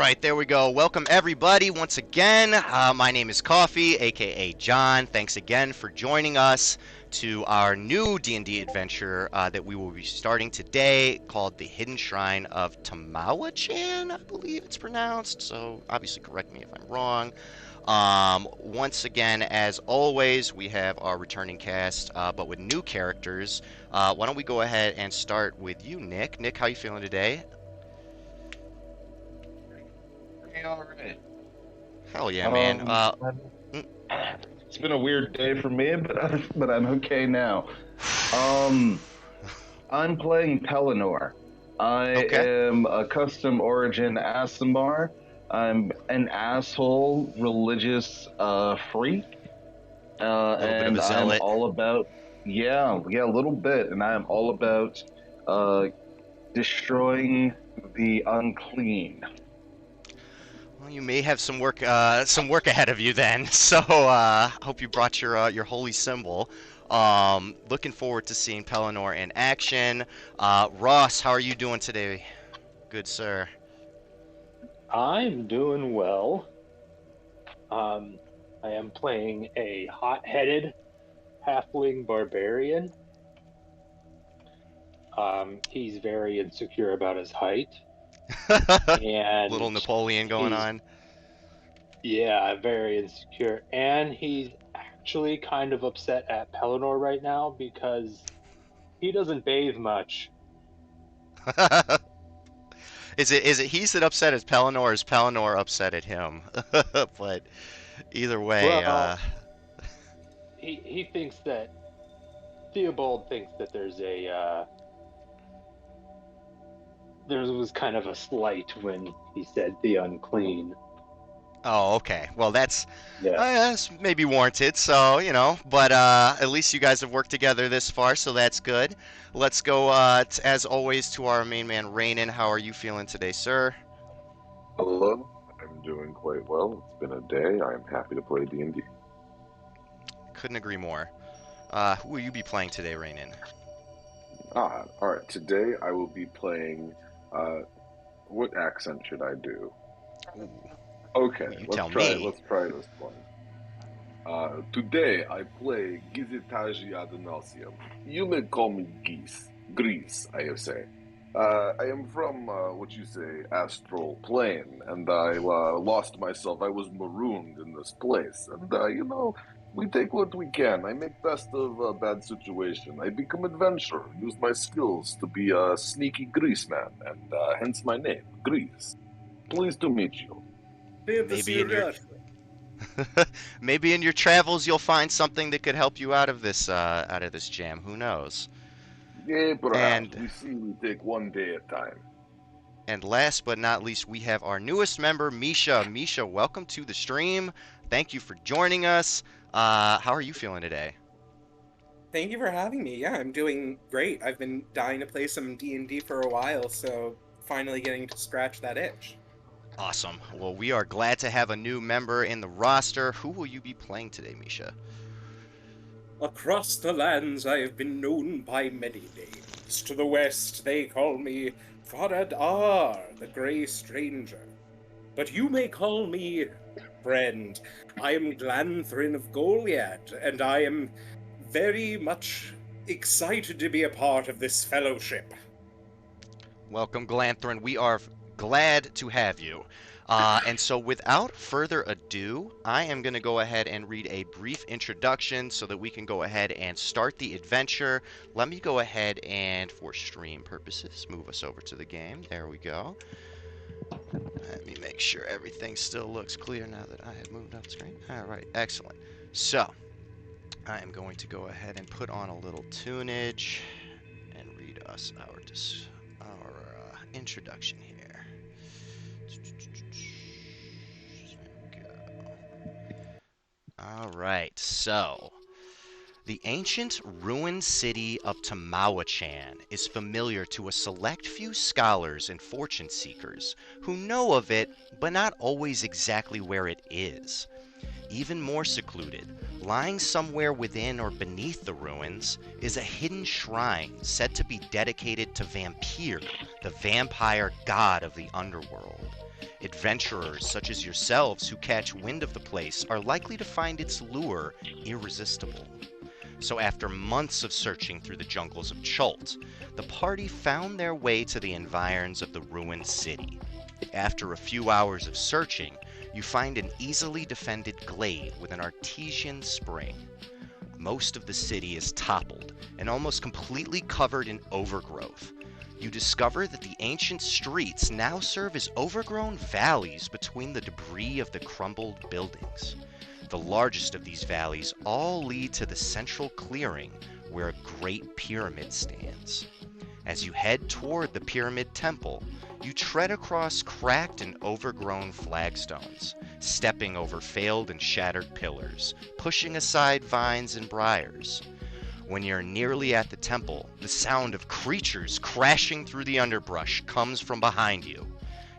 right, there we go. Welcome everybody once again. My name is Coffee, aka John. Thanks again for joining us to our new D&D adventure that we will be starting today, called the Hidden Shrine of Tamoachan, I believe it's pronounced. So obviously correct me if I'm wrong. Once again, as always, we have our returning cast, but with new characters. Why don't we go ahead and start with you, Nick? Nick, how you feeling today? Hey, all right. Hell yeah, man. Um, Mm, it's been a weird day for me, but I'm okay now. Um, I'm playing Pelennor. I okay. am a custom origin Asimar. I'm an asshole religious freak, A little bit of and a I'm zealot. all about yeah, a little bit, and I am all about uh destroying the unclean. Well, you may have some work ahead of you then. So, hope you brought your holy symbol. Looking forward to seeing Pelennor in action. Ross, how are you doing today, good sir? I'm doing well. Um, I am playing a hot-headed halfling barbarian. He's very insecure about his height, Little and Napoleon going he's, on. yeah, very insecure. And he's actually kind of upset at Pelennor right now because he doesn't bathe much. Is it he's that upset at Pelennor, or is Pelennor upset at him? But either way, Well, he thinks that Theobald thinks that there was kind of a slight when he said the unclean. oh, okay. Well, Yeah. that's maybe warranted. So, but at least you guys have worked together this far, so that's good. Let's go, as always, to our main man, Raynon. How are you feeling today, sir? Hello, I'm doing quite well. It's been a day. I'm happy to play D&D. Couldn't agree more. Who will you be playing today, Raynon? All right. Today I will be playing. Uh, what accent should I do? Ooh, Okay, you let's tell try. me. Let's try this one. Today I play Gizitaji Adenalsium. You may call me Geese. Greece, I say. I am from what you say astral plane, and I lost myself. I was marooned in this place, and we take what we can. I make best of a bad situation. I become adventurer. Use my skills to be a sneaky Grease man, and hence my name, Grease. Pleased to meet you. Good to see Maybe you in your again. maybe in your travels you'll find something that could help you out of this jam. Who knows? Yeah, perhaps. And We see we take one day at a time. And last but not least, we have our newest member, Misha. Misha, welcome to the stream. Thank you for joining us. How are you feeling today? Thank you for having me. Yeah, I'm doing great. I've been dying to play some D&D for a while, so finally getting to scratch that itch. Awesome. Well, we are glad to have a new member in the roster. Who will you be playing today, Misha? Across the lands I have been known by many names. To the west they call me Farad Ar, the Grey Stranger. But you may call me friend. I am Glanthrin of Goliad, and I am very much excited to be a part of this fellowship. Welcome, Glanthrin. We are glad to have you. And so, without further ado, I am going to go ahead and read a brief introduction so that we can go ahead and start the adventure. Let me go ahead and, for stream purposes, move us over to the game. There we go. Let me make sure everything still looks clear now that I have moved up the screen. All right, excellent. So, I am going to go ahead and put on a little tunage and read us our introduction here. There we go. All right, so the ancient ruined city of Tamoachan is familiar to a select few scholars and fortune seekers who know of it, but not always exactly where it is. Even more secluded, lying somewhere within or beneath the ruins, is a hidden shrine said to be dedicated to Vampire, the vampire god of the underworld. Adventurers such as yourselves who catch wind of the place are likely to find its lure irresistible. So after months of searching through the jungles of Chult, the party found their way to the environs of the ruined city. After a few hours of searching, you find an easily defended glade with an artesian spring. Most of the city is toppled and almost completely covered in overgrowth. You discover that the ancient streets now serve as overgrown valleys between the debris of the crumbled buildings. The largest of these valleys all lead to the central clearing where a great pyramid stands. As you head toward the pyramid temple, you tread across cracked and overgrown flagstones, stepping over failed and shattered pillars, pushing aside vines and briars. When you're nearly at the temple, the sound of creatures crashing through the underbrush comes from behind you.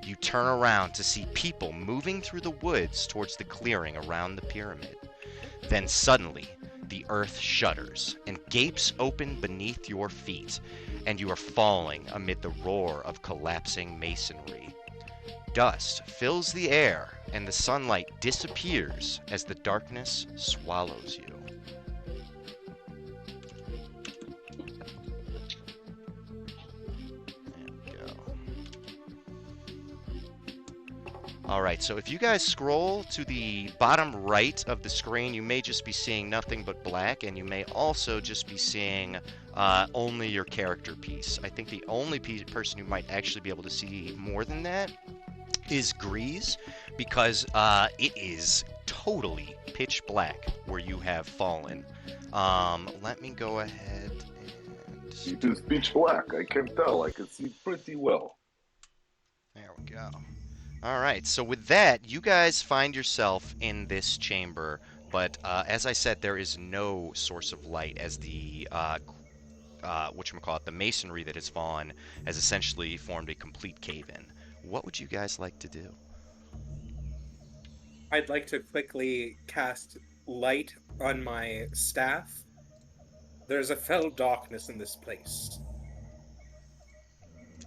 You turn around to see people moving through the woods towards the clearing around the pyramid. Then suddenly, the earth shudders and gapes open beneath your feet, and you are falling amid the roar of collapsing masonry. Dust fills the air, and the sunlight disappears as the darkness swallows you. Alright, so if you guys scroll to the bottom right of the screen, you may just be seeing nothing but black, and you may also just be seeing only your character piece. I think the only person who might actually be able to see more than that is Grease, because it is totally pitch black where you have fallen. Let me go ahead and... It is pitch black. I can tell. I can see pretty well. There we go. Alright, so with that, you guys find yourself in this chamber, but as I said, there is no source of light as the, the masonry that has fallen has essentially formed a complete cave-in. What would you guys like to do? I'd like to quickly cast light on my staff. There's a fell darkness in this place.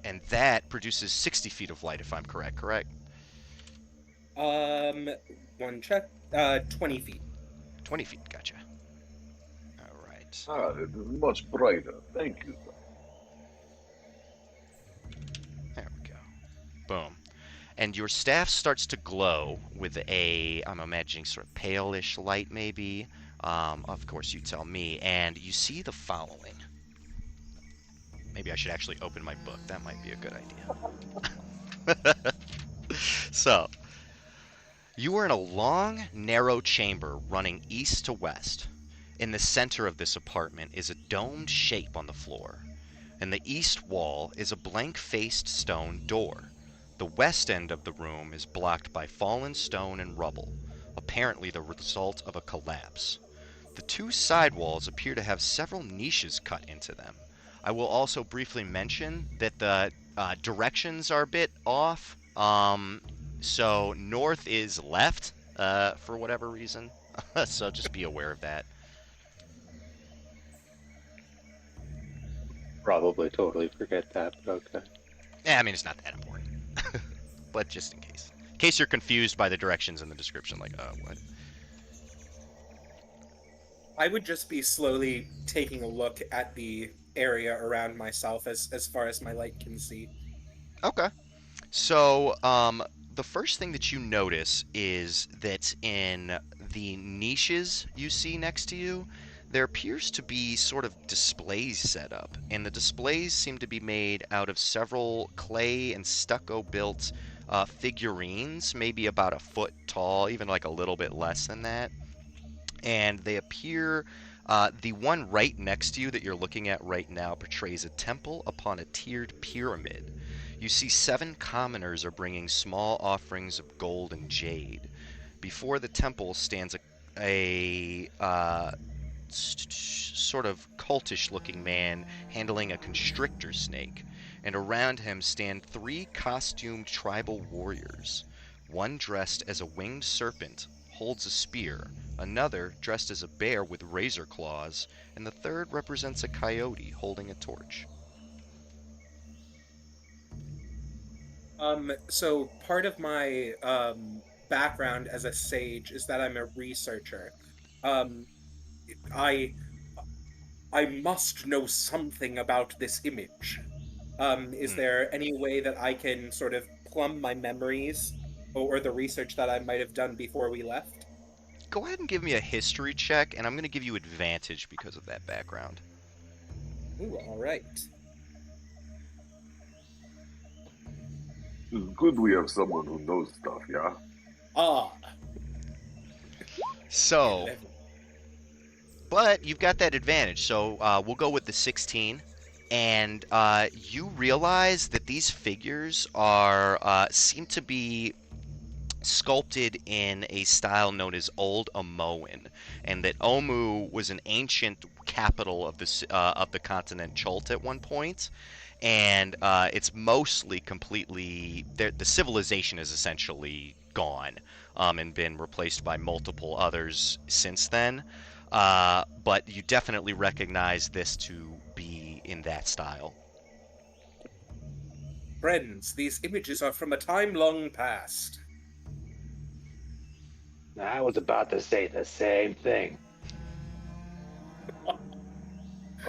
And that produces 60 feet of light, if I'm correct? 20 feet. 20 feet, gotcha. Alright. Ah, it is much brighter. Thank you. There we go. Boom. And your staff starts to glow with I'm imagining sort of palish light, maybe. Of course, you tell me. And you see the following. Maybe I should actually open my book. That might be a good idea. So, you are in a long, narrow chamber running east to west. In the center of this apartment is a domed shape on the floor. In the east wall is a blank-faced stone door. The west end of the room is blocked by fallen stone and rubble, apparently the result of a collapse. The two side walls appear to have several niches cut into them. I will also briefly mention that the directions are a bit off. So north is left for whatever reason. So just be aware of that. Probably totally forget that, but okay. Yeah, I mean, it's not that important. But just in case. In case you're confused by the directions in the description, like, what? I would just be slowly taking a look at the area around myself as far as my light can see. Okay. So, the first thing that you notice is that in the niches you see next to you, there appears to be sort of displays set up, and the displays seem to be made out of several clay and stucco-built figurines, maybe about a foot tall, even like a little bit less than that. And they appear, the one right next to you that you're looking at right now portrays a temple upon a tiered pyramid. You see 7 commoners are bringing small offerings of gold and jade. Before the temple stands a sort of cultish-looking man handling a constrictor snake, and around him stand 3 costumed tribal warriors. One dressed as a winged serpent holds a spear, another dressed as a bear with razor claws, and the third represents a coyote holding a torch. So part of my background as a sage is that I'm a researcher. Um, I I must know something about this image. Is Hmm. there any way that I can sort of plumb my memories or the research that I might have done before we left? Go ahead and give me a history check, and I'm going to give you advantage because of that background. Ooh, all right. It's good we have someone who knows stuff, yeah? Ah, So, 11. but you've got that advantage, so we'll go with the 16. And you realize that these figures are seem to be sculpted in a style known as Old Omoan, and that Omu was an ancient capital of the continent Chult at one point, and it's mostly completely the civilization is essentially gone, and been replaced by multiple others since then. But you definitely recognize this to be in that style. Friends, these images are from a time long past. I was about to say the same thing.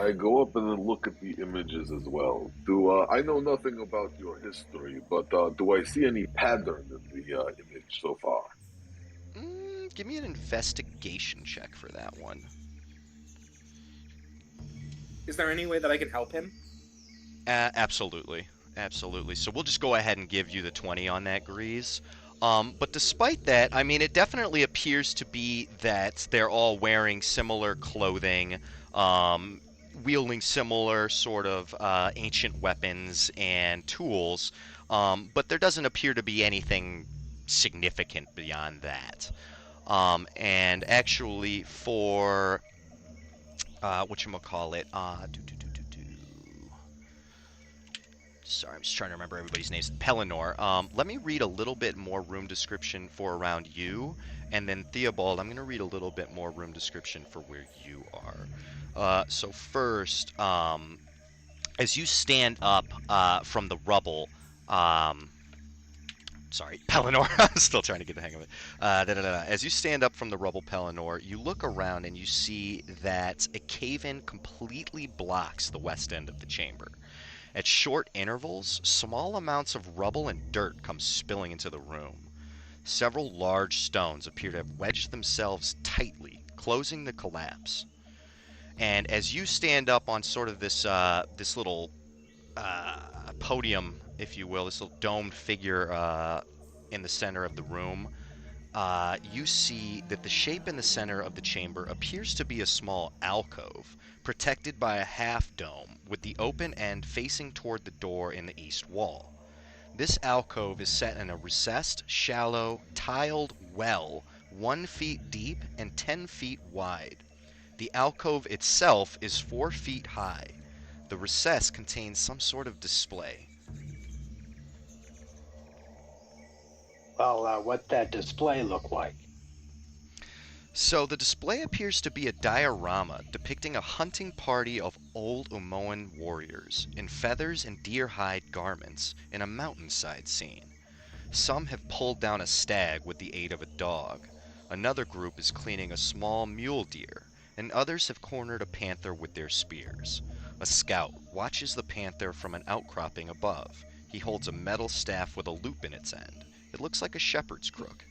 I go up and then look at the images as well. Do I know nothing about your history, but do I see any pattern in the image so far? Give me an investigation check for that one. Is there any way that I can help him? Absolutely. Absolutely. So we'll just go ahead and give you the 20 on that, Grease. But despite that, I mean, it definitely appears to be that they're all wearing similar clothing, um, wielding similar sort of ancient weapons and tools, but there doesn't appear to be anything significant beyond that. And actually, for whatchamacallit, sorry, I'm just trying to remember everybody's names. Pellinor. Let me read a little bit more room description for around you, and then Theobald, I'm going to read a little bit more room description for where you are. So first, as you stand up from the rubble, um, sorry, Pellinor. I'm still trying to get the hang of it. As you stand up from the rubble, Pellinor, you look around and you see that a cave-in completely blocks the west end of the chamber. At short intervals, small amounts of rubble and dirt come spilling into the room. Several large stones appear to have wedged themselves tightly, closing the collapse. And as you stand up on sort of this little podium, if you will, this little domed figure in the center of the room, you see that the shape in the center of the chamber appears to be a small alcove, protected by a half dome, with the open end facing toward the door in the east wall. This alcove is set in a recessed, shallow, tiled well 1 feet deep and 10 feet wide. The alcove itself is 4 feet high. The recess contains some sort of display. Well, what that display look like? So the display appears to be a diorama depicting a hunting party of old Umoan warriors in feathers and deer hide garments in a mountainside scene. Some have pulled down a stag with the aid of a dog. Another group is cleaning a small mule deer, and others have cornered a panther with their spears. A scout watches the panther from an outcropping above. He holds a metal staff with a loop in its end. It looks like a shepherd's crook.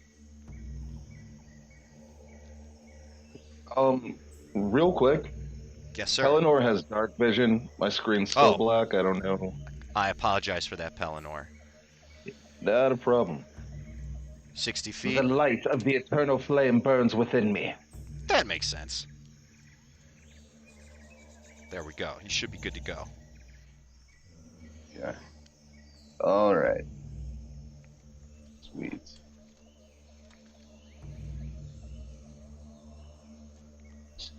Real quick, Yes, sir. Pellinor has dark vision. My screen's still Oh, black. I don't know. I apologize for that, Pellinor. Not a problem. 60 The feet? light of the eternal flame burns within me. That makes sense. There we go. You should be good to go. Yeah. All right. Sweet.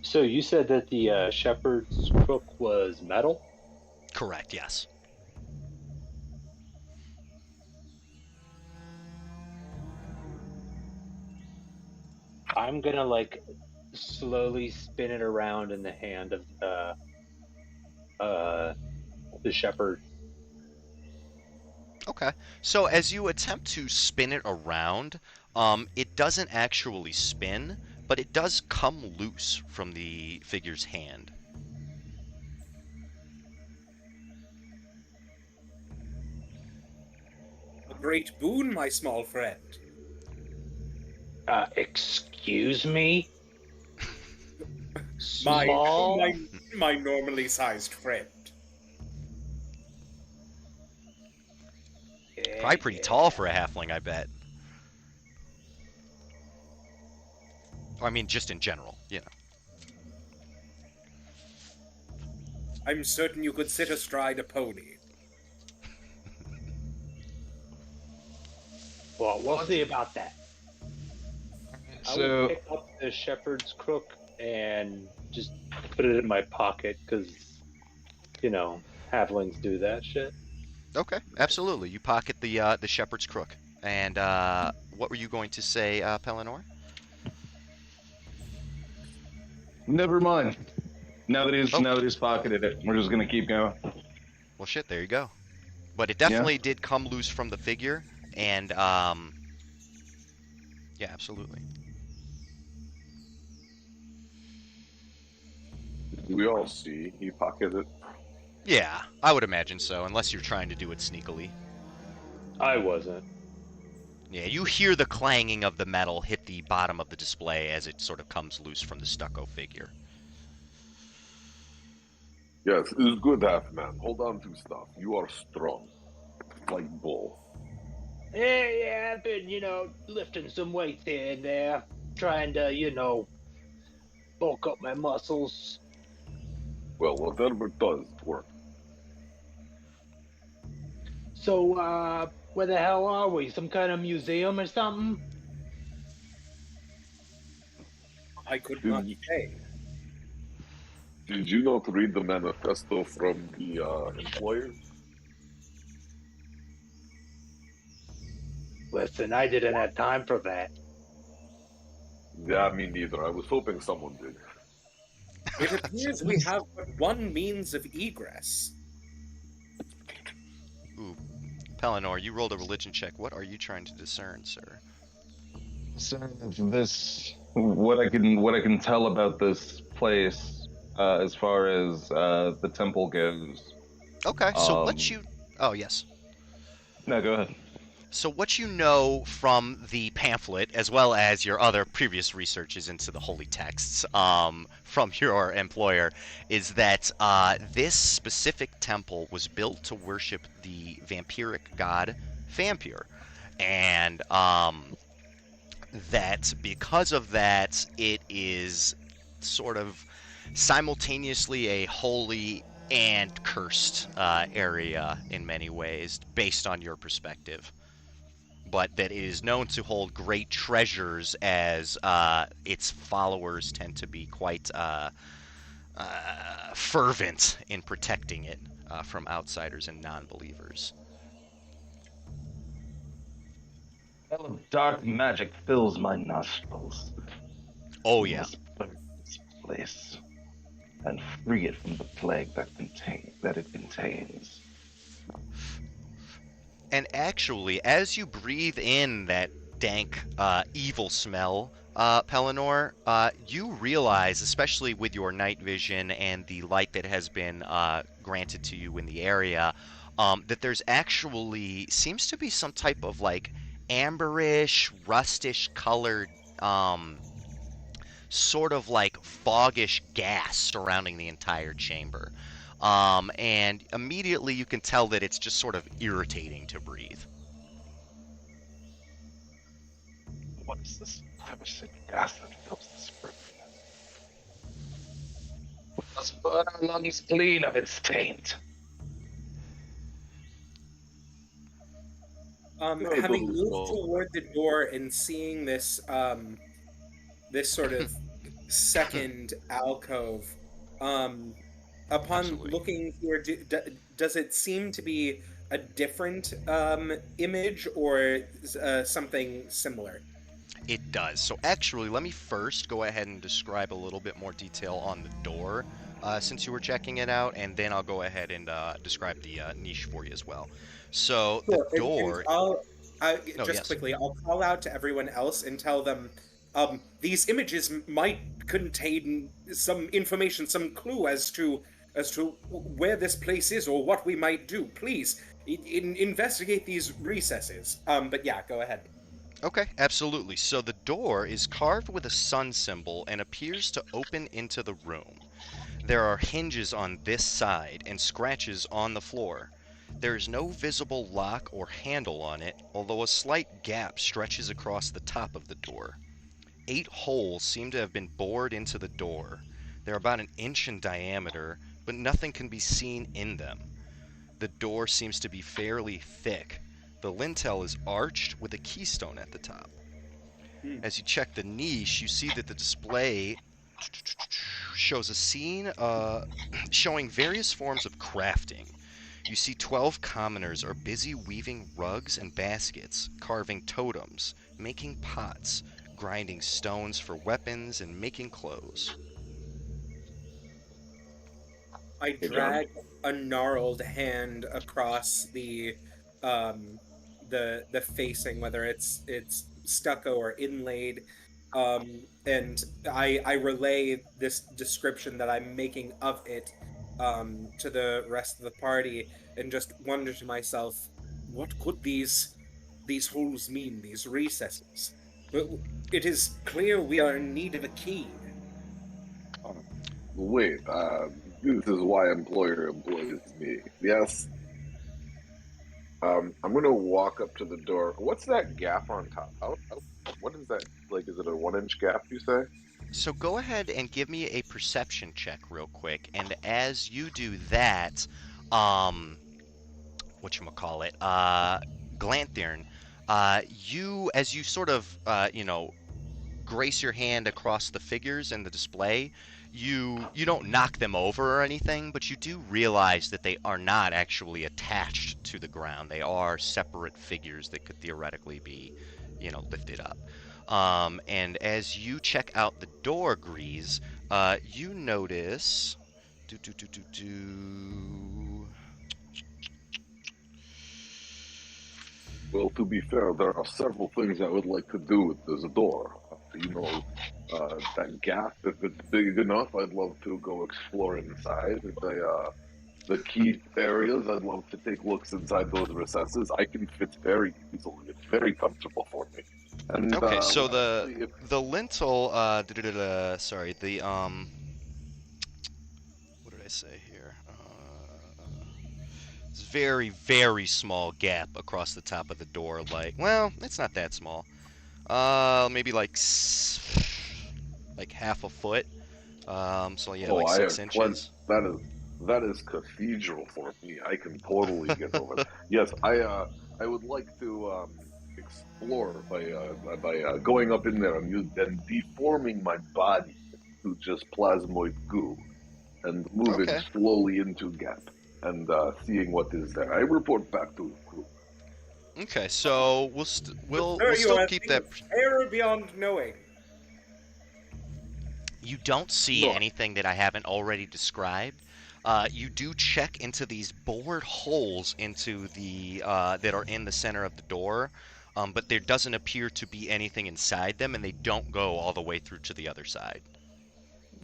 So you said that the shepherd's crook was metal? Correct, yes. I'm gonna like slowly spin it around in the hand of the shepherd. Okay. So as you attempt to spin it around, it doesn't actually spin, but it does come loose from the figure's hand. A great boon, my small friend. Excuse me? My Small? my my normally sized friend. Probably pretty tall for a halfling, I bet. I mean, just in general, you know. I'm certain you could sit astride a pony. Well, we'll see about that. I will So, pick up the shepherd's crook and just put it in my pocket because, you know, halflings do that shit. Okay, absolutely. You pocket the shepherd's crook. And what were you going to say, Pellinor? never mind. Oh, Now that he's pocketed it, we're just gonna keep going. well, shit. There you go. But it Yeah. definitely did come loose from the figure, and yeah, absolutely. We all see he pocketed it. Yeah, I would imagine so, unless you're trying to do it sneakily. I wasn't. Yeah, you hear the clanging of the metal hit the bottom of the display as it sort of comes loose from the stucco figure. Yes, it's good, half man. Hold on to stuff. You are strong, like bull. Yeah, I've been, lifting some weights here and there, trying to, bulk up my muscles. Well, whatever does work. So, where the hell are we? Some kind of museum or something? I could not say. Did you not read the manifesto from the employers? Listen, I didn't have time for that. Yeah, me neither. I was hoping someone did. It appears we have but one means of egress. Ooh, Pellinor, you rolled a religion check. What are you trying to discern, sir? So this, what I can tell about this place, as far as the temple goes. Okay, so what Um, you... Oh, yes. No, go ahead. So what you know from the pamphlet, as well as your other previous researches into the holy texts from your employer, is that this specific temple was built to worship the vampiric god Vampire. And that because of that, it is sort of simultaneously a holy and cursed area in many ways, based on your perspective, but that it is known to hold great treasures as its followers tend to be quite fervent in protecting it from outsiders and non-believers. Smell of dark magic fills my nostrils. Oh, We yeah. must burn this place and free it from the plague that it contains. And actually, as you breathe in that dank, evil smell, Pellinor, you realize, especially with your night vision and the light that has been granted to you in the area, that there's actually seems to be some type of like amberish, rustish colored, sort of like foggish gas surrounding the entire chamber. And immediately you can tell that it's just sort of irritating to breathe. What is this ravishing gas that fills this room? We must burn our lungs clean of its taint. No, Having don't moved know. toward the door and seeing this this sort of second alcove, upon Absolutely. looking here, does it seem to be a different image or something similar? It does. So actually, let me first go ahead and describe a little bit more detail on the door, since you were checking it out, and then I'll go ahead and describe the niche for you as well. So the Sure, and door. I'll Oh just yes. quickly, I'll call out to everyone else and tell them, these images might contain some information, some clue as to where this place is or what we might do. Please, investigate these recesses. But yeah, go ahead. Okay, absolutely. So the door is carved with a sun symbol and appears to open into the room. There are hinges on this side and scratches on the floor. There is no visible lock or handle on it, although a slight gap stretches across the top of the door. 8 holes seem to have been bored into the door. They're about an inch in diameter, but nothing can be seen in them. The door seems to be fairly thick. The lintel is arched with a keystone at the top. Hmm. As you check the niche, you see that the display shows a scene showing various forms of crafting. You see 12 commoners are busy weaving rugs and baskets, carving totems, making pots, grinding stones for weapons, and making clothes. I Hey, John. drag a gnarled hand across um the facing, whether it's stucco or inlaid, and I relay this description that I'm making of it to the rest of the party, and just wonder to myself, what could these holes mean, these recesses? But it is clear we are in need of a key. Um, wait, this is why employer employs me. Yes. I'm gonna walk up to the door. What's that gap on top? What is that? Like, is it a 1 inch gap? You say? So go ahead and give me a perception check real quick, and as you do that, um, whatchamacallit, Glanthern, you, as you sort of, grace your hand across the figures in the display, you don't knock them over or anything, but you do realize that they are not actually attached to the ground. They are separate figures that could theoretically be, lifted up. And as you check out the door, Grease, you notice. Do, do, do, do, do. Well, to be fair, there are several things I would like to do with this door. That gap, if it's big enough, I'd love to go explore inside. The key areas, I'd love to take looks inside those recesses. I can fit very easily. It's very comfortable for me. And Okay, so the lastly, if the lintel, sorry, what did I say here? It's very, very small gap across the top of the door. Like, well, it's not that small. Maybe like half a foot. So yeah, oh, like I six have plenty. inches. That is cathedral for me. I can totally get over it. Yes, I would like to explore by going up in there and deforming my body to just plasmoid goo and moving Okay. slowly into gap and seeing what is there. I report back to the crew. Okay. So we'll Sir, you still are keep that. things terror beyond knowing. You don't see No, anything that I haven't already described. You do check into these bored holes into the that are in the center of the door, but there doesn't appear to be anything inside them, and they don't go all the way through to the other side.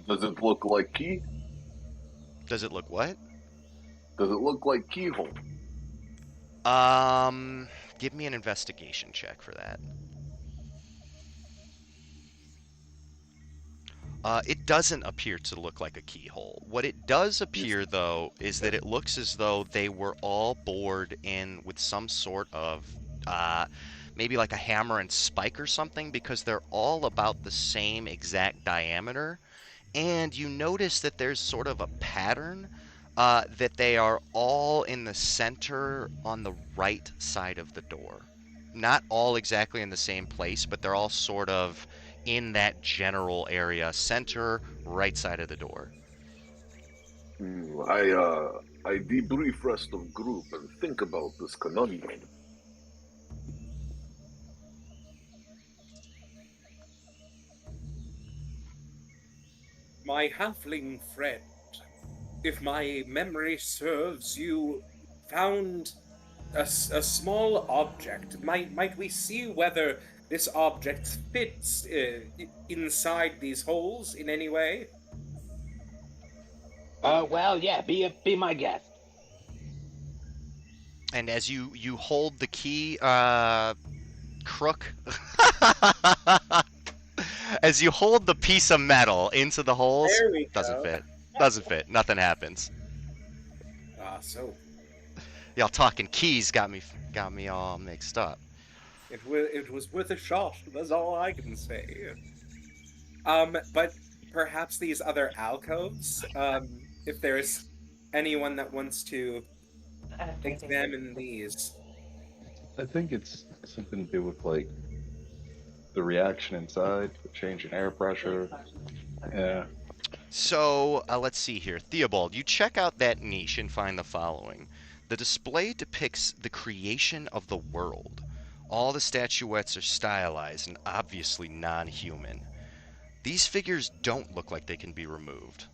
does it look like key? Does it look what? Does it look like keyhole? Um, Give me an investigation check for that. It doesn't appear to look like a keyhole. What it does Yes. appear, though, is that it looks as though they were all bored in with some sort of, uh, maybe like a hammer and spike or something, because they're all about the same exact diameter. And you notice that there's sort of a pattern, that they are all in the center on the right side of the door. Not all exactly in the same place, but they're all sort of in that general area, center, right side of the door. I debrief rest of group and think about this conundrum. my halfling friend, if my memory serves, you found a small object. Might we see whether this object fits inside these holes in any way? Well, yeah, be my guest. And as you hold the key, crook, as you hold the piece of metal into the holes, There we doesn't go. fit. Doesn't fit. Nothing happens. So Y'all talking keys got me all mixed up. it was worth a shot. That's all I can say. But perhaps these other alcoves, if there's anyone that wants to examine these. I think it's something to do with like the reaction inside, the change in air pressure. Yeah. So let's see here. Theobald, you check out that niche and find the following. The display depicts the creation of the world. All the statuettes are stylized and obviously non human. These figures don't look like they can be removed.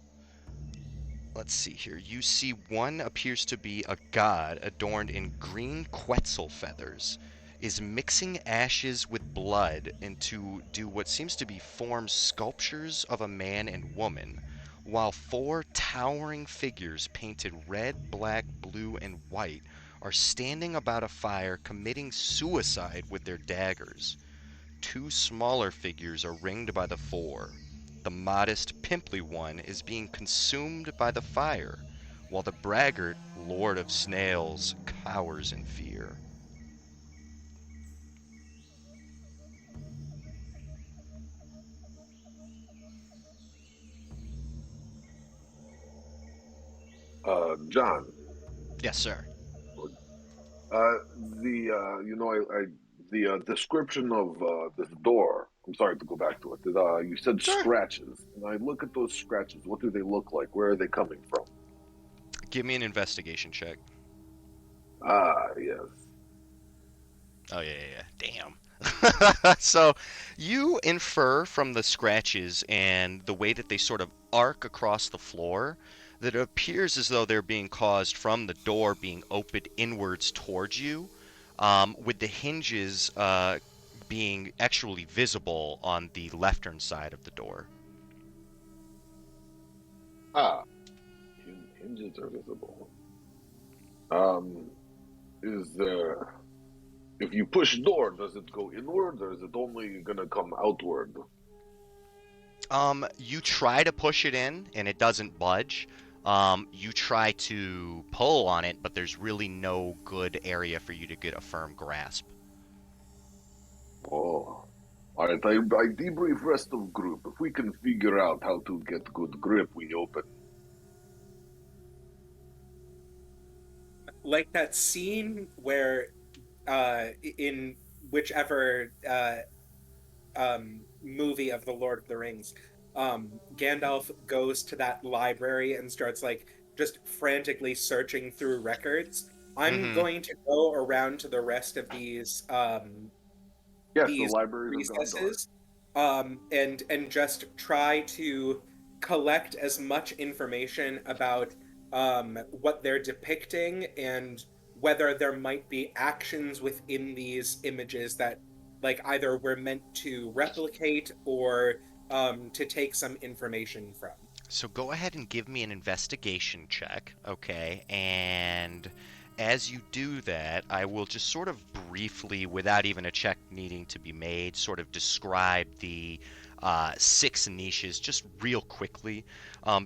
Let's see here. You see one appears to be a god adorned in green quetzal feathers, is mixing ashes with blood into do what seems to be form sculptures of a man and woman, while four towering figures painted red, black, blue, and white are standing about a fire committing suicide with their daggers. Two smaller figures are ringed by the four. The modest, pimply one is being consumed by the fire, while the braggart, Lord of Snails, cowers in fear. John, Yes, sir. I the description of this door. I'm sorry to go back to it. You said Sure. scratches, and I look at those scratches. What do they look like? Where are they coming from? Give me an investigation check. Ah, yes. Oh, yeah. Damn. So, you infer from the scratches and the way that they sort of arc across the floor that it appears as though they're being caused from the door being opened inwards towards you, with the hinges being actually visible on the left-hand side of the door. Ah, hinges are visible. Um, is there? If you push door, does it go inward, or is it only gonna come outward? You try to push it in and it doesn't budge. You try to pull on it, but there's really no good area for you to get a firm grasp. Oh, all right. I debrief rest of group. If we can figure out how to get good grip, we open. Like that scene where in whichever movie of the Lord of the Rings, Gandalf goes to that library and starts like just frantically searching through records. I'm Mm-hmm. going to go around to the rest of Yes, the these libraries of Gondor. recesses, and just try to collect as much information about what they're depicting and whether there might be actions within these images that like either we're meant to replicate or to take some information from. So go ahead and give me an investigation check, okay? And as you do that, I will just sort of briefly, without even a check needing to be made, sort of describe the six niches just real quickly,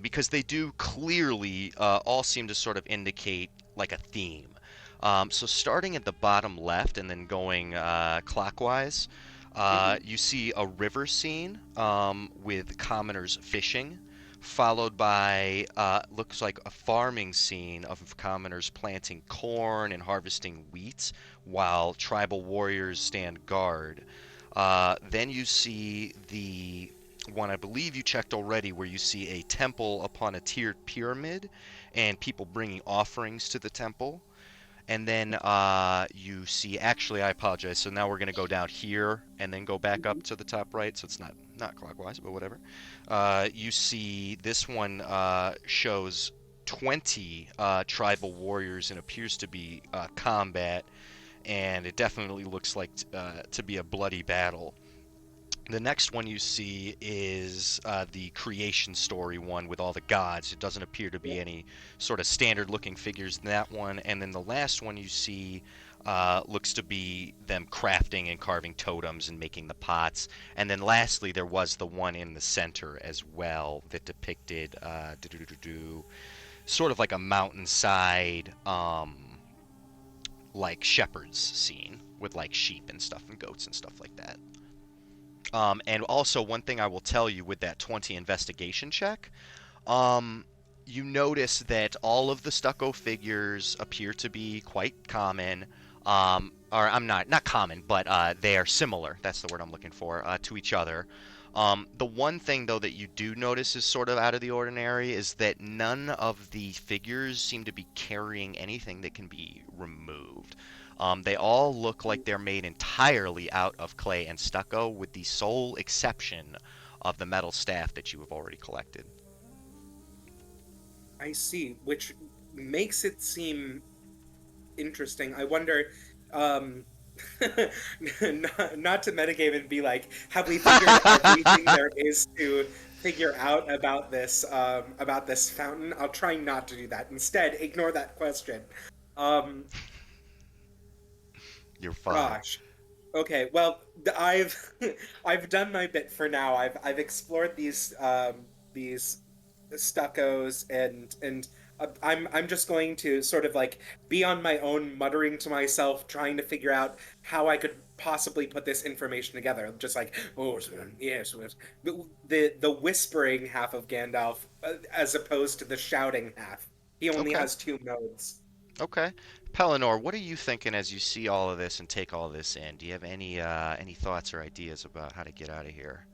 because they do clearly all seem to sort of indicate like a theme. So starting at the bottom left and then going clockwise, Mhm. you see a river scene with commoners fishing, followed by looks like a farming scene of commoners planting corn and harvesting wheat while tribal warriors stand guard. Then you see the one I believe you checked already, where you see a temple upon a tiered pyramid and people bringing offerings to the temple. And then you see, actually, I apologize. So now we're going to go down here and then go back up to the top right. So it's not clockwise, but whatever. You see this one shows 20 tribal warriors and appears to be combat, and it definitely looks like to be a bloody battle. The next one you see is the creation story one with all the gods. It doesn't appear to be any sort of standard looking figures in that one. And then the last one you see looks to be them crafting and carving totems and making the pots. And then lastly, there was the one in the center as well that depicted sort of like a mountainside, like shepherd's scene with like sheep and stuff and goats and stuff like that. And also, one thing I will tell you with that 20 investigation check, um, you notice that all of the stucco figures appear to be quite common. Or I'm not common, but they are similar. That's the word I'm looking for to each other. The one thing though that you do notice is sort of out of the ordinary is that none of the figures seem to be carrying anything that can be removed. They all look like they're made entirely out of clay and stucco, with the sole exception of the metal staff that you have already collected. I see, which makes it seem interesting. I wonder, um, not to metagame and be like, have we figured everything there is to figure out about this fountain? I'll try not to do that. Instead, ignore that question. Um, You're fine. Gosh. Okay, well, I've I've done my bit for now. I've explored these stuccos and I'm just going to sort of like be on my own, muttering to myself, trying to figure out how I could possibly put this information together. Just like, oh yes, yes. The whispering half of Gandalf, as opposed to the shouting half. He only Okay. has two modes. Okay. Pellinor, what are you thinking as you see all of this and take all of this in? Do you have any thoughts or ideas about how to get out of here?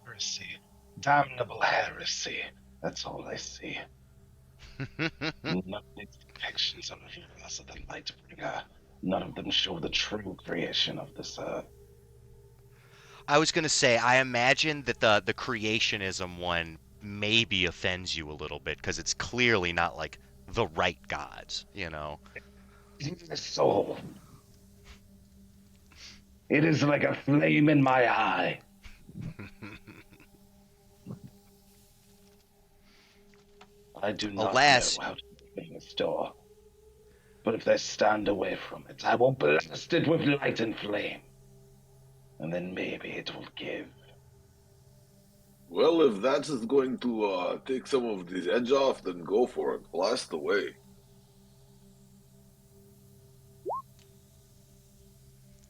Heresy. Damnable heresy. That's all I see. None of these depictions of us of the Lightbringer. None of them show the true creation of this earth. I was gonna say, I imagine that the creationism one maybe offends you a little bit because it's clearly not like the right gods, you know. My soul. It is like a flame in my eye. I do not Alas, know how to open this door. But if they stand away from it, I will blast it with light and flame. And then maybe it will give. Well, if that is going to take some of the edge off, then go for it. Blast away.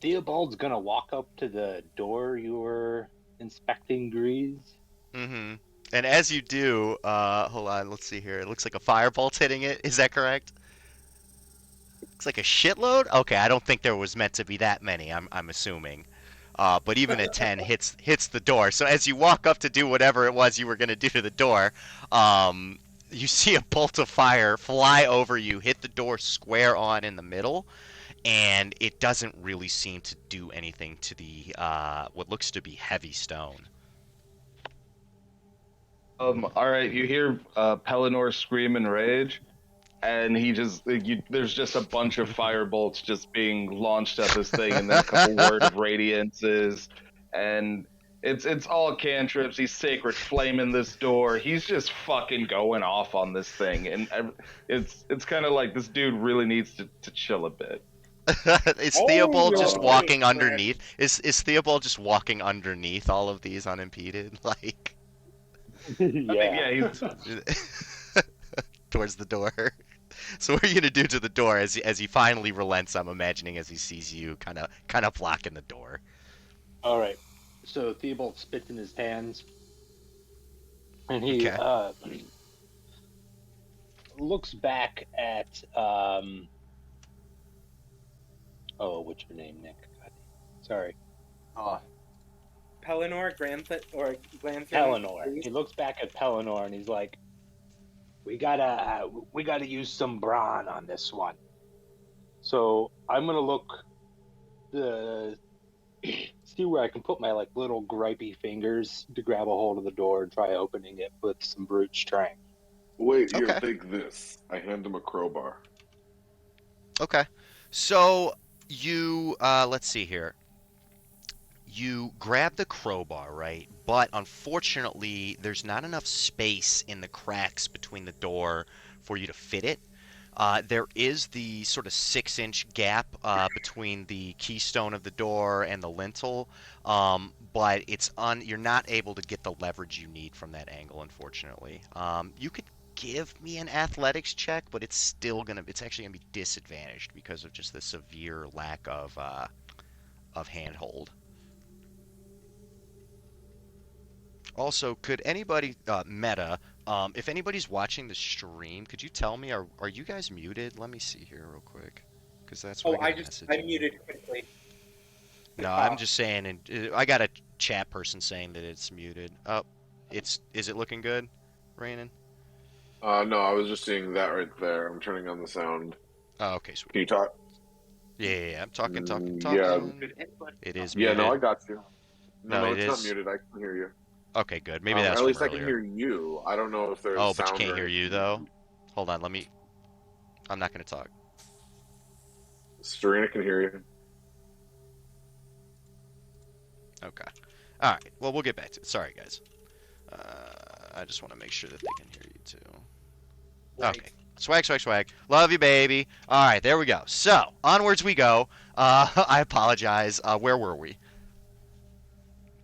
Theobald's gonna walk up to the door you were inspecting, Grease. mm-hmm. And as you do, hold on, let's see here. It looks like a firebolt's hitting it. Is that correct? Looks like a shitload. Okay, I don't think there was meant to be that many. I'm assuming. But even a 10 hits the door. So as you walk up to do whatever it was you were going to do to the door, you see a bolt of fire fly over you, hit the door square on in the middle, and it doesn't really seem to do anything to the what looks to be heavy stone. All right, you hear Pellinor scream in rage, and he just there's just a bunch of fire bolts just being launched at this thing, and then a couple word of radiances, and it's all cantrips. He's sacred flaming this door. He's just fucking going off on this thing, and it's kind of like this dude really needs to chill a bit. Is Oh, Theobald just you're walking right, friend. underneath? Is Theobald just walking underneath all of these unimpeded, like Yeah. He's towards the door? So what are you gonna do to the door as he finally relents? I'm imagining as he sees you, kind of blocking the door. All right. So Theobald spits in his hands, and he Okay. looks back at oh, what's your name, Nick? God, sorry, Pellinor, Grantham, or Glantham? Pellinor. He looks back at Pellinor, and he's like, we gotta use some brawn on this one. So I'm gonna look the see where I can put my like little gripey fingers to grab a hold of the door and try opening it with some brute strength. Wait, here, Okay. take this. I hand him a crowbar. Okay. So you let's see here. You grab the crowbar, right? But unfortunately, there's not enough space in the cracks between the door for you to fit it. There is the sort of 6-inch gap between the keystone of the door and the lintel, but you're not able to get the leverage you need from that angle, unfortunately. You could give me an athletics check, but it's actually gonna be disadvantaged because of just the severe lack of handhold. Also, could anybody meta? If anybody's watching the stream, could you tell me are you guys muted? Let me see here real quick, because that's what I Oh, got I a just message I in here. muted quickly. No, I'm just saying, and I got a chat person saying that it's muted. Oh, is it looking good, Rainon? No, I was just seeing that right there. I'm turning on the sound. Oh, okay, sweet. Can you talk? Yeah, yeah, yeah. I'm talking, talking, Yeah, talking. It is yeah. No, muted. I got you. No, No, no, it it's not is. muted. I can hear you. Okay, good. Maybe that's At from least I can earlier. hear you. I don't know if there's Oh, but you sound can't or hear you anything. though. Hold on, let me. I'm not gonna talk. Serena can hear you. Okay. All right. Well, we'll get back to it. Sorry, guys. I just want to make sure that they can hear you too. Right. Okay. Swag, swag, swag. Love you, baby. All right, there we go. So, onwards we go. I apologize. Where were we?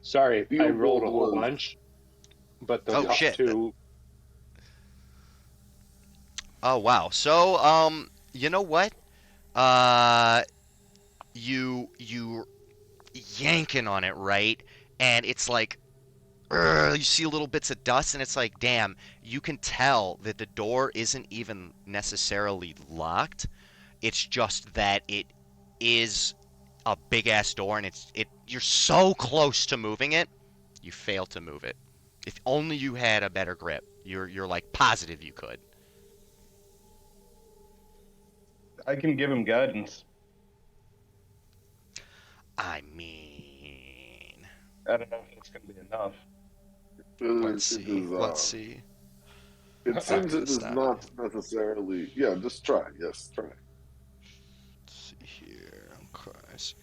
Sorry, I rolled Theobald a whole was. bunch, but the Oh, top shit. two. Oh, wow. So, you know what? Uh, you yanking on it, right? And it's like, you see little bits of dust, and it's like, damn, you can tell that the door isn't even necessarily locked. It's just that it is a big ass door, and you're so close to moving it, you fail to move it. If only you had a better grip. You're like positive you could. I can give him guidance. I mean, I don't know if it's going to be enough. let's It see. is. Let's see. It It's not seems gonna it is stop me. not necessarily. Yeah, just try. Yes, try. Let's see here. Okay. So,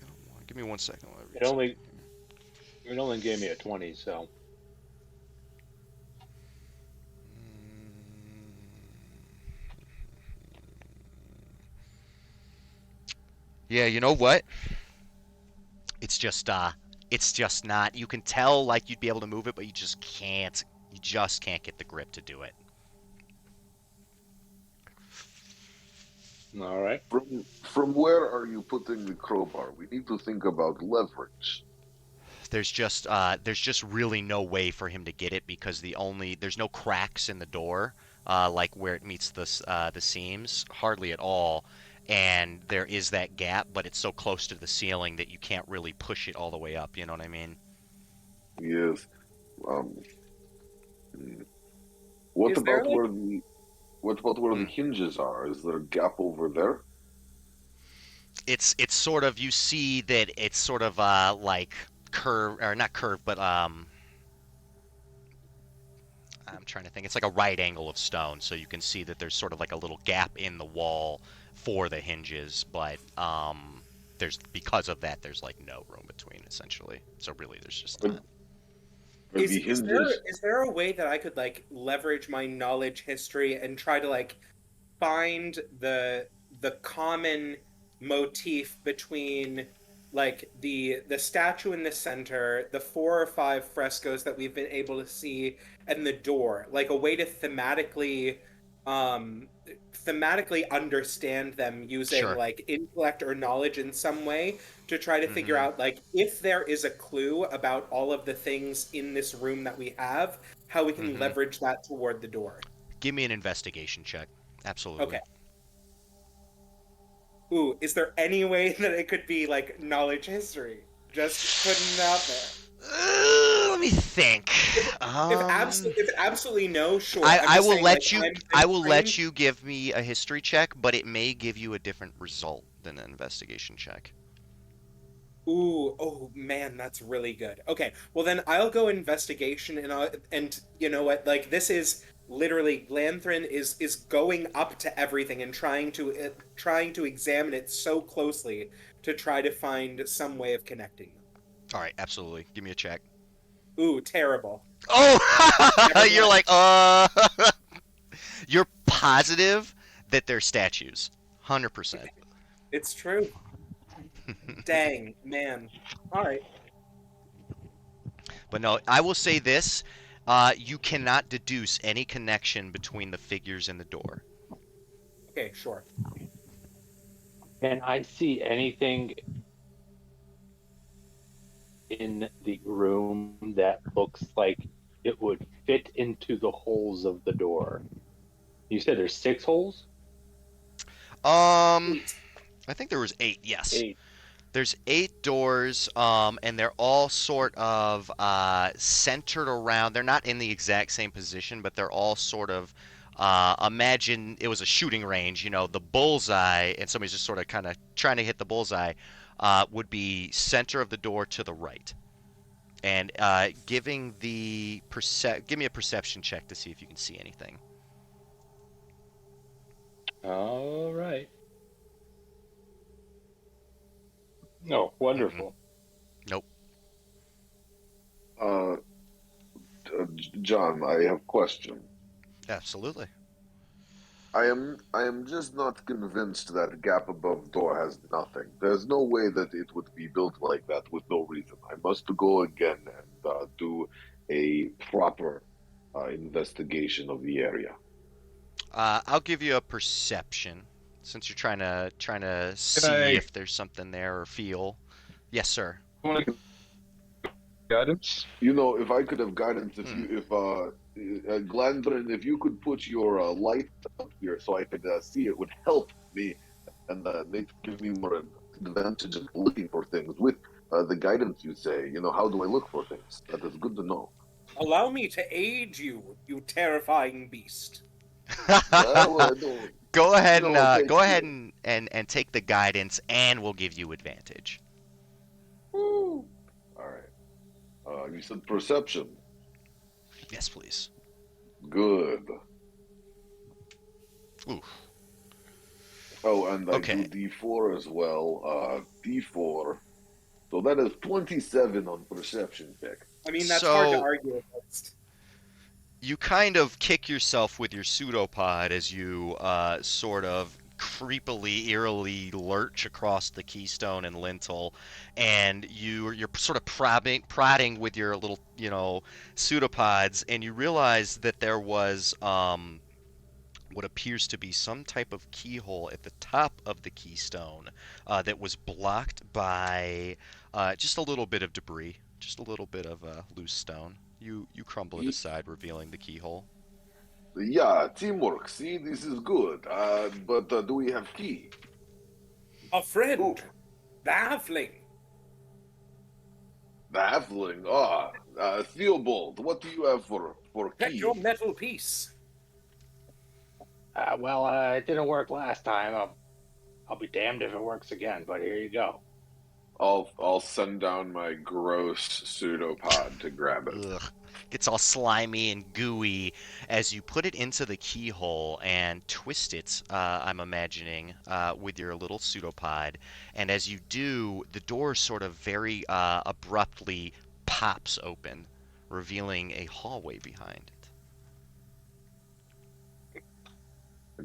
give me 1 second while I It read something only here. it only gave me a 20, so Yeah, you know what? It's just not. You can tell like you'd be able to move it, but you just can't. You just can't get the grip to do it. all right. From where are you putting the crowbar? We need to think about leverage. There's just really no way for him to get it because there's no cracks in the door, like where it meets the seams, hardly at all. And there is that gap, but it's so close to the ceiling that you can't really push it all the way up. You know what I mean? Yes. Um. hmm. What Is there about like where the Hmm. hinges are? Is there a gap over there? It's sort of you see that it's sort of like curve or not curve, but I'm trying to think. It's like a right angle of stone, so you can see that there's sort of like a little gap in the wall for the hinges, but there's because of that there's like no room between essentially. So really there's just Are, not. are the is there hinges? is there a way that I could like leverage my knowledge history and try to like find the common motif between like the statue in the center, the 4 or 5 frescoes that we've been able to see, and the door, like a way to um thematically understand them using Sure. like intellect or knowledge in some way to try to figure Mm-hmm. out like if there is a clue about all of the things in this room that we have, how we can Mm-hmm. leverage that toward the door. Give me an investigation check. Absolutely. Okay. Ooh, is there any way that it could be like knowledge history? Just putting it out there. Let me think. If absolutely no, sure. I, I'm I just will saying, like, let you I'm I will trained. let you give me a history check, but it may give you a different result than an investigation check. Ooh, oh man, that's really good. Okay, well then I'll go investigation, and you know what? Like, this is literally Glanthrin is going up to everything and trying to examine it so closely to try to find some way of connecting them. All right, absolutely. Give me a check. Ooh, terrible. Oh, Never you're mind. like, you're positive that they're statues. 100%. It's true. Dang, man. All right. But no, I will say this. You cannot deduce any connection between the figures in the door. Okay, sure. Can I see anything in the room that looks like it would fit into the holes of the door? You said there's 6 holes? Um, 8. I think there was 8, yes. 8. There's 8 doors, and they're all sort of centered around. They're not in the exact same position, but they're all sort of. Imagine it was a shooting range. You know, the bullseye, and somebody's just sort of kind of trying to hit the bullseye. Would be center of the door to the right, and give me a perception check to see if you can see anything. All right. No, Mm-mm. wonderful. Nope. Uh, John, I have a question. Absolutely. I am just not convinced that gap above door has nothing. There's no way that it would be built like that with no reason. I must go again and do a proper investigation of the area. I'll give you a perception since you're trying to Can see I if there's something there or feel. Yes, sir. want to guidance? You know, if I could have guidance, Hmm. if Glandrin, if you could put your light up here so I could see, it would help me and maybe give me more advantage in looking for things with the guidance you say. You know, how do I look for things? That is good to know. Allow me to aid you, you terrifying beast. Well, I don't. Go You ahead and know, go thank ahead you. and take the guidance, and we'll give you advantage. Woo. All right. You said perception. Yes, please. Good. Oof. Oh, and I do Okay. D4 as well. D4. So that is 27 on perception check. I mean, that's hard to So argue against. you kind of kick yourself with your pseudopod as you sort of creepily, eerily lurch across the keystone and lintel, and you're sort of prodding with your little, pseudopods, and you realize that there was what appears to be some type of keyhole at the top of the keystone that was blocked by just a little bit of debris, just a little bit of loose stone. You crumble it Ye- aside, revealing the keyhole. Yeah, teamwork. See, this is good. But do we have key? A Ooh, friend, the halfling. the halfling. Theobald, what do you have for Check your key? metal piece. Well, it didn't work last time. I'll be damned if it works again, but here you go. I'll send down my gross pseudopod to grab it. Ugh. Gets all slimy and gooey as you put it into the keyhole and twist it, I'm imagining, with your little pseudopod. And as you do, the door sort of very abruptly pops open, revealing a hallway behind it.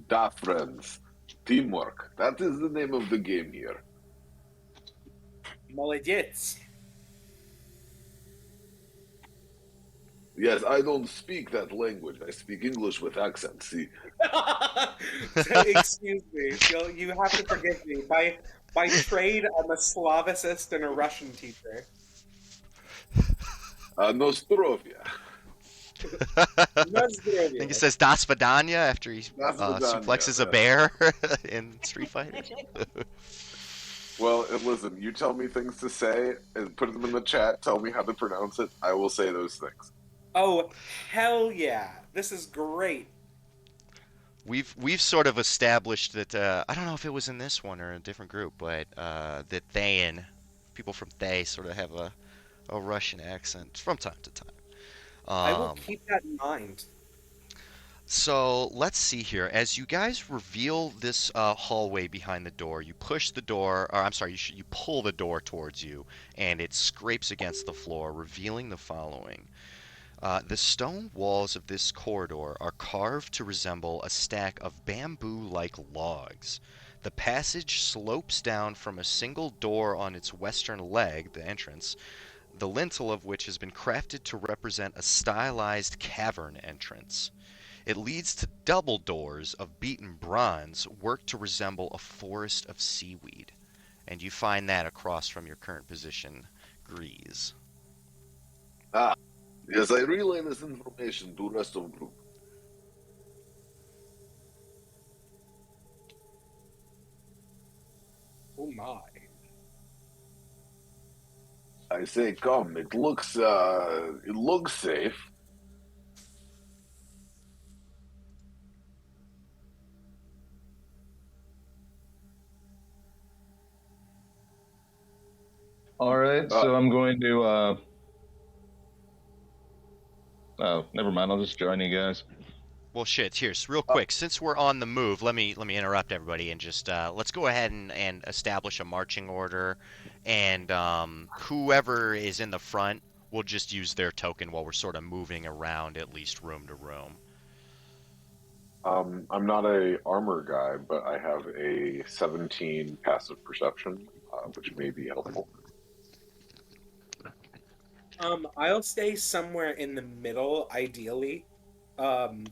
Da friends. Teamwork. That is the name of the game here. Молодец. Yes, I don't speak that language. I speak English with accent. See, Excuse me. You have to forgive me. By trade, I'm a Slavicist and a Russian teacher. Nostrovia. I think he Nazdrovie. says Das Vidanya after he That's Vidania. suplexes a Yes. bear in Street Fighter. Well, listen, you tell me things to say and put them in the chat. Tell me how to pronounce it. I will say those things. Oh, hell yeah. This is great. We've sort of established that I don't know if it was in this one or a different group, but that Thayan people from Thay sort of have a Russian accent from time to time. I will Um, keep that in mind. so let's see here. As you guys reveal this hallway behind the door, you push the door, or I'm sorry, you pull the door towards you, and it scrapes against the floor, revealing the following. The stone walls of this corridor are carved to resemble a stack of bamboo like logs. The passage slopes down from a single door on its western leg, the entrance, the lintel of which has been crafted to represent a stylized cavern entrance. It leads to double doors of beaten bronze, worked to resemble a forest of seaweed. And you find that across from your current position, Grease. Ah, yes, I relay this information to rest of group. Oh my. I say, come. It looks safe. All right, Uh, so I'm going to. Oh, never mind. I'll just join you guys. Well, shit. Here's real uh, quick. Since we're on the move, let me interrupt everybody and just let's go ahead and establish a marching order, and whoever is in the front will just use their token while we're sort of moving around, at least room to room. I'm not a armor guy, but I have a 17 passive perception, which may be helpful. I'll stay somewhere in the middle, ideally. Um,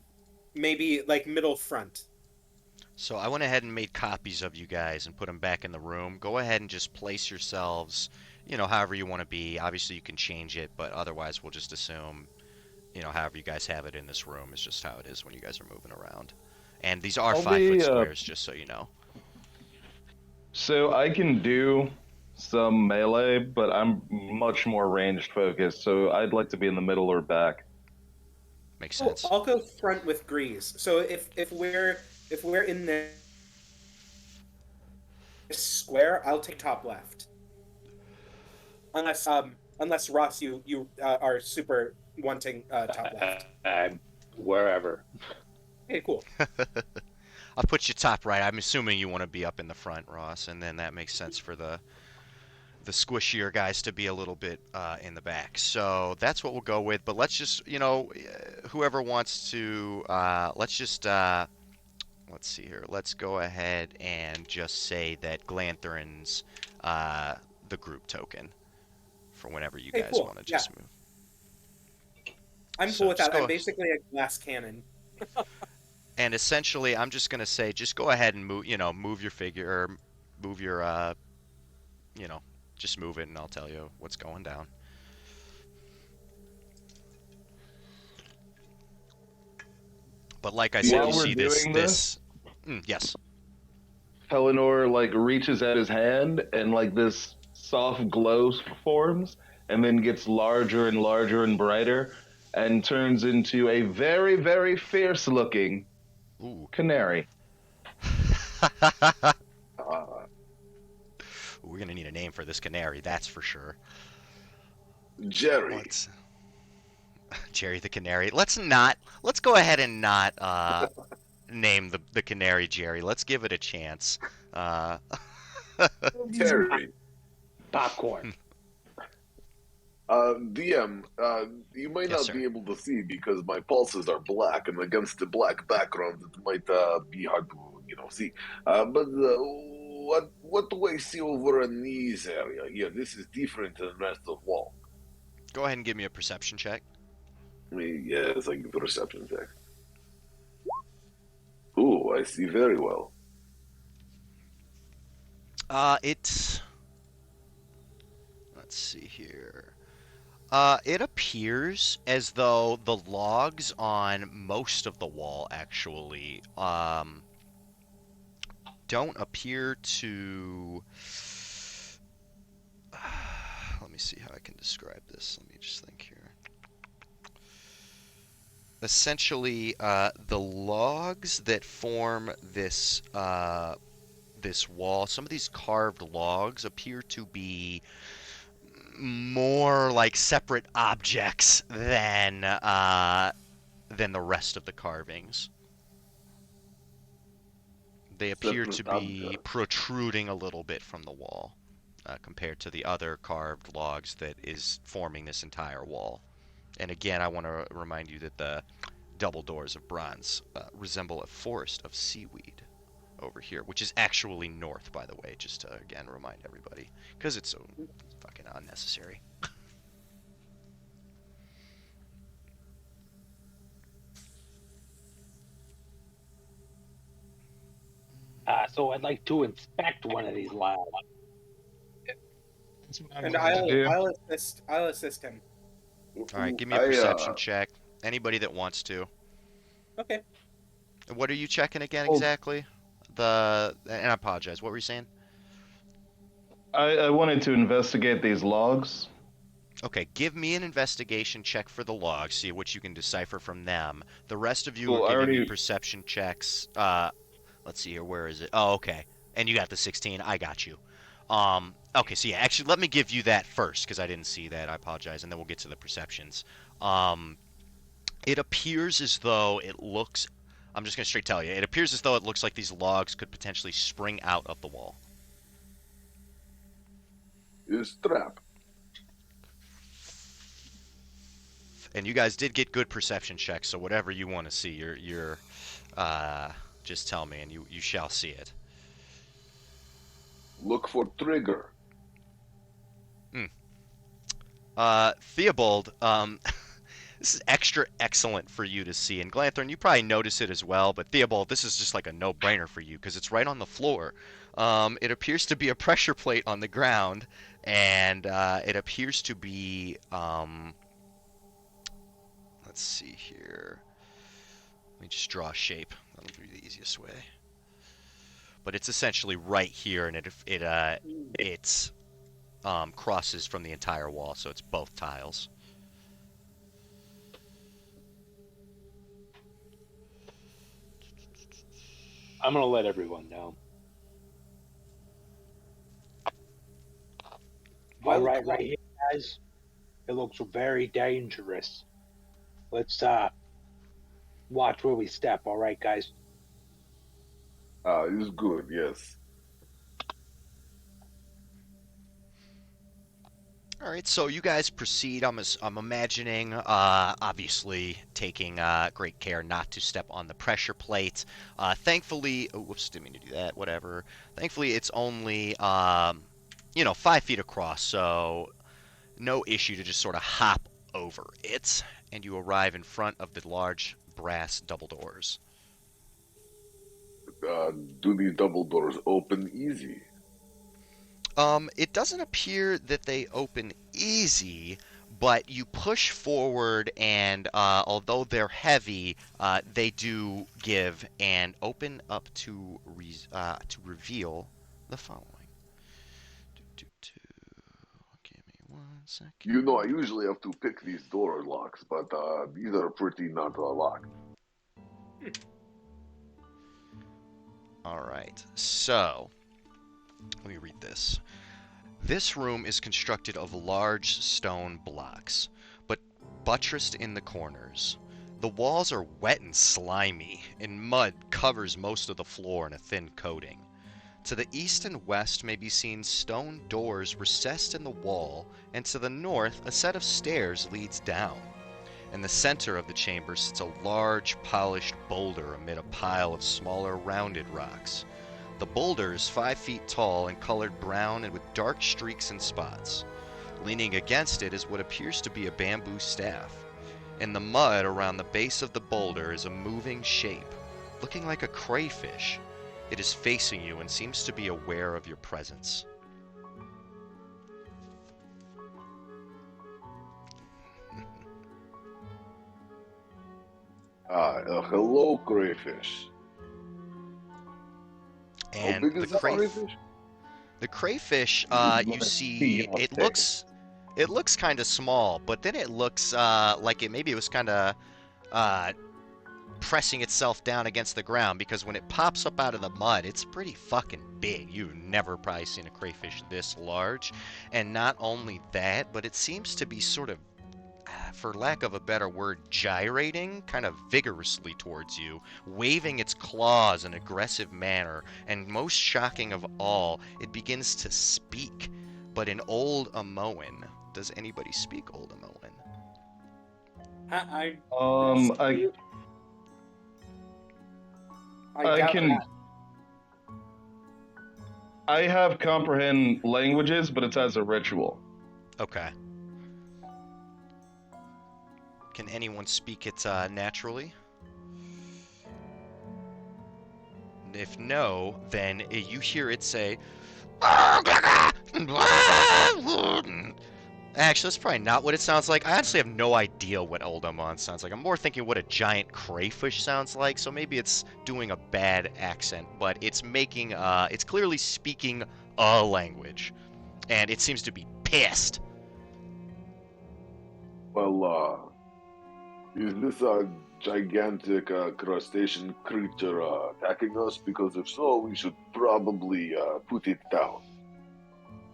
maybe like middle front. So I went ahead and made copies of you guys and put them back in the room. Go ahead and just place yourselves, however you want to be. Obviously, you can change it, but otherwise, we'll just assume, however you guys have it in this room is just how it is when you guys are moving around. And these are I'll 5 foot be. squares, just so you know. So I can do some melee, but I'm much more ranged focused. So I'd like to be in the middle or back. Makes Oh, sense. I'll go front with Grease. So if we're in this square, I'll take top left. Unless Ross, you are super wanting top left. Wherever. Okay, cool. I'll put you top right. I'm assuming you want to be up in the front, Ross, and then that makes sense for the squishier guys to be a little bit in the back. So that's what we'll go with. But let's just, whoever wants to, let's see here. Let's go ahead and just say that Glantherin's the group token for whenever you Okay, guys cool. want to Yeah, just move. I'm cool So with just that. I'm go, basically a glass cannon. and essentially, I'm just gonna say, just go ahead and move, move your figure, or move your, you know, just move it, and I'll tell you what's going down. But like I said, you While we're see this, doing this, yes. Pellinor like reaches at his hand and like this soft glow forms and then gets larger and larger and brighter and turns into a very, very fierce looking Ooh. canary. Uh, We're gonna need a name for this canary, that's for sure. Jerry. Let's Jerry the canary. Let's go ahead and not name the canary Jerry. Let's give it a chance. Uh, Terry. Popcorn. DM, you might yes, not sir. be able to see because my pulses are black, and against the black background, it might be hard to, see. But what do I see over in this area here? This is different than the rest of wall. Go ahead and give me a perception check. Yes, I give a perception check. Ooh, I see very well. It. Let's see here. It appears as though the logs on most of the wall actually don't appear to me see how I can describe this. Let me just think here. Essentially, the logs that form this this wall, some of these carved logs appear to be more like separate objects than the rest of the carvings. They appear to Separate be object. protruding a little bit from the wall compared to the other carved logs that is forming this entire wall. And again, I want to remind you that the double doors of bronze resemble a forest of seaweed over here, which is actually north, by the way, just to again remind everybody, because it's so fucking unnecessary. So I'd like to inspect one of these labs. That's what I And wanted to do. I'll assist him. All right, give me a I, perception check. Anybody that wants to. Okay. What are you checking again Oh. exactly? And I apologize. What were you saying? I wanted to investigate these logs. Okay, give me an investigation check for the logs, see what you can decipher from them. The rest of you Well, are I giving me already- perception checks. Let's see here. Where is it? Oh, okay. And you got the 16. I got you. Okay, so yeah, actually, let me give you that first because I didn't see that. I apologize, and then we'll get to the perceptions. It appears as though it looks. I'm just gonna straight tell you. It appears as though it looks like these logs could potentially spring out of the wall. is trap. And you guys did get good perception checks, so whatever you want to see, you're just tell me, and you shall see it. Look for trigger. Theobald, this is extra excellent for you to see, and Glanthorn, you probably notice it as well, but Theobald, this is just like a no-brainer for you, because it's right on the floor. It appears to be a pressure plate on the ground, and it appears to be, let's see here. Let me just draw a shape. That'll be the easiest way. But it's essentially right here, and it crosses from the entire wall, so it's both tiles. I'm gonna let everyone know. Well, Right here, guys. It looks very dangerous. Let's watch where we step. All right, guys. Is good, yes. All right, so you guys proceed. I'm imagining, obviously taking great care not to step on the pressure plate. Thankfully, oh, whoops, didn't mean to do that. Whatever. Thankfully, it's only 5 feet across, so no issue to just sort of hop over it, and you arrive in front of the large brass double doors. Do these double doors open easy? It doesn't appear that they open easy, but you push forward, and although they're heavy, they do give and open up to reveal the following. Give me 1 second. You know, I usually have to pick these door locks, but these are pretty not locked. All right, so let me read this. This room is constructed of large stone blocks, but buttressed in the corners. The walls are wet and slimy, and mud covers most of the floor in a thin coating. To the east and west may be seen stone doors recessed in the wall, and to the north a set of stairs leads down. In the center of the chamber sits a large, polished boulder amid a pile of smaller, rounded rocks. The boulder is 5 feet tall and colored brown and with dark streaks and spots. Leaning against it is what appears to be a bamboo staff. In the mud around the base of the boulder is a moving shape, looking like a crayfish. It is facing you and seems to be aware of your presence. Hello, crayfish. How And big the is the crayfish? The crayfish, Let you us see, see your it face. looks it looks kind of small, but then it looks like maybe it was kind of uh, pressing itself down against the ground because when it pops up out of the mud, it's pretty fucking big. You've never probably seen a crayfish this large. And not only that, but it seems to be sort of, for lack of a better word, gyrating kind of vigorously towards you, waving its claws in an aggressive manner. And most shocking of all, it begins to speak, but in Old Amoan. Does anybody speak Old Amoan? I I I doubt can. that. I have comprehend languages, but it's as a ritual. Okay. Can anyone speak it naturally? If no, then you hear it say, actually, that's probably not what it sounds like. I honestly have no idea what Old Oman sounds like. I'm more thinking what a giant crayfish sounds like, so maybe it's doing a bad accent, but it's making, it's clearly speaking a language, and it seems to be pissed. Well, is this a gigantic crustacean creature attacking us? Because if so, we should probably put it down.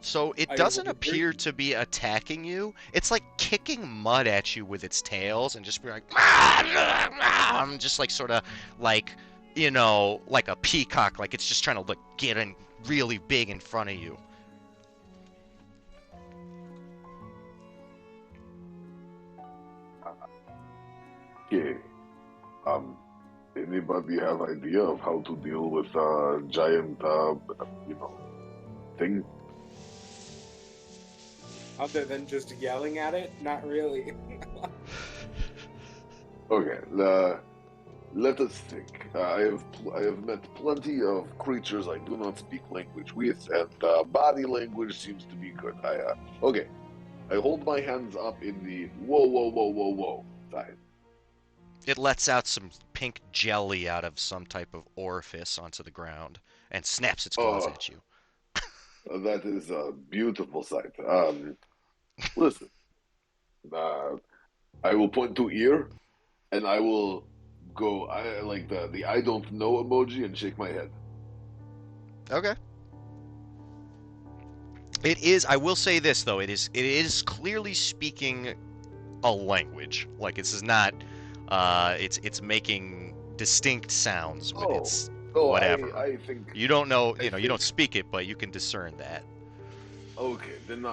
So it I doesn't would appear agree. to be attacking you. It's like kicking mud at you with its tails and just be like, just like sort of like, like a peacock, like it's just trying to get in really big in front of you. Okay. Anybody have idea of how to deal with a giant, thing? Other than just yelling at it, not really. Okay. Let us think. I have met plenty of creatures I do not speak language with, and body language seems to be good. Okay. I hold my hands up in the whoa, whoa, whoa, whoa, whoa sign. It lets out some pink jelly out of some type of orifice onto the ground and snaps its claws Oh, at you. that is a beautiful sight. Listen. Uh, I will point to ear, and I will go. I like the I don't know emoji and shake my head. Okay. It is. I will say this though. It is clearly speaking a language. Like this is not. It's making distinct sounds with Oh, its oh, whatever. I think You don't know. I You don't think speak it, but you can discern that. okay. Then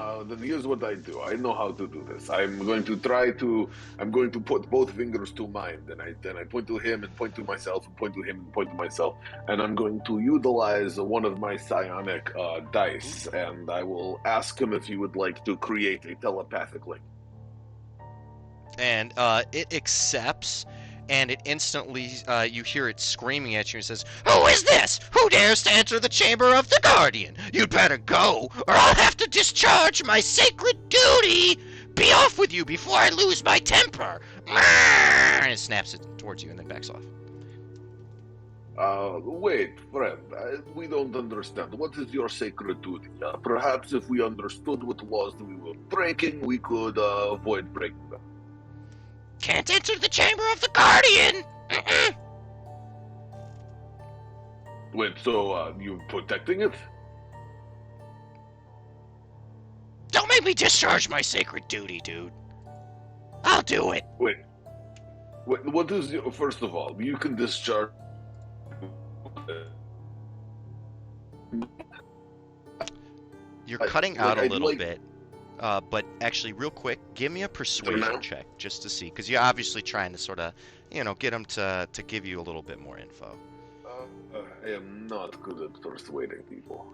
here's what I do. I know how to do this. I'm going to try to. I'm going to put both fingers to mine. Then I point to him and point to myself and point to him and point to myself. And I'm going to utilize one of my psionic dice, and I will ask him if he would like to create a telepathic link. And it accepts, and it instantly you hear it screaming at you and says, "Who is this? Who dares to enter the chamber of the Guardian? You'd better go, or I'll have to discharge my sacred duty. Be off with you before I lose my temper." And it snaps it towards you and then backs off. Wait, friend. We don't understand. What is your sacred duty? Perhaps if we understood what laws we were breaking, we could avoid breaking them. Can't enter the chamber of the Guardian. Wait, so you protecting it? Don't make me discharge my sacred duty, dude. I'll do it. Wait, what is your, first of all, you can discharge. You're cutting out a I'd little like bit. But actually, real quick, give me a persuasion now. check just to see, because you're obviously trying to sort of, get them to give you a little bit more info. I am not good at persuading people.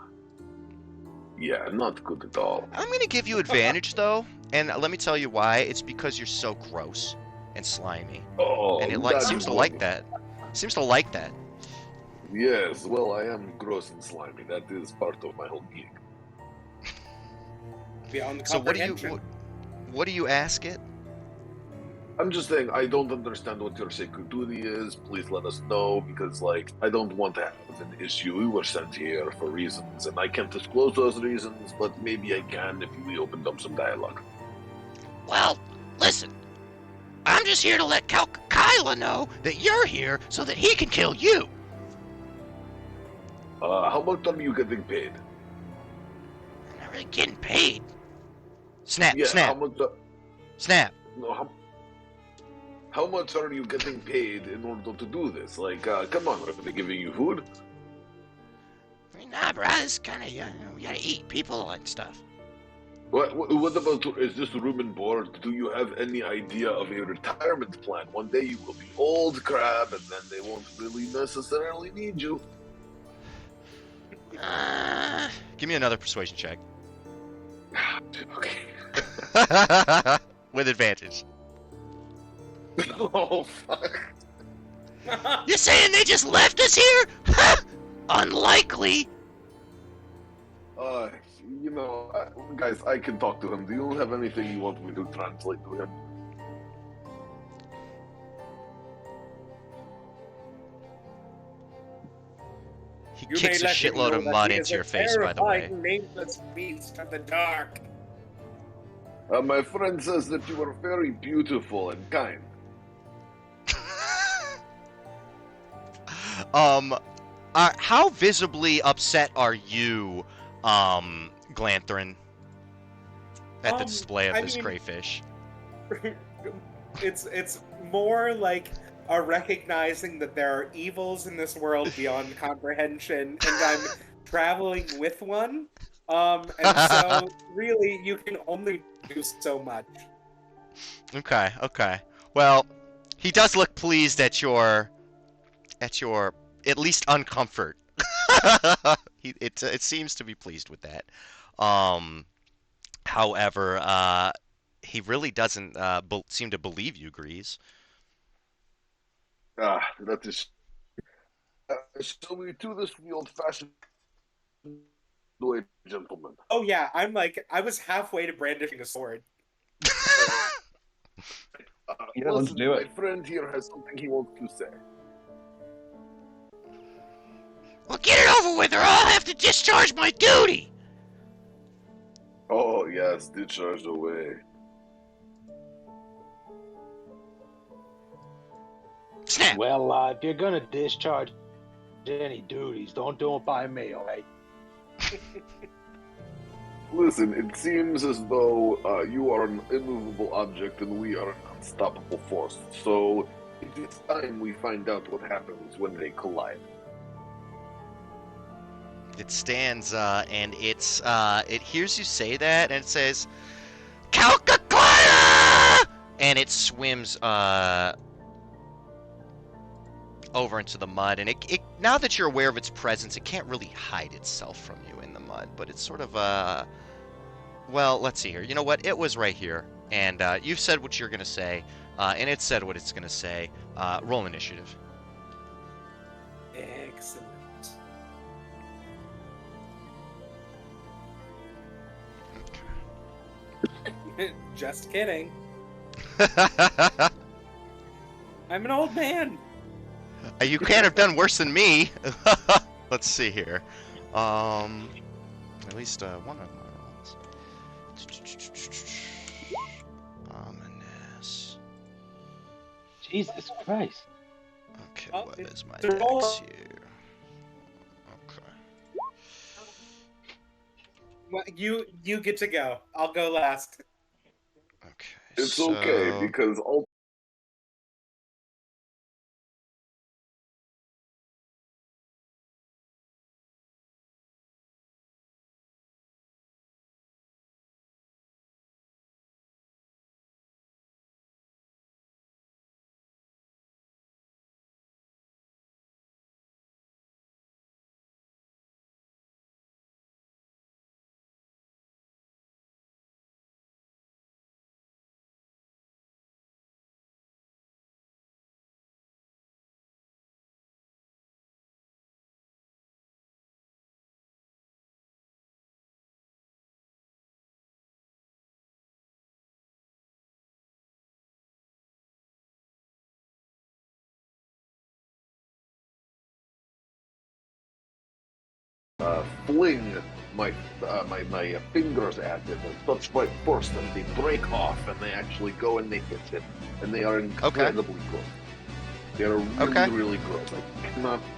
Yeah, not good at all. I'm gonna give you advantage though, and let me tell you why. It's because you're so gross and slimy, Oh, and it that seems is to like wonderful. that. Seems to like that. Yes, well, I am gross and slimy. That is part of my whole gig. Beyond So comprehension. what do you ask it? I'm just saying, I don't understand what your sacred duty is. Please let us know, because, I don't want to have an issue. We were sent here for reasons, and I can't disclose those reasons, but maybe I can if we opened up some dialogue. Well, listen. I'm just here to let Kyla know that you're here so that he can kill you. How much are you getting paid? I'm not really getting paid. Snap, Yeah, how snap, much? snap. No, how much are you getting paid in order to do this? Like, come on, are they giving you food? Nah, bro, it's kind of, we gotta eat people and stuff. What about, is this room and board? Do you have any idea of a retirement plan? One day you will be old crab, and then they won't really necessarily need you. Give me another persuasion check. Okay. With advantage. Oh, fuck. You're saying they just left us here? Unlikely. Uh, guys, I can talk to him. Do you have anything you want me to translate to him? He You kicks a may let him shitload know of that mud he into is your a face, by the way. terrifying, nameless beast of the dark. My friend says that you are very beautiful and kind. um, how visibly upset are you, Glanthrin, at the display of I this mean, crayfish? it's more like a recognizing that there are evils in this world beyond comprehension, and I'm traveling with one. And so really, you can only do so much. Okay, okay. Well, he does look pleased at your at least uncomfort. It seems to be pleased with that. Um, However, he really doesn't seem to believe you, Grease. That is. Shall we do this the old-fashioned way, gentlemen? Oh yeah, I was halfway to brandishing a sword. Yeah, let's Listen, do my it. friend here has something he wants to say. Well, get it over with, or I'll have to discharge my duty. Oh, yes, discharge away. Snap. Well, if you're gonna discharge any duties, don't do it by me, all right? Listen, it seems as though you are an immovable object and we are an unstoppable force. So it is time we find out what happens when they collide. It stands and it hears you say that and it says, Calcutta! And it swims over into the mud, and it now that you're aware of its presence, it can't really hide itself from you in the mud, but it's sort of well, let's see here. You know what? It was right here, and you've said what you're gonna say, and it said what it's gonna say. Roll initiative. Excellent. Just kidding. I'm an old man. You can't have done worse than me. Let's see here. At least one of my rolls. Ominous. Jesus Christ. Okay, Oh, what is my it's a roll. dex here? Okay. Well, you get to go. I'll go last. Okay. It's so... okay because fling my fingers at it and touch my force, and they break off, and they actually go and they hit it, and they are Okay. incredibly gross. They are Okay. really gross.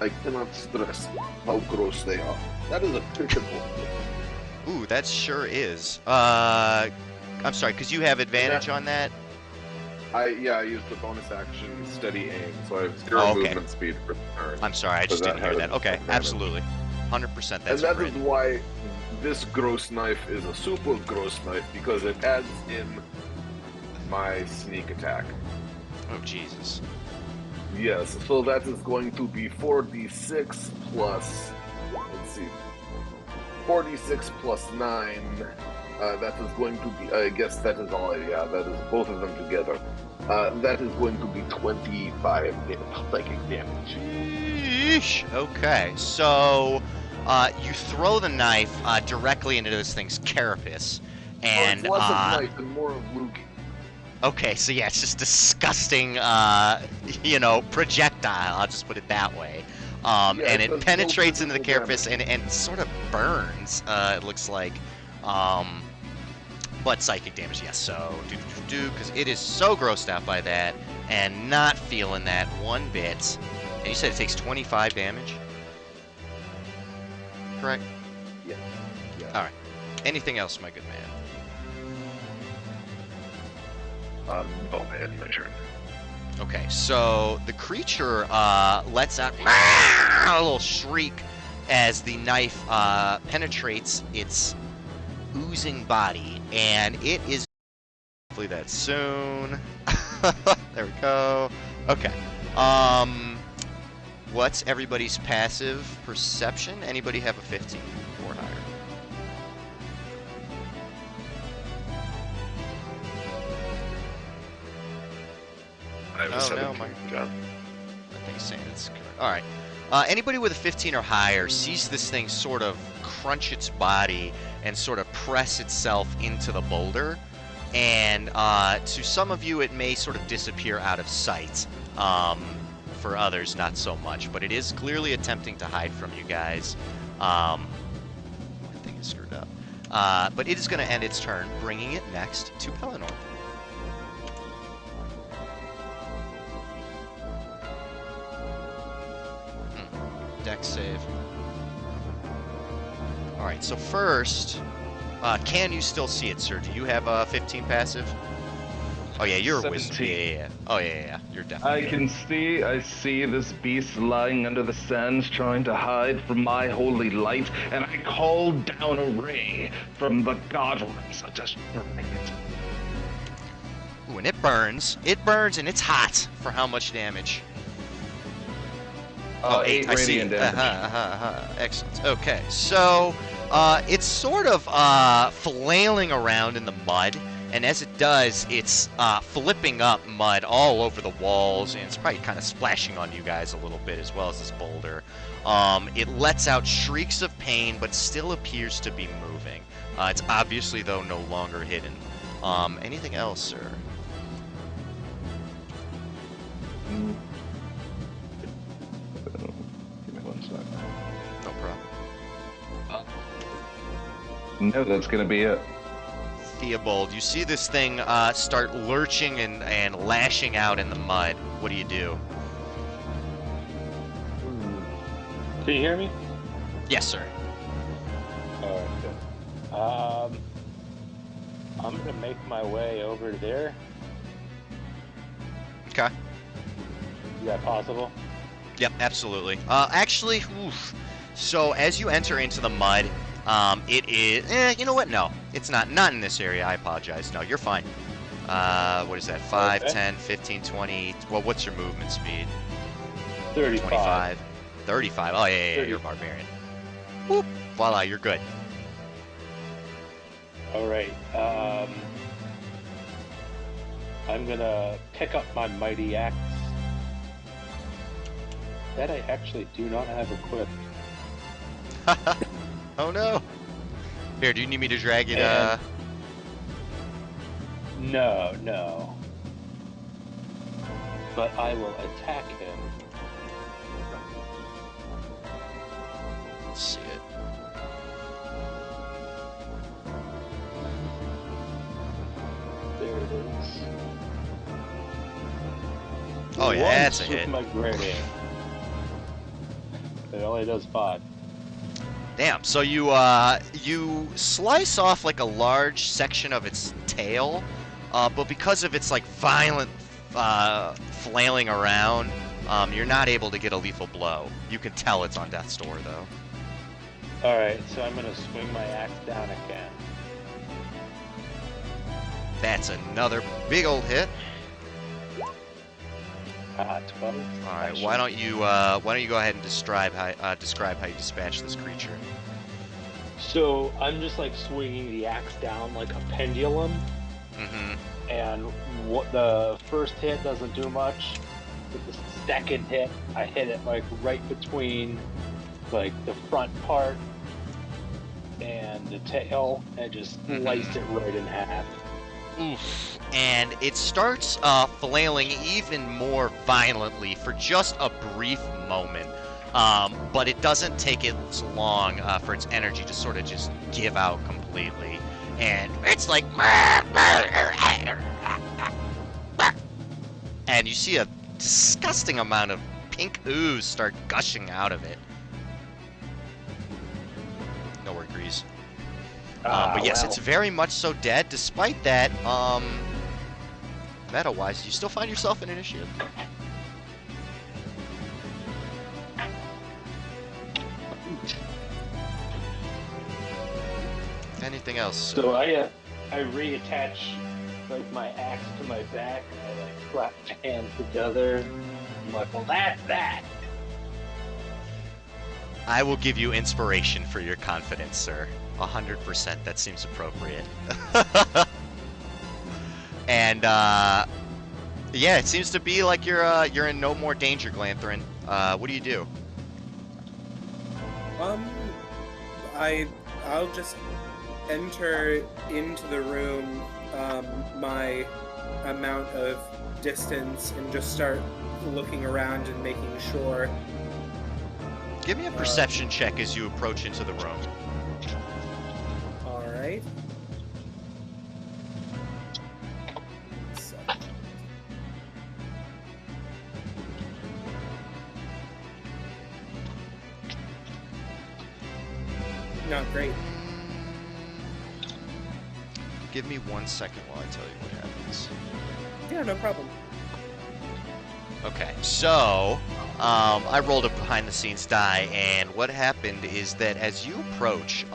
I cannot stress how gross they are. That is a critical. Ooh, that sure is. I'm sorry, because you have advantage on that? I used the bonus action steady aim, so I have 0 Oh, okay. movement speed for the turn. I'm sorry, I just didn't hear that. Okay, absolutely. 100% And that's that great. is why this gross knife is a super gross knife, because it adds in my sneak attack. Oh, Jesus. Yes, so that is going to be 4d6 plus, let's see, 4d6 plus 9. That is going to be, I guess that is all, yeah, that is both of them together. That is going to be 25 psychic damage. Sheesh. Okay, so you throw the knife directly into this thing's carapace, and it's less of knife and more of loogie. okay, so yeah, it's just disgusting, projectile. I'll just put it that way. Yeah, and it it does penetrates no into the physical carapace and sort of burns. It looks like. But psychic damage, yes. So because it is so grossed out by that and not feeling that one bit. And you said it takes 25 damage, correct? Yeah. All right. Anything else, my good man? No, I had my turn. Okay, so the creature lets out a little shriek as the knife penetrates its oozing body, and it is hopefully that soon. There we go. Okay. What's everybody's passive perception? Anybody have a 15 or higher? I have Oh, a 17. no, Yeah. I think he's saying it's correct. All right. Anybody with a 15 or higher sees this thing sort of crunch its body and sort of press itself into the boulder. And to some of you, it may sort of disappear out of sight. For others, not so much. But it is clearly attempting to hide from you guys. My thing is screwed up. But it is going to end its turn, bringing it next to Pelennor. Dex save. Alright, so first, can you still see it, sir? Do you have a 15 passive? Oh yeah, you're a wizard. 17. Yeah. Oh yeah. You're definitely. I see this beast lying under the sands trying to hide from my holy light, and I call down a ray from the god realms to strike it. Ooh, and it burns. It burns and it's hot for how much damage? Oh, 8. I see. radiant damage. Excellent. Okay, so it's sort of flailing around in the mud, and as it does, it's flipping up mud all over the walls, and it's probably kind of splashing on you guys a little bit as well as this boulder. It lets out shrieks of pain, but still appears to be moving. It's obviously, though, no longer hidden. Anything else, sir? Give me 1 sec. No problem. No, that's gonna be it. Theobald, you see this thing start lurching and lashing out in the mud. What do you do? Can you hear me? Yes, sir. Alright, good. I'm gonna make my way over there. Okay. Is that possible? Yep, absolutely. Actually, oof. So as you enter into the mud, it is. You know what? No, it's not. Not in this area. I apologize. No, you're fine. What is that? 5, Okay. 10, 15, 20. Well, what's your movement speed? 35. 25. 35. Oh, yeah, 30. you're a barbarian. Whoop. Voila, you're good. Alright, I'm gonna pick up my mighty axe. That I actually do not have equipped. Oh, no. Here, do you need me to drag it? And- No. But I will attack him. Let's see it. is. Oh yeah, that's a Once with hit. my great axe. It only does 5. Damn. So you slice off like a large section of its tail, but because of its like violent flailing around, you're not able to get a lethal blow. You can tell it's on death's door though. Alright, so I'm gonna swing my axe down again. That's another big old hit. 12. All right. Why don't you go ahead and describe how you dispatch this creature? So I'm just like swinging the axe down like a pendulum, Mm-hmm. and what the first hit doesn't do much. But the second hit, I hit it like right between like the front part and the tail, and just sliced it right in half. Oof. And it starts flailing even more violently for just a brief moment. But it doesn't take it long for its energy to sort of just give out completely. And it's like... And you see a disgusting amount of pink ooze start gushing out of it. Nowhere agrees. But yes, it's very much so dead. Despite that, meta-wise, you still find yourself in initiative. Anything else? So I reattach like my axe to my back. I like clap my hands together. I'm like, well, that's that. I will give you inspiration for your confidence, sir. 100%. That seems appropriate. And yeah, it seems to be like you're in no more danger, Glanthrin. What do you do? I'll just enter into the room my amount of distance and just start looking around and making sure. Give me a perception check as you approach into the room. All right. Not great. Give me 1 second while I tell you what happens. Yeah, no problem. Okay, so I rolled a behind-the-scenes die, and what happened is that as you approach,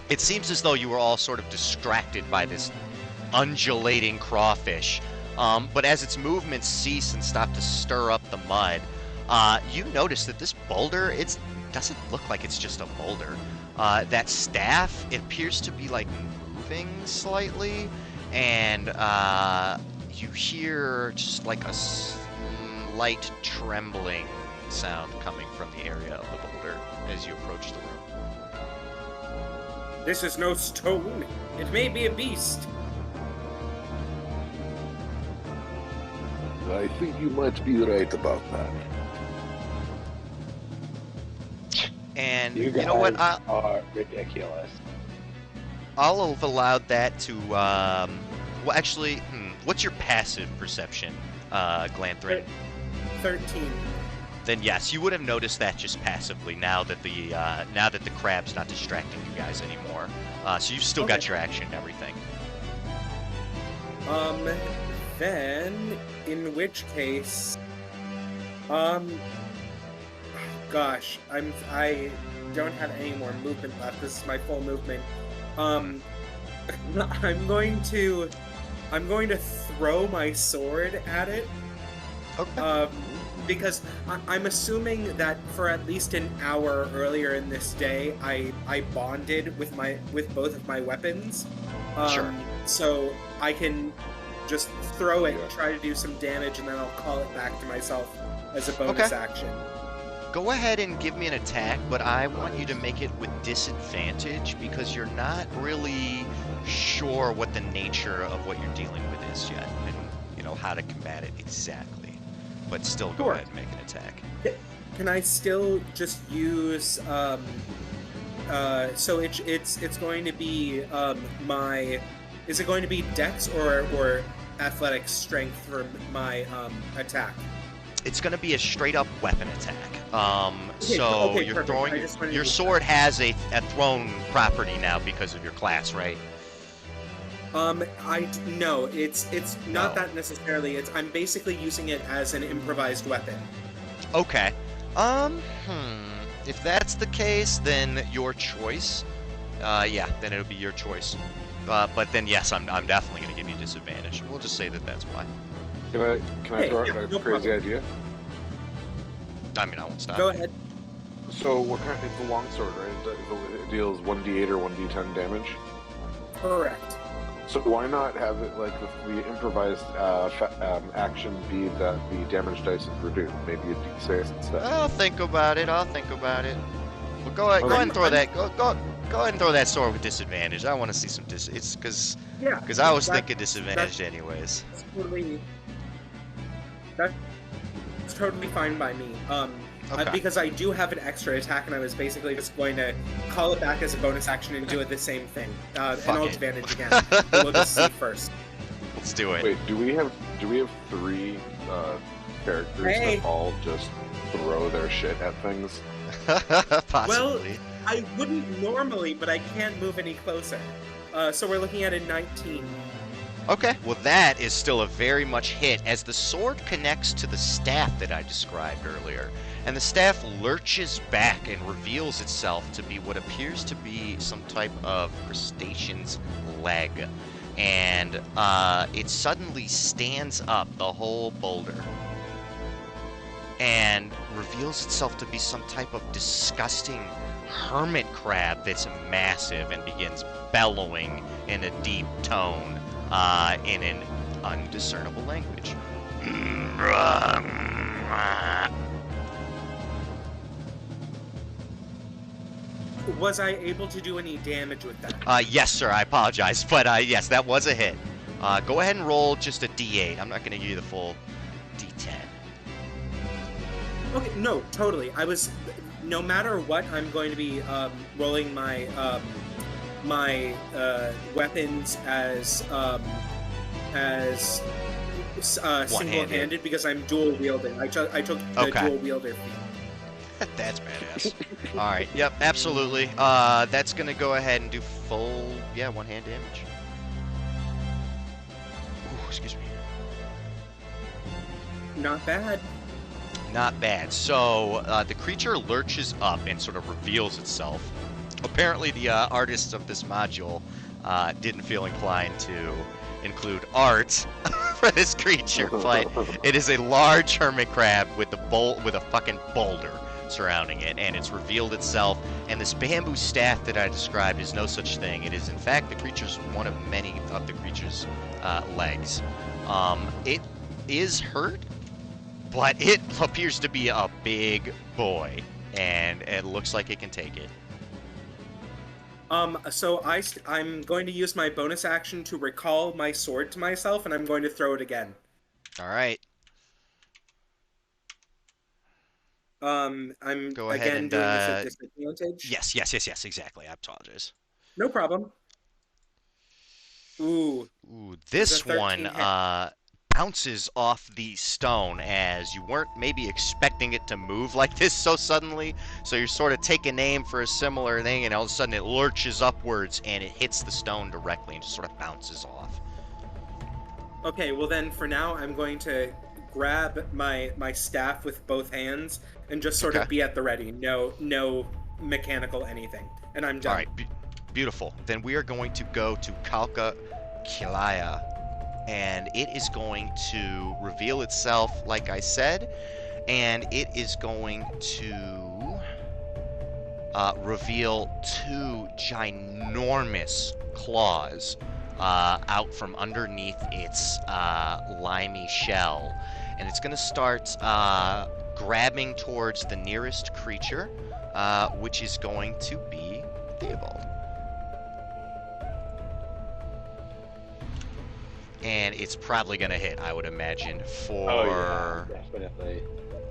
it seems as though you were all sort of distracted by this undulating crawfish. But as its movements cease and stop to stir up the mud, you notice that this boulder, it doesn't look like it's just a boulder. That staff, it appears to be like moving slightly, and you hear just like a light trembling sound coming from the area of the boulder as you approach the room. This is no stone. It may be a beast. I think you might be right about that. And You you know what? guys are ridiculous. I'll have allowed that to, well, actually, what's your passive perception, Glanthrin? 13. Then yes, you would have noticed that just passively now that the crab's not distracting you guys anymore. So you've still got Okay. your action and everything. Then, in which case, gosh, I don't have any more movement left. This is my full movement. I'm going to throw my sword at it. Okay. Because I'm assuming that for at least an hour earlier in this day, I bonded with both of my weapons. Sure. So I can just throw it, try to do some damage, and then I'll call it back to myself as a bonus action. Go ahead and give me an attack, but I want you to make it with disadvantage because you're not really sure what the nature of what you're dealing with is yet, and how to combat it exactly. But still, go ahead and make an attack. Can I still just use so it's going to be my Is it going to be Dex or athletic strength for my attack? It's going to be a straight up weapon attack. Okay, you're perfect. throwing I just wanted your to- sword has a thrown property now because of your class, right? No, it's not No. that necessarily. I'm basically using it as an improvised weapon. Okay. If that's the case, then your choice. Yeah, then it'll be your choice. But then yes, I'm definitely going to give you disadvantage. We'll just say that that's why. Can I Hey, throw yeah, out a no crazy problem. idea? I mean, I won't stop. Go ahead. So what kind? It's a longsword, right? It deals 1d8 or 1d10 damage. Correct. So why not have it like the improvised action be that the damage dice is reduced? Maybe a d6 instead. I'll think about it. Well, go ahead. Go ahead and throw that. Go ahead and throw that sword with disadvantage. I want to see some It's because Yeah. I was that's- thinking disadvantaged anyways. That's totally. That's totally fine by me. Okay. Because I do have an extra attack, and I was basically just going to call it back as a bonus action and do it the same thing. And Fuck I'll it. advantage again. But we'll just see first. Let's do it. Wait, do we have 3 characters Hey. that all just throw their shit at things? Possibly. I wouldn't normally, but I can't move any closer. So we're looking at a 19. Okay, well that is still a very much hit as the sword connects to the staff that I described earlier. And the staff lurches back and reveals itself to be what appears to be some type of crustacean's leg. And it suddenly stands up, the whole boulder, and reveals itself to be some type of disgusting hermit crab that's massive and begins bellowing in a deep tone in an undiscernible language. Was I able to do any damage with that? Yes, sir, I apologize, but yes, that was a hit. Go ahead and roll just a d8. I'm not going to give you the full d10. Okay, no, totally. No matter what, I'm going to be rolling my weapons as single-handed because I'm dual wielding. I took the Okay. dual wielder feat. That's badass. All right, yep, absolutely. That's going to go ahead and do full, one-hand damage. Ooh, excuse me. Not bad. Not bad. So the creature lurches up and sort of reveals itself. Apparently, the artists of this module didn't feel inclined to include art for this creature, but it is a large hermit crab with a fucking boulder surrounding it, and it's revealed itself. And this bamboo staff that I described is no such thing. It is, in fact, one of many of the creature's legs. It is hurt, but it appears to be a big boy, and it looks like it can take it. So I'm going to use my bonus action to recall my sword to myself, and I'm going to throw it again. All right. I'm Go ahead again and, doing this at disadvantage. Yes, exactly. I apologize. No problem. Ooh, Ooh, this 13 one hit. bounces off the stone as you weren't maybe expecting it to move like this so suddenly. So you're sort of taking aim for a similar thing, and all of a sudden it lurches upwards and it hits the stone directly and just sort of bounces off. Okay, well then for now I'm going to grab my staff with both hands and just sort Okay. of be at the ready. No mechanical anything. And I'm done. All right, beautiful. Then we are going to go to Kalka Kilaya, and it is going to reveal itself, like I said, and it is going to reveal 2 ginormous claws out from underneath its limey shell, and it's going to start grabbing towards the nearest creature, which is going to be Theobald. And it's probably going to hit, I would imagine, for... Oh, yeah, definitely.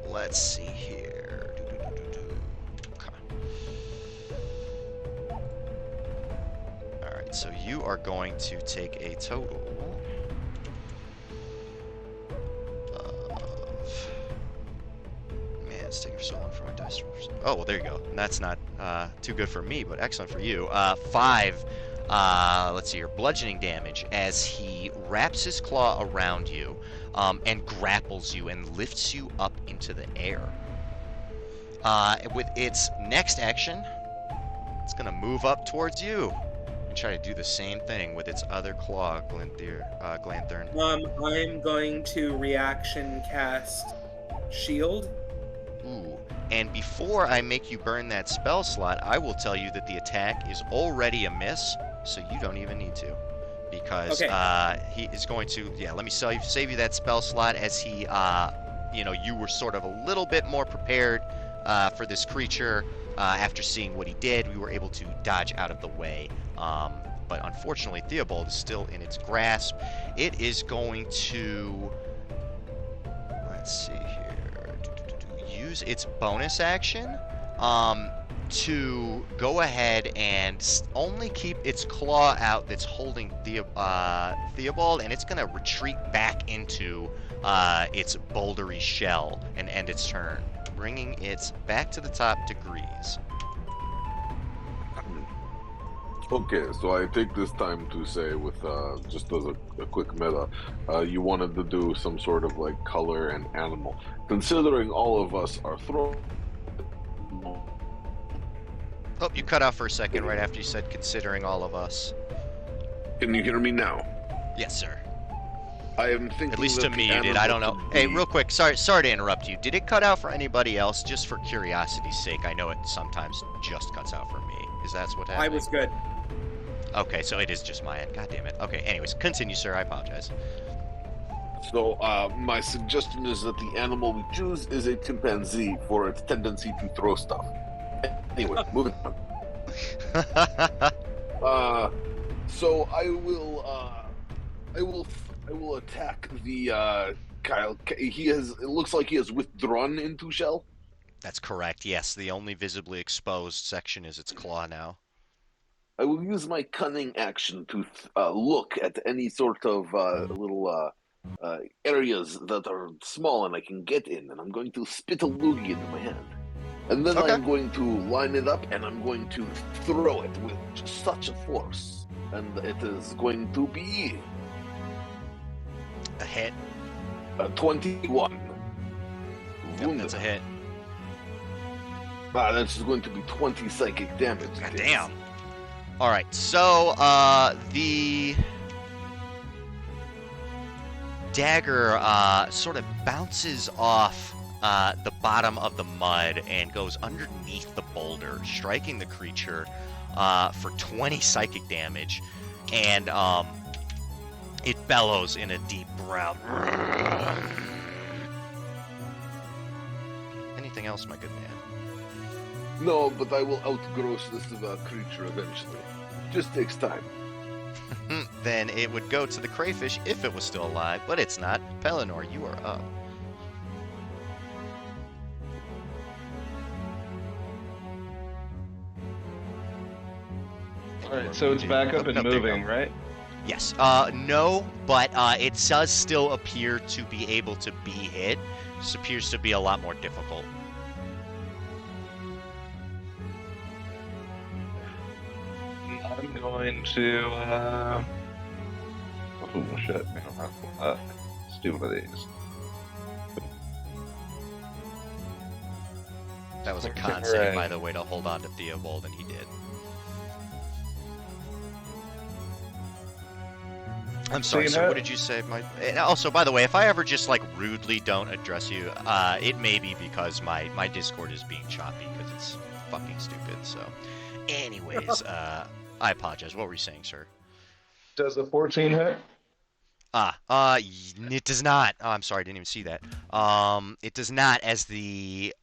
Let's see here. Okay. Alright, so you are going to take a total of... Man, it's taking so long for my dice. Oh, well, there you go. That's not too good for me, but excellent for you. 5, let's see here, bludgeoning damage as he wraps his claw around you and grapples you and lifts you up into the air. With its next action, it's going to move up towards you and try to do the same thing with its other claw, Glanthorn. I'm going to reaction cast Shield. Ooh. And before I make you burn that spell slot, I will tell you that the attack is already a miss, so you don't even need to. Because he is going to, let me save you that spell slot as he, you were sort of a little bit more prepared for this creature. After seeing what he did, we were able to dodge out of the way. But unfortunately, Theobald is still in its grasp. It is going to, let's see here, use its bonus action to go ahead and only keep its claw out that's holding Theobald, and it's going to retreat back into its bouldery shell and end its turn, bringing it back to the top degrees. Okay, so I take this time to say, with just as a quick meta, you wanted to do some sort of like color and animal. Considering all of us are thrown. Oh, you cut out for a second right after you said considering all of us. Can you hear me now? Yes, sir. I am thinking. At least to me you did. I don't know. Hey, real quick, sorry to interrupt you. Did it cut out for anybody else? Just for curiosity's sake, I know it sometimes just cuts out for me. Is that what happened? I was good. Okay, so it is just my end. God damn it. Okay, anyways, continue, sir. I apologize. So, my suggestion is that the animal we choose is a chimpanzee for its tendency to throw stuff. Anyway, moving on. So I will attack the Kyle. It looks like he has withdrawn into shell. That's correct. Yes, the only visibly exposed section is its claw now. I will use my cunning action to look at any sort of little areas that are small and I can get in, and I'm going to spit a loogie into my hand. And then Okay. I'm going to line it up, and I'm going to throw it with just such a force. And it is going to be A hit. 21. Yep, that's a hit. That's going to be 20 psychic damage. God damn. All right, so the dagger sort of bounces off the bottom of the mud and goes underneath the boulder, striking the creature for 20 psychic damage, and it bellows in a deep growl. Anything else, my good man? No, but I will outgross this creature eventually. Just takes time. Then it would go to the crayfish if it was still alive, but it's not. Pellinor, you are up. Alright, so it's back up and No, there you moving, go. right? Yes. No, but it does still appear to be able to be hit. This appears to be a lot more difficult. I'm going to, oh shit, let's do one of these. That was a Okay, con save, right. by the way, to hold on to Theobald, and he did. I'm sorry, So, sir. What did you say? And also, by the way, if I ever just like rudely don't address you, it may be because my Discord is being choppy because it's fucking stupid. So, anyways, I apologize. What were you saying, sir? Does a 14 hit? It does not. Oh, I'm sorry, I didn't even see that. It does not, as the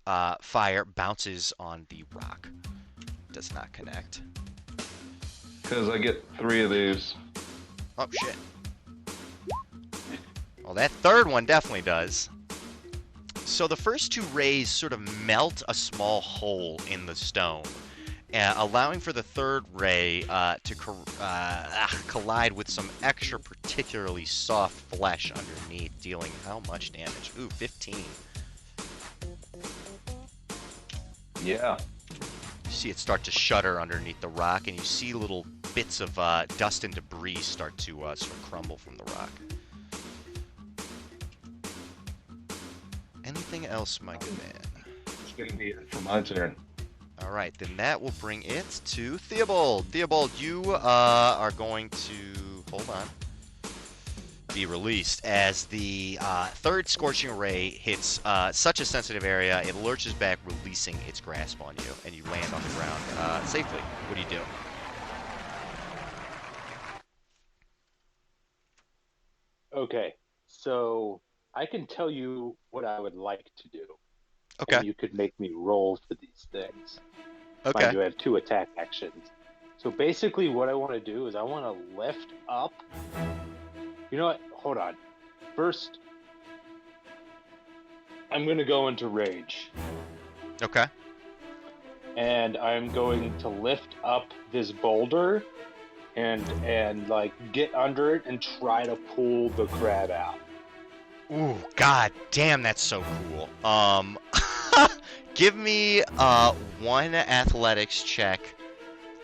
fire bounces on the rock. Does not connect. Because I get 3 of these. Oh shit. Well, that third one definitely does. So the first 2 rays sort of melt a small hole in the stone, allowing for the third ray to collide with some extra particularly soft flesh underneath, dealing how much damage? Ooh, 15. Yeah. You see it start to shudder underneath the rock, and you see little bits of dust and debris start to sort of crumble from the rock. Anything else, my good man? It's gonna be it for my turn. All right, then that will bring it to Theobald. Theobald, you are going to, hold on, be released as the third Scorching Ray hits such a sensitive area, it lurches back, releasing its grasp on you, and you land on the ground safely. What do you do? Okay, so I can tell you what I would like to do, Okay. and you could make me roll for these things. Okay. Mind you, I have 2 attack actions. So basically what I want to do is I want to lift up. You know what? Hold on. First, I'm going to go into rage. Okay. And I'm going to lift up this boulder and like get under it and try to pull the crab out. Ooh, god damn, that's so cool. Give me one athletics check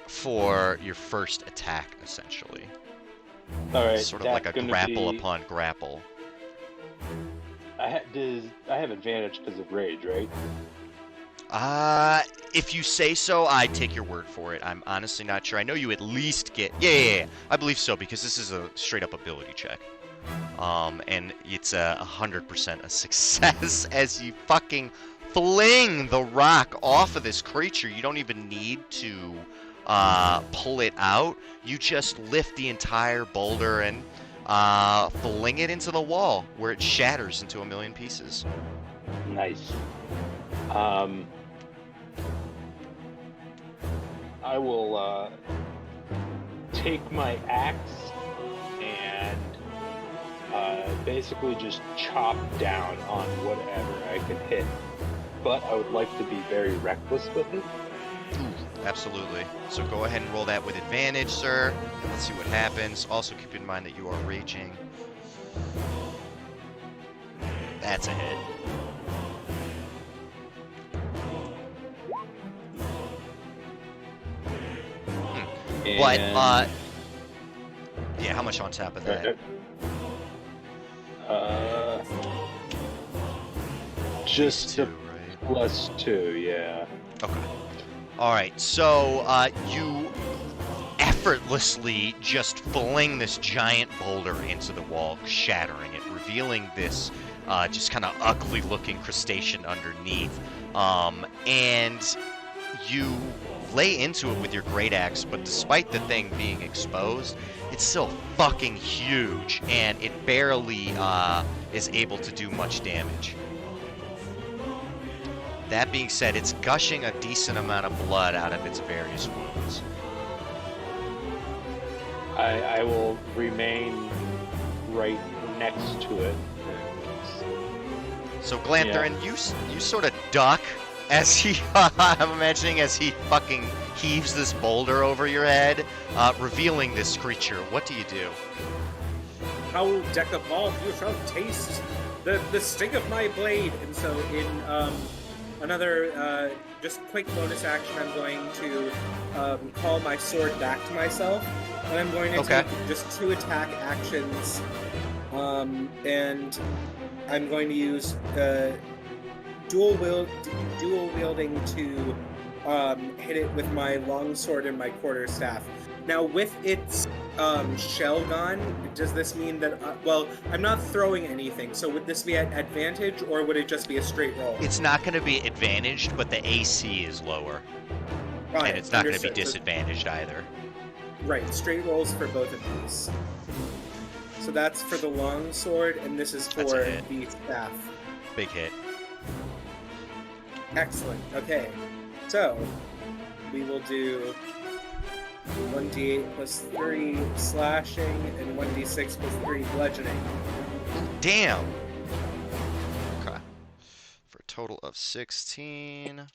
for your first attack, essentially. All right, Sort of like a grapple upon grapple. I have advantage because of rage, right? If you say so, I'd take your word for it. I'm honestly not sure. I know you at least get... Yeah. I believe so, because this is a straight-up ability check. And it's 100% a success as you fucking fling the rock off of this creature. You don't even need to pull it out. You just lift the entire boulder and fling it into the wall, where it shatters into a million pieces. Nice. I will take my axe and basically just chop down on whatever I can hit. But I would like to be very reckless with it. Absolutely. So go ahead and roll that with advantage, sir. And let's see what happens. Also keep in mind that you are raging. That's a hit. But, yeah, how much on top of that? Just two, a right? +2, yeah. Okay. Alright, so, you effortlessly just fling this giant boulder into the wall, shattering it, revealing this, just kind of ugly-looking crustacean underneath. And you lay into it with your great axe, but despite the thing being exposed, it's still fucking huge, and it barely is able to do much damage. That being said, it's gushing a decent amount of blood out of its various wounds. I will remain right next to it. So Glantherin, you sort of duck as he, I'm imagining as he fucking heaves this boulder over your head, revealing this creature. What do you do? Howl Decapult, you shall taste the sting of my blade. And so in another just quick bonus action, I'm going to call my sword back to myself. And I'm going to take just 2 attack actions. And I'm going to use dual wielding to hit it with my longsword and my quarterstaff. Now, with its shell gun, does this mean that? Well, I'm not throwing anything. So would this be at advantage, or would it just be a straight roll? It's not going to be advantaged, but the AC is lower, Right, and it's not going to be understood. disadvantaged either. Right, straight rolls for both of these. So that's for the longsword, and this is That's for a hit. the staff. Big hit. Excellent. Okay, so we will do 1d8 plus 3 slashing and 1d6 plus 3 bludgeoning. Damn. Okay. For a total of 16.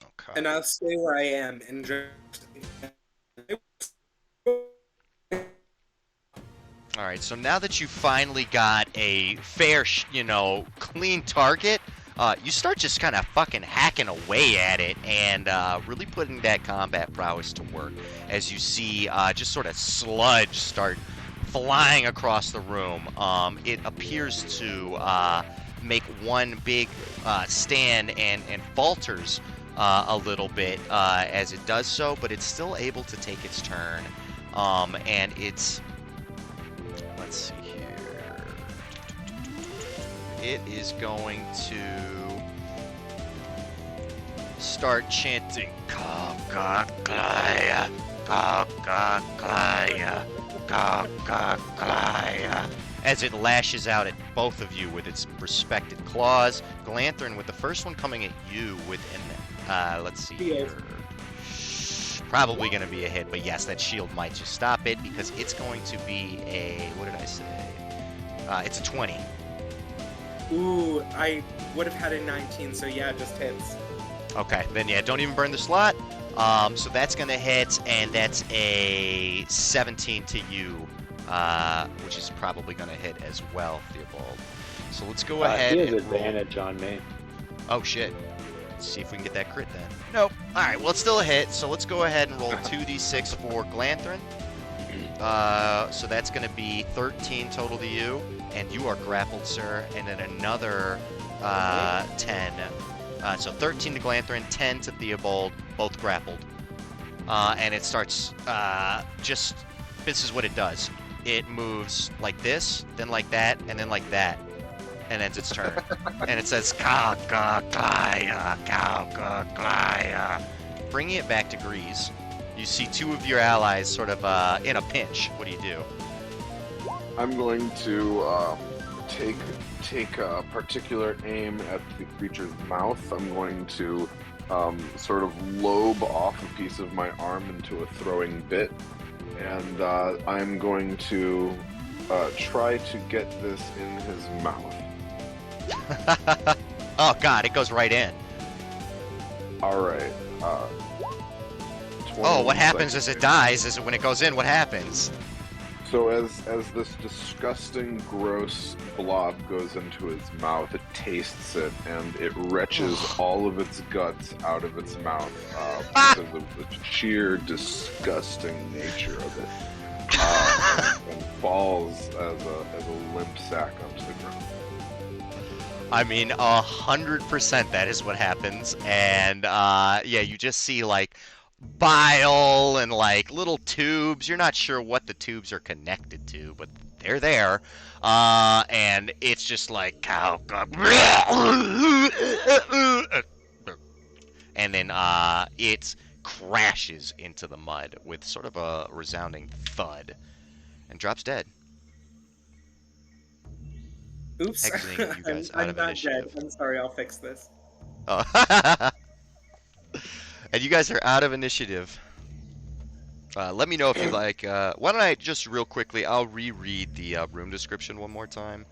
Okay. and I'll stay where I am and just. All right, so now that you finally got a fair, clean target, you start just kind of fucking hacking away at it and really putting that combat prowess to work as you see just sort of sludge start flying across the room. It appears to make one big stand and falters a little bit as it does so, but it's still able to take its turn. And it's... Let's see here. It is going to start chanting Kakaklaya, Kakaklaya, Kakaklaya as it lashes out at both of you with its respective claws. Glanthorn with the first one coming at you with an, let's see here. Probably going to be a hit, but yes, that shield might just stop it because it's going to be a, what did I say? It's a 20. Ooh, I would have had a 19, so yeah, just hits. Okay, then yeah, don't even burn the slot. So that's going to hit, and that's a 17 to you, which is probably going to hit as well, Theobald. So let's go ahead he has and advantage on me. Oh, shit. Let's see if we can get that crit then. Nope. All right, well, it's still a hit, so let's go ahead and roll 2d6 for Glanthorn. So that's going to be 13 total to you, and you are grappled, sir, and then another 10. So 13 to Glanthorn, 10 to Theobald, both grappled. And it starts just... This is what it does. It moves like this, then like that, and then like that. And ends its turn. And it says, Kakaklaya, Kakaklaya. Bringing it back to Grease, you see two of your allies sort of in a pinch. What do you do? I'm going to take a particular aim at the creature's mouth. I'm going to sort of lobe off a piece of my arm into a throwing bit, and I'm going to try to get this in his mouth. Oh god, it goes right in. Alright. Oh, what happens as it dies is when it goes in, what happens? So as this disgusting, gross blob goes into his mouth, it tastes it, and it retches all of its guts out of its mouth because of the sheer disgusting nature of it, and falls as a limp sack onto the ground. I mean, 100% that is what happens, and yeah, you just see like bile and like little tubes. You're not sure what the tubes are connected to, but they're there, and it's just like cow, and then it crashes into the mud with sort of a resounding thud and drops dead. Oops. Exiting you guys out I'm of not initiative. dead. I'm sorry, I'll fix this. Oh. And you guys are out of initiative. Let me know if you like. Why don't I just real quickly? I'll reread the room description one more time,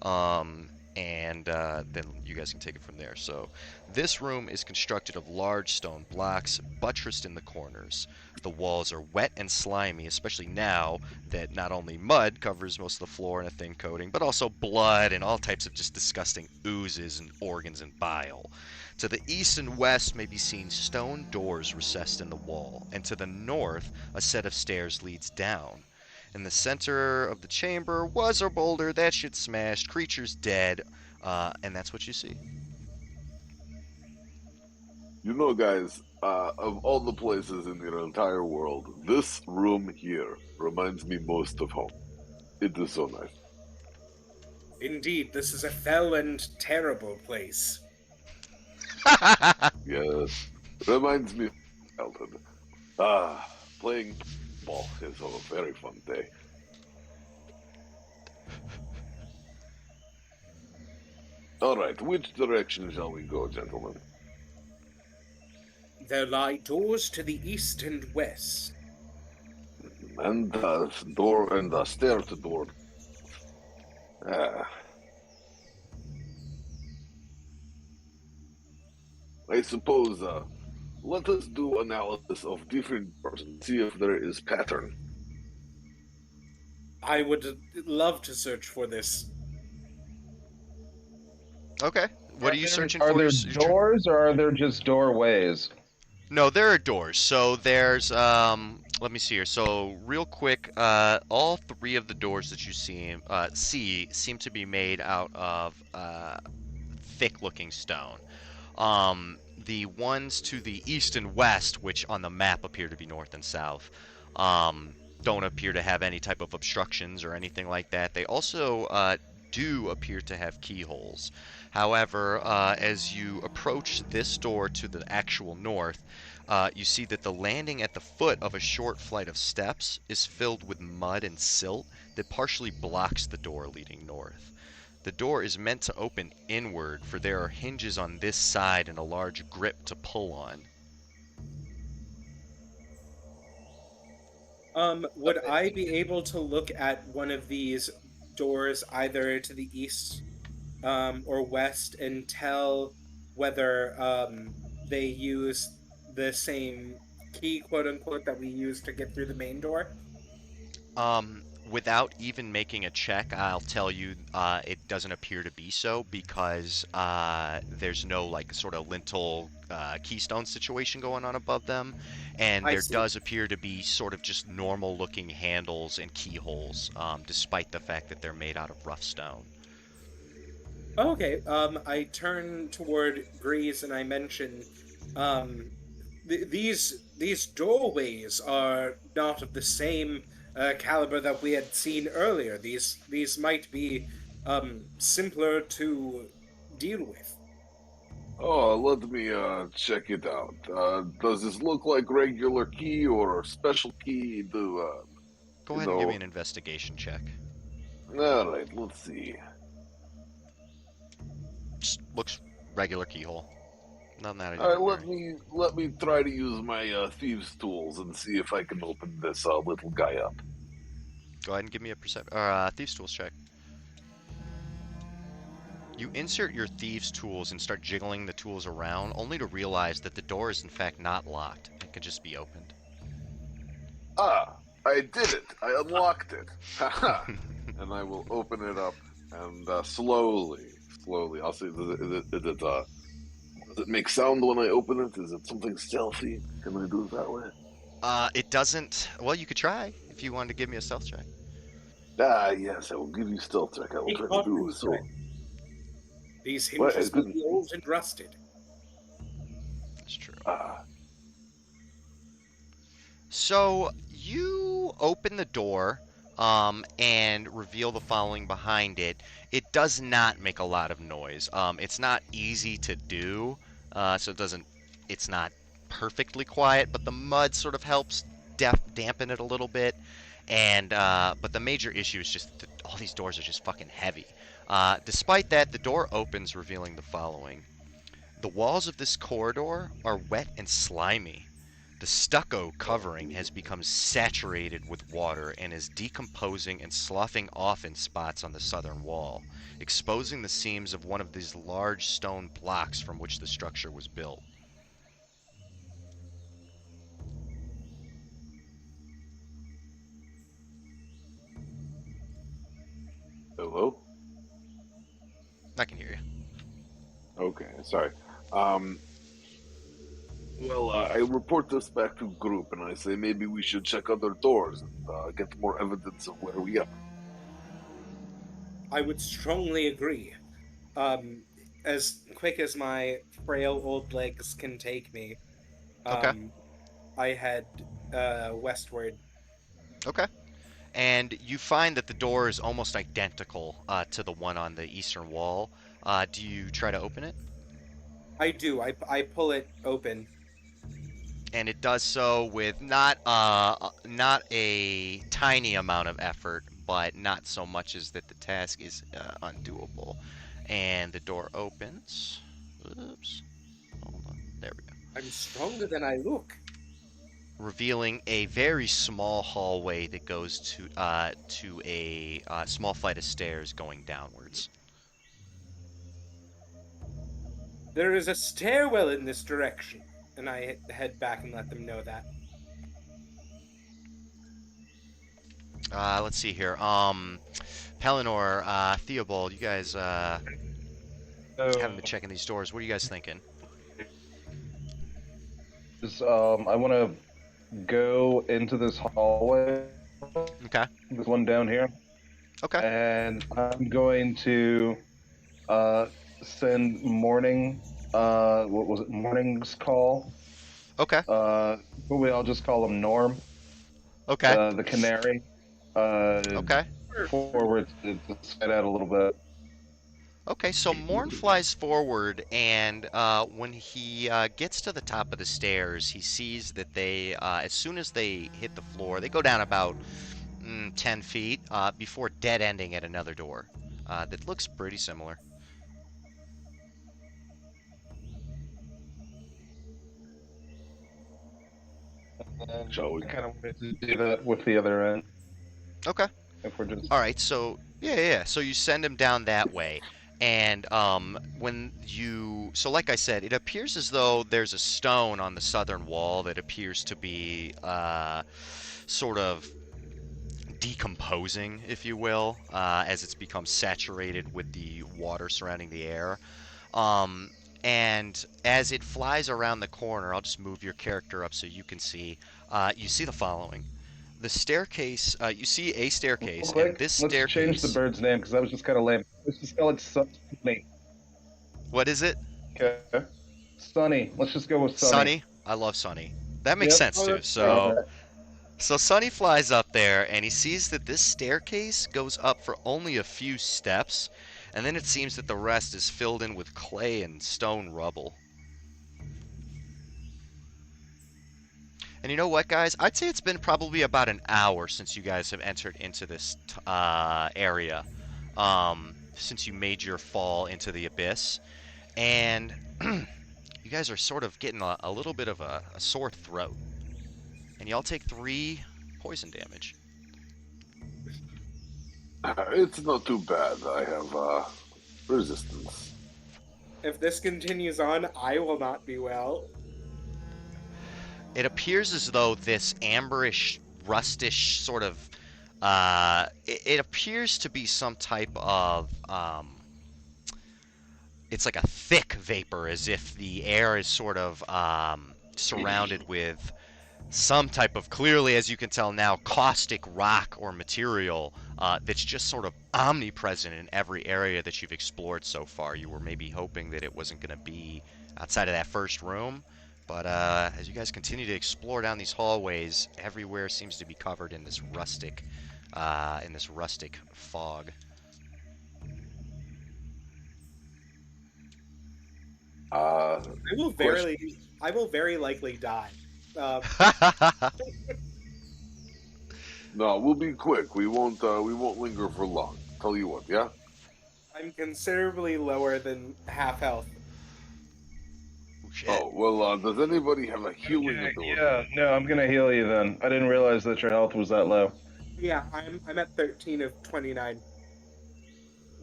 and then you guys can take it from there. So, this room is constructed of large stone blocks buttressed in the corners. The walls are wet and slimy, especially now that not only mud covers most of the floor in a thin coating, but also blood and all types of just disgusting oozes and organs and bile. To the east and west may be seen stone doors recessed in the wall, and to the north a set of stairs leads down. In the center of the chamber was a boulder, that shit smashed, creatures dead, and that's what you see. You know, guys, of all the places in the entire world, this room here reminds me most of home. It is so nice. Indeed, this is a fell and terrible place. Yes, reminds me of childhood. Playing ball is a very fun day. All right, which direction shall we go, gentlemen? There lie doors to the east and west. And door and stair to door. I suppose Let us do analysis of different doors and see if there is pattern. I would love to search for this. Okay. What are you searching Are for? there doors or are there just doorways? No, there are doors. So there's let me see here. So real quick, all three of the doors that you see seem to be made out of thick-looking stone. The ones to the east and west, which on the map appear to be north and south, don't appear to have any type of obstructions or anything like that. They also do appear to have keyholes. However, as you approach this door to the actual north, you see that the landing at the foot of a short flight of steps is filled with mud and silt that partially blocks the door leading north. The door is meant to open inward, for there are hinges on this side and a large grip to pull on. Would I be able to look at one of these doors either to the east, or west and tell whether they use the same key, quote unquote, that we use to get through the main door? Without even making a check, I'll tell you it doesn't appear to be so because there's no like sort of lintel keystone situation going on above them, and I there see. does appear to be sort of just normal looking handles and keyholes, despite the fact that they're made out of rough stone. Okay. I turn toward Grease and I mention, um, these doorways are not of the same caliber that we had seen earlier. These might be simpler to deal with. Oh, let me check it out. Does this look like regular key or special key? Go You ahead and give me know. an investigation check. All right, let's see. Just looks regular keyhole. Nothing out of the All right, ordinary. let me try to use my thieves' tools and see if I can open this little guy up. Go ahead and give me a thieves tools check. You insert your thieves' tools and start jiggling the tools around, only to realize that the door is in fact not locked. It can just be opened. Ah, I did it! I unlocked it! Haha! And I will open it up and slowly. I'll see. Does it make sound when I open it? Is it something stealthy? Can I do it that way? It doesn't. Well, you could try if you wanted to give me a stealth check. Ah, yes, I will give you stealth check. I will He try to caught do me, so. these What? hinges will be old and rusted. That's true. Ah, So you open the door and reveal the following behind it. It does not make a lot of noise. It's not easy to do, so it doesn't. It's not perfectly quiet, but the mud sort of helps dampen it a little bit. And but the major issue is just that all these doors are just fucking heavy. Despite that, the door opens, revealing the following. The walls of this corridor are wet and slimy. The stucco covering has become saturated with water and is decomposing and sloughing off in spots on the southern wall, exposing the seams of one of these large stone blocks from which the structure was built. hello? I can hear you. Okay, sorry. Um, well, I report this back to group and I say maybe we should check other doors and get more evidence of where we are. I would strongly agree. Um, as quick as my frail old legs can take me, Okay. um, I head westward. Okay. And you find that the door is almost identical to the one on the eastern wall. Do you try to open it? I do. I pull it open. And it does so with not a tiny amount of effort, but not so much as that the task is undoable. And the door opens. Oops. Hold on. There we go. I'm stronger than I look. Revealing a very small hallway that goes to a small flight of stairs going downwards. There is a stairwell in this direction. and I head back and let them know that. Let's see here. Pellinor, Theobald, you guys haven't been So, checking these doors. What are you guys thinking? I want to go into this hallway, Okay. this one down here, Okay. and I'm going to uh, send morning. What was it? Morning's call. Okay. But we all just call him Norm, Okay. the canary. Okay. Forward to spread out a little bit. Okay, so Morn flies forward, and when he gets to the top of the stairs, he sees that they, as soon as they hit the floor, they go down about 10 feet before dead ending at another door that looks pretty similar. And Shall we? I kind of wanted to do that with the other end. Okay. If we're just All right, so yeah. So you send him down that way, and so like I said, it appears as though there's a stone on the southern wall that appears to be sort of decomposing, if you will, as it's become saturated with the water surrounding the air. Um, and as it flies around the corner, I'll just move your character up so you can see. You see the following. The staircase, you see a real staircase, and quick. this Let's change the staircase, bird's name because that was just kind of lame. Let's just call it Sunny. what is it? Okay. Sunny. Let's just go with Sunny. Sunny? I love Sunny. That makes Yep. sense Oh, too. that's So, Okay. so Sunny flies up there, and he sees that this staircase goes up for only a few steps, and then it seems that the rest is filled in with clay and stone rubble. And you know what, guys? I'd say it's been probably about an hour since you guys have entered into this area, since you made your fall into the abyss, and you guys are sort of getting a little bit of a sore throat, and y'all take 3 poison damage. It's not too bad. I have resistance. If this continues on, I will not be well. It appears as though this amberish, rustish sort of, it appears to be some type of, it's like a thick vapor, as if the air is sort of surrounded with some type of, clearly, as you can tell now, caustic rock or material that's just sort of omnipresent in every area that you've explored so far. You were maybe hoping that it wasn't going to be outside of that first room, but as you guys continue to explore down these hallways, everywhere seems to be covered in this rustic fog. Uh, I will very likely die. no, we'll be quick. We won't linger for long. Tell you what, yeah. I'm considerably lower than half health. Shit. Oh well. Does anybody have a healing Okay, ability? yeah, no, I'm gonna heal you then. I didn't realize that your health was that low. Yeah, I'm at 13 of 29.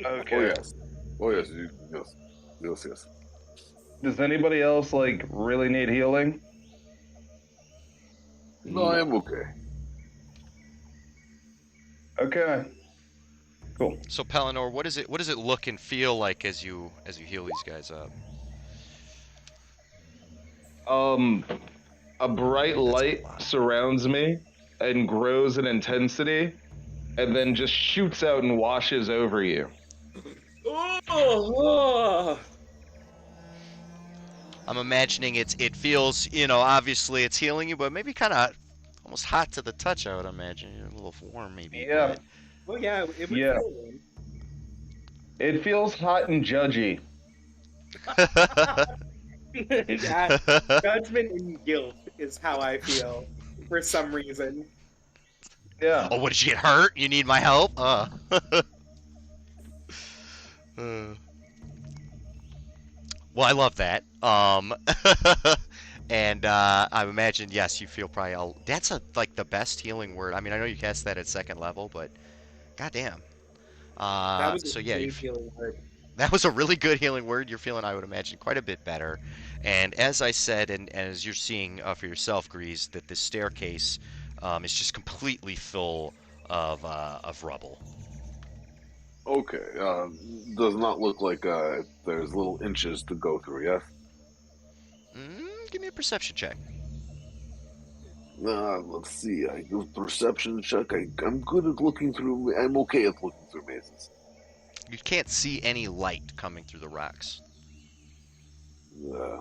Okay. Oh yes. Oh yes. Yes. Yes. Yes. Does anybody else like really need healing? No, I am okay. Okay. Cool. So Pellinor, what does it look and feel like as you heal these guys up? A bright light surrounds me and grows in intensity, and then just shoots out and washes over you. Oh! I'm imagining it feels, obviously it's healing you, but maybe kind of almost hot to the touch, I would imagine. You're a little warm, maybe. Yeah. Well, yeah, it would Yeah. feel warm. It feels hot and judgy. Yeah, judgment and guilt is how I feel for some reason. Yeah. Oh, what, did you get hurt? You need my help? Well, I love that. And I imagine, yes, you feel probably that's like the best healing word. I mean, I know you cast that at 2nd level, but goddamn. That was So a yeah, great feeling word. that was a really good healing word. You're feeling, I would imagine, quite a bit better. And as I said, and as you're seeing for yourself, Grease, that this staircase is just completely full of rubble. Okay. Does not look like there's little inches to go through. Yes. Give me a perception check. Let's see. I do perception check. I'm good at looking through. I'm okay at looking through mazes. You can't see any light coming through the rocks. Uh,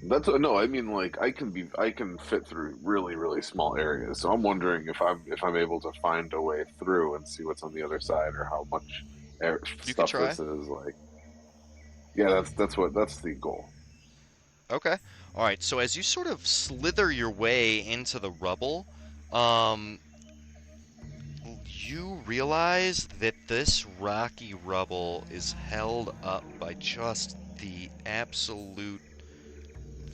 that's no. I mean, like I can fit through really, really small areas. So I'm wondering if I'm able to find a way through and see what's on the other side or how much You can stuff try. this is. Like, yeah, that's the goal. Okay. All right. So as you sort of slither your way into the rubble, um, you realize that this rocky rubble is held up by just the absolute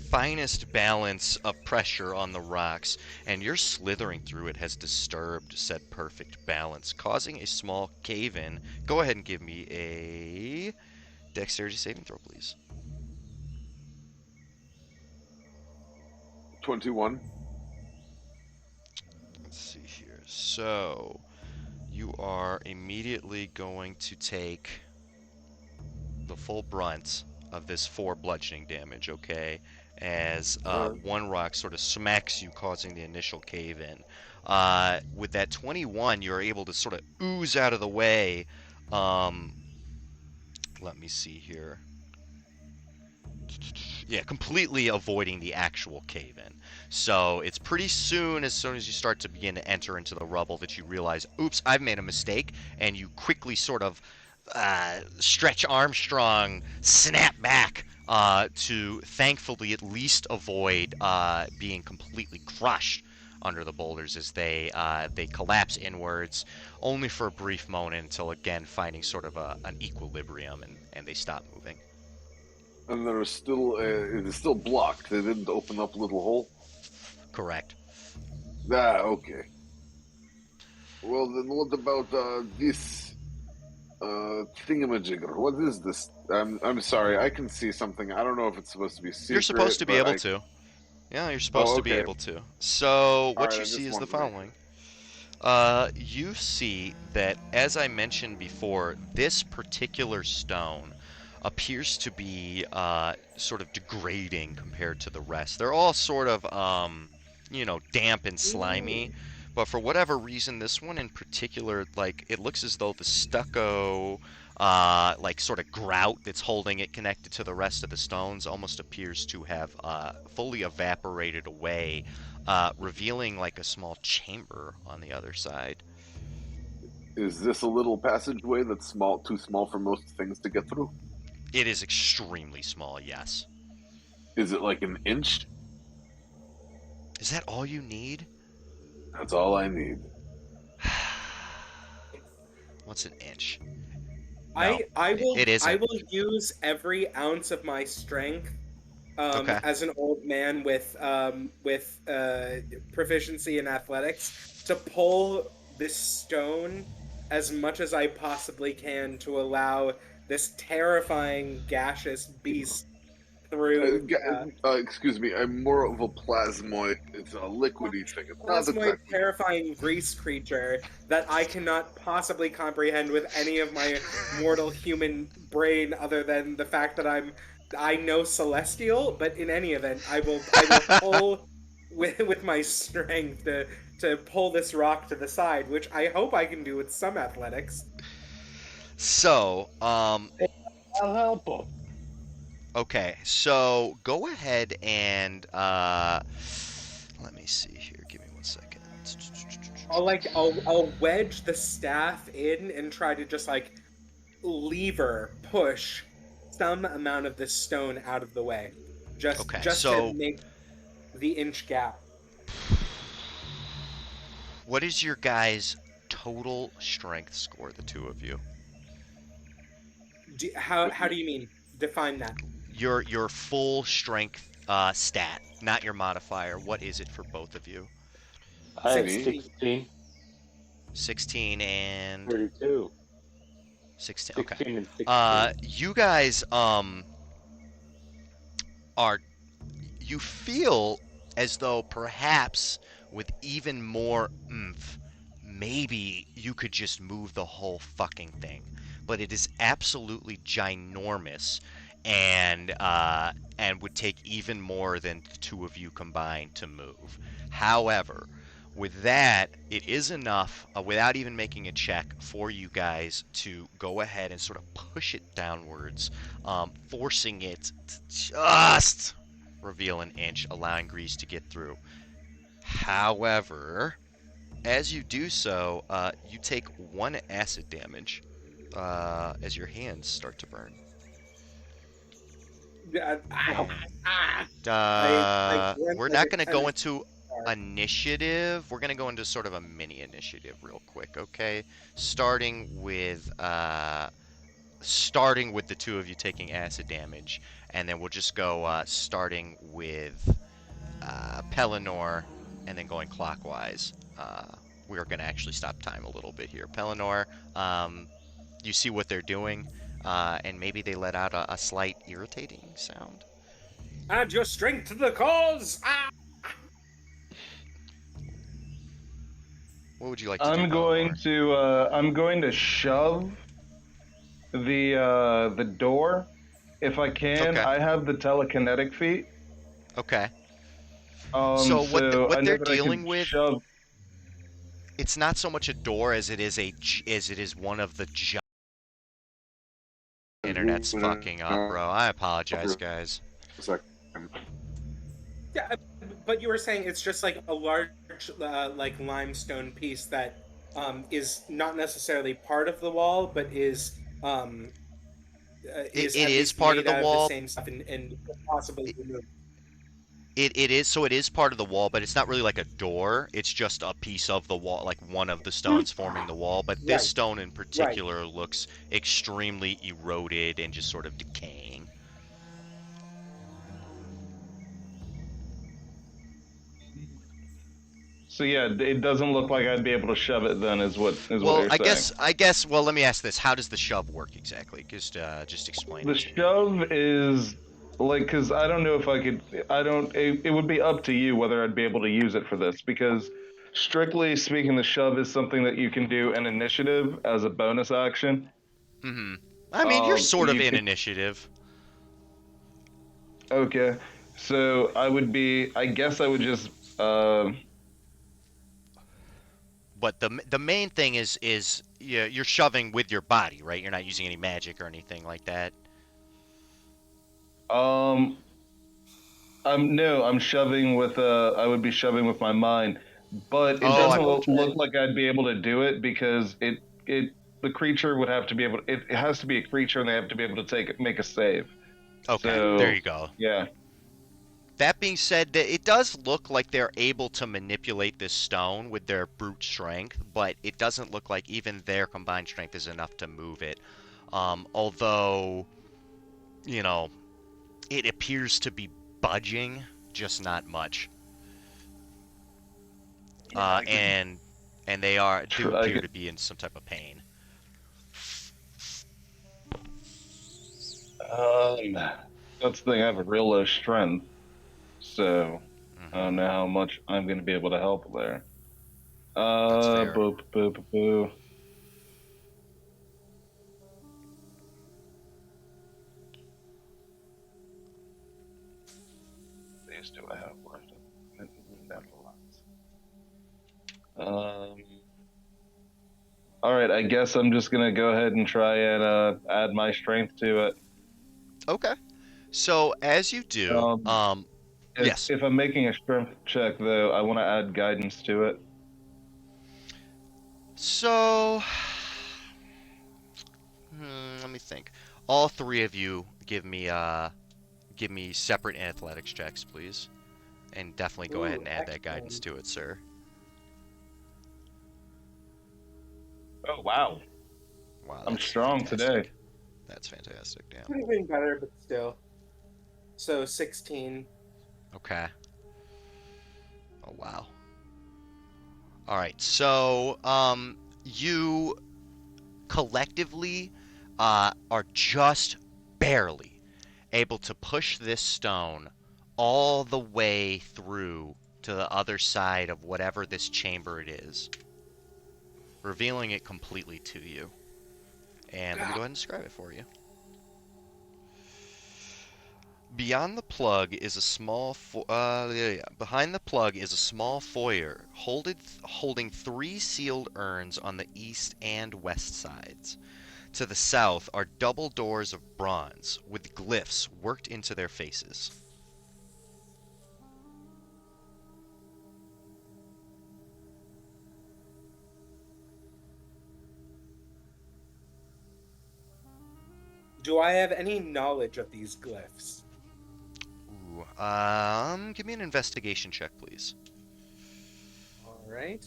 finest balance of pressure on the rocks, and your slithering through it has disturbed said perfect balance, causing a small cave-in. Go ahead and give me a dexterity saving throw, please. 21. Let's see here. So, you are immediately going to take the full brunt of this 4 bludgeoning damage, okay? As one rock sort of smacks you, causing the initial cave in. With that 21, you're able to sort of ooze out of the way. Um, let me see here. Yeah, completely avoiding the actual cave in. So it's pretty soon as you start to begin to enter into the rubble, that you realize, oops, I've made a mistake, and you quickly sort of Stretch Armstrong snap back to thankfully at least avoid being completely crushed under the boulders as they collapse inwards, only for a brief moment until again finding sort of an equilibrium, and they stop moving. And there is still it is still blocked. They didn't open up a little hole. Correct. Okay. Well, then what about this thingamajigger? What is this? I'm sorry. I can see something. I don't know if it's supposed to be secret. You're supposed to be but able I... to. Yeah, you're Oh, supposed to be okay. able to. So All what right. you I see just is the wanted to make following. sure. You see that, as I mentioned before, this particular stone appears to be sort of degrading compared to the rest. They're all sort of, damp and slimy, but for whatever reason, this one in particular, like, it looks as though the stucco, like, sort of grout that's holding it connected to the rest of the stones almost appears to have fully evaporated away, revealing like a small chamber on the other side. Is this a little passageway that's small, too small for most things to get through? It is extremely small, yes. Is it like an inch? Is that all you need? That's all I need. What's an inch? No, I will it I isn't. will use every ounce of my strength Okay. as an old man with proficiency in athletics to pull this stone as much as I possibly can to allow this terrifying gaseous beast through Excuse me, I'm more of a plasmoid. It's a liquidy thing. It's not plasmoid exactly. terrifying grease creature that I cannot possibly comprehend with any of my mortal human brain other than the fact that I know celestial, but in any event, I will pull with my strength to pull this rock to the side, which I hope I can do with some athletics. So, I'll help him. okay. So go ahead and let me see here. Give me 1 second. I'll wedge the staff in and try to just like push some amount of this stone out of the way, just Okay, just so to make the inch gap. what is your guys' total strength score, the two of you? How do you mean? Define that. Your full strength stat, not your modifier. What is it for both of you? I have 16. 16, 16 and 32. 16. Okay. 16 and 16. You guys are you feel as though perhaps with even more oomph, maybe you could just move the whole fucking thing. But it is absolutely ginormous, and would take even more than the two of you combined to move. However, with that, it is enough, without even making a check, for you guys to go ahead and sort of push it downwards, forcing it to just reveal an inch, allowing Grease to get through. However, as you do so, you take 1 acid damage as your hands start to burn. I We're glance at not it going to kind go of into initiative. We're going to go into sort of a mini initiative real quick, okay? Starting with the two of you taking acid damage, and then we'll just go starting with Pellinor, and then going clockwise. We're going to actually stop time a little bit here. Pellinor, you see what they're doing, and maybe they let out a slight irritating sound. add your strength to the cause. What would you like to do, Pellinor? I'm going to shove the door if I can. Okay. I have the telekinetic feat. Okay. So So I what know they're that I dealing could with, shove. it's not so much a door as it is one of the internet's fucking up, bro. I apologize, guys. Yeah, but you were saying it's just like a large, like limestone piece that is not necessarily part of the wall, but is It at is least part of made the out of the wall. same stuff and possibly removed. It is part of the wall, but it's not really like a door. It's just a piece of the wall, like one of the stones forming the wall. But this Right, stone in right. particular looks extremely eroded and just sort of decaying. So yeah, it doesn't look like I'd be able to shove it. Then is what Well, you're saying. well, let me ask this: how does the shove work exactly? Just explain The it to me. shove is like, because I don't know if I could. I don't. It would be up to you whether I'd be able to use it for this, because strictly speaking, the shove is something that you can do in initiative as a bonus action. Mm-hmm. I mean, you're sort of You in can. initiative. Okay, so I would be. I guess I would just. But the main thing is you're shoving with your body, right? You're not using any magic or anything like that. Um. No. I'm shoving with. I would be shoving with my mind, but it Oh, doesn't Okay. look like I'd be able to do it because it the creature would have to be able. It has to be a creature, and they have to be able to make a save. okay. There So you go. yeah. That being said, it does look like they're able to manipulate this stone with their brute strength, but it doesn't look like even their combined strength is enough to move it. Although, you know, it appears to be budging, just not much. Yeah, I could. And they do I appear could. to be in some type of pain. That's the thing. I have a real low strength, so I don't Hmm. know how much I'm going to be able to help there. That's fair. Boo, boo, boo, boo. These do I have left? Never mind. All right. I guess I'm just going to go ahead and try and add my strength to it. Okay. So as you do, Um, yes. if I'm making a strength check, though, I want to add guidance to it. So let me think. All three of you give me separate athletics checks, please, and definitely go ahead Ooh, and add that guidance excellent. to it, sir. Oh wow, Wow, I'm that's strong today. fantastic. That's fantastic. Damn. Could have been better, but still. So 16. Okay. Oh wow. All right. So you collectively are just barely able to push this stone all the way through to the other side of whatever this chamber it is, revealing it completely to you. And let me go ahead and describe it for you. Beyond the plug is a small behind the plug is a small foyer holding three sealed urns on the east and west sides. To the south are double doors of bronze with glyphs worked into their faces. Do I have any knowledge of these glyphs? Ooh, give me an investigation check, please. All right.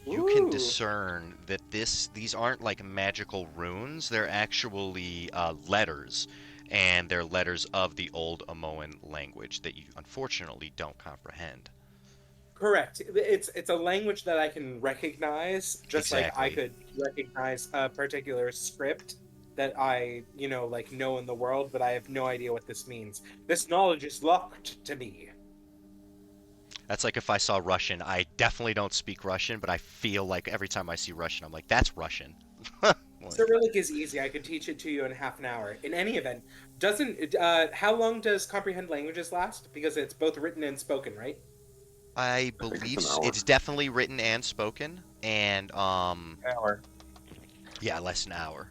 You can Ooh. discern that these aren't like magical runes. They're actually letters, and they're letters of the old Amoan language that you unfortunately don't comprehend. Correct. It's a language that I can recognize, just like I Exactly. could recognize a particular script that I, like know in the world, but I have no idea what this means. This knowledge is locked to me. That's like if I saw Russian. I definitely don't speak Russian, but I feel like every time I see Russian, I'm like, that's Russian. Like, Cyrillic is easy. I could teach it to you in half an hour. In any event, doesn't how long does comprehend languages last? Because it's both written and spoken, right? I I think it's believe an hour. it's definitely written and spoken, and Hour. yeah, less than an hour.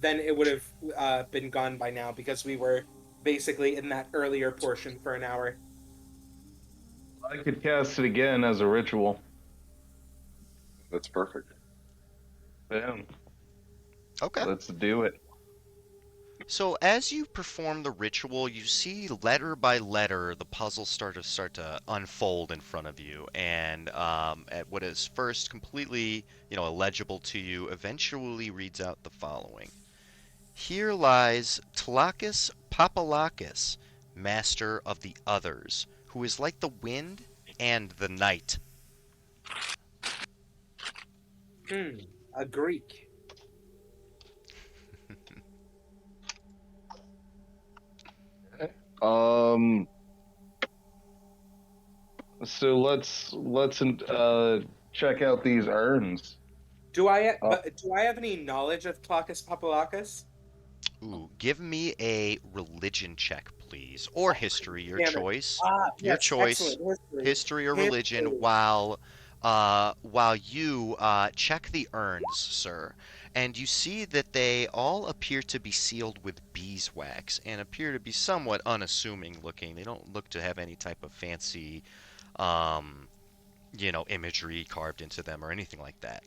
Then it would have been gone by now because we were basically in that earlier portion for an hour. I could cast it again as a ritual. That's perfect. Boom. Okay. Let's do it. So as you perform the ritual, you see letter by letter the puzzles start to unfold in front of you, and at what is first completely illegible to you, eventually reads out the following: Here lies Tlakis Papalakis, master of the others, who is like the wind and the night. A Greek. Um. So let's check out these urns. Uh, But do I have any knowledge of Tlacus Papalakis? Ooh, give me a religion check, please, or history, your Damn it. choice. Ah, Your yes, choice, excellent. History. history or religion, History. while you check the urns, sir, and you see that they all appear to be sealed with beeswax and appear to be somewhat unassuming looking. They don't look to have any type of fancy, um, imagery carved into them or anything like that.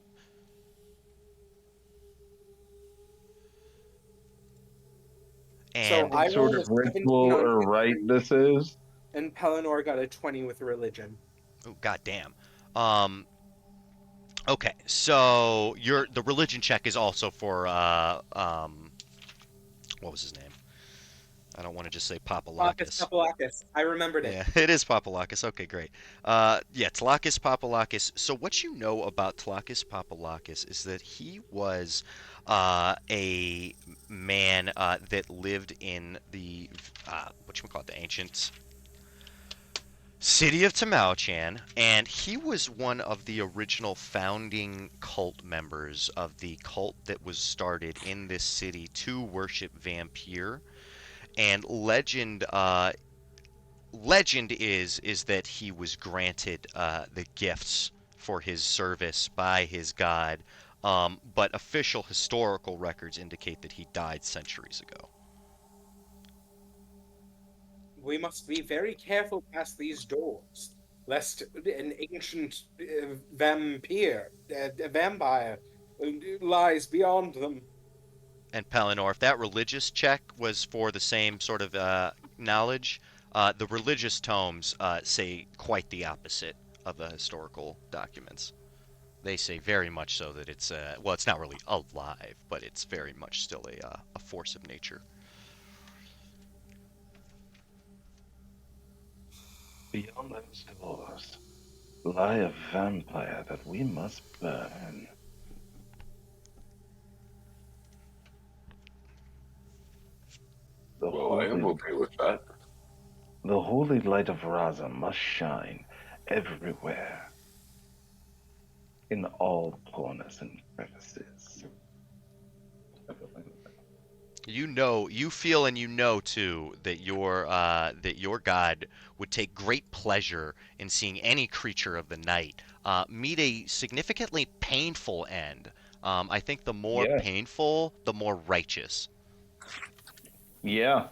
So And I what sort rolled of a 17 ritual on or rite history, this is? and Pellinor got a 20 with religion. oh, goddamn. Um, Okay, so the religion check is also for what was his name? I don't want to just say Tlacus Papalakis. Papalakis. I remembered it. Yeah, it is Papalakis. Okay, great. Yeah, Tlakis Papalakis. So what you know about Tlakis Papalakis is that he was a man that lived in the whatchamacallit, the ancient city of Tamoachan, and he was one of the original founding cult members of the cult that was started in this city to worship Vampire. And legend is that he was granted the gifts for his service by his god, but official historical records indicate that he died centuries ago. We must be very careful past these doors, lest an ancient vampire, lies beyond them. And Pellinor, if that religious check was for the same sort of knowledge, the religious tomes say quite the opposite of the historical documents. They say very much so that it's well, it's not really alive, but it's very much still a force of nature. Beyond those doors, lie of vampire that we must burn. The Well, I am holy, okay with that. the holy light of Raza must shine everywhere, in all corners and crevices. You know, you feel and you know too that your god would take great pleasure in seeing any creature of the night meet a significantly painful end. I think the more Yes. painful, the more righteous. Yeah.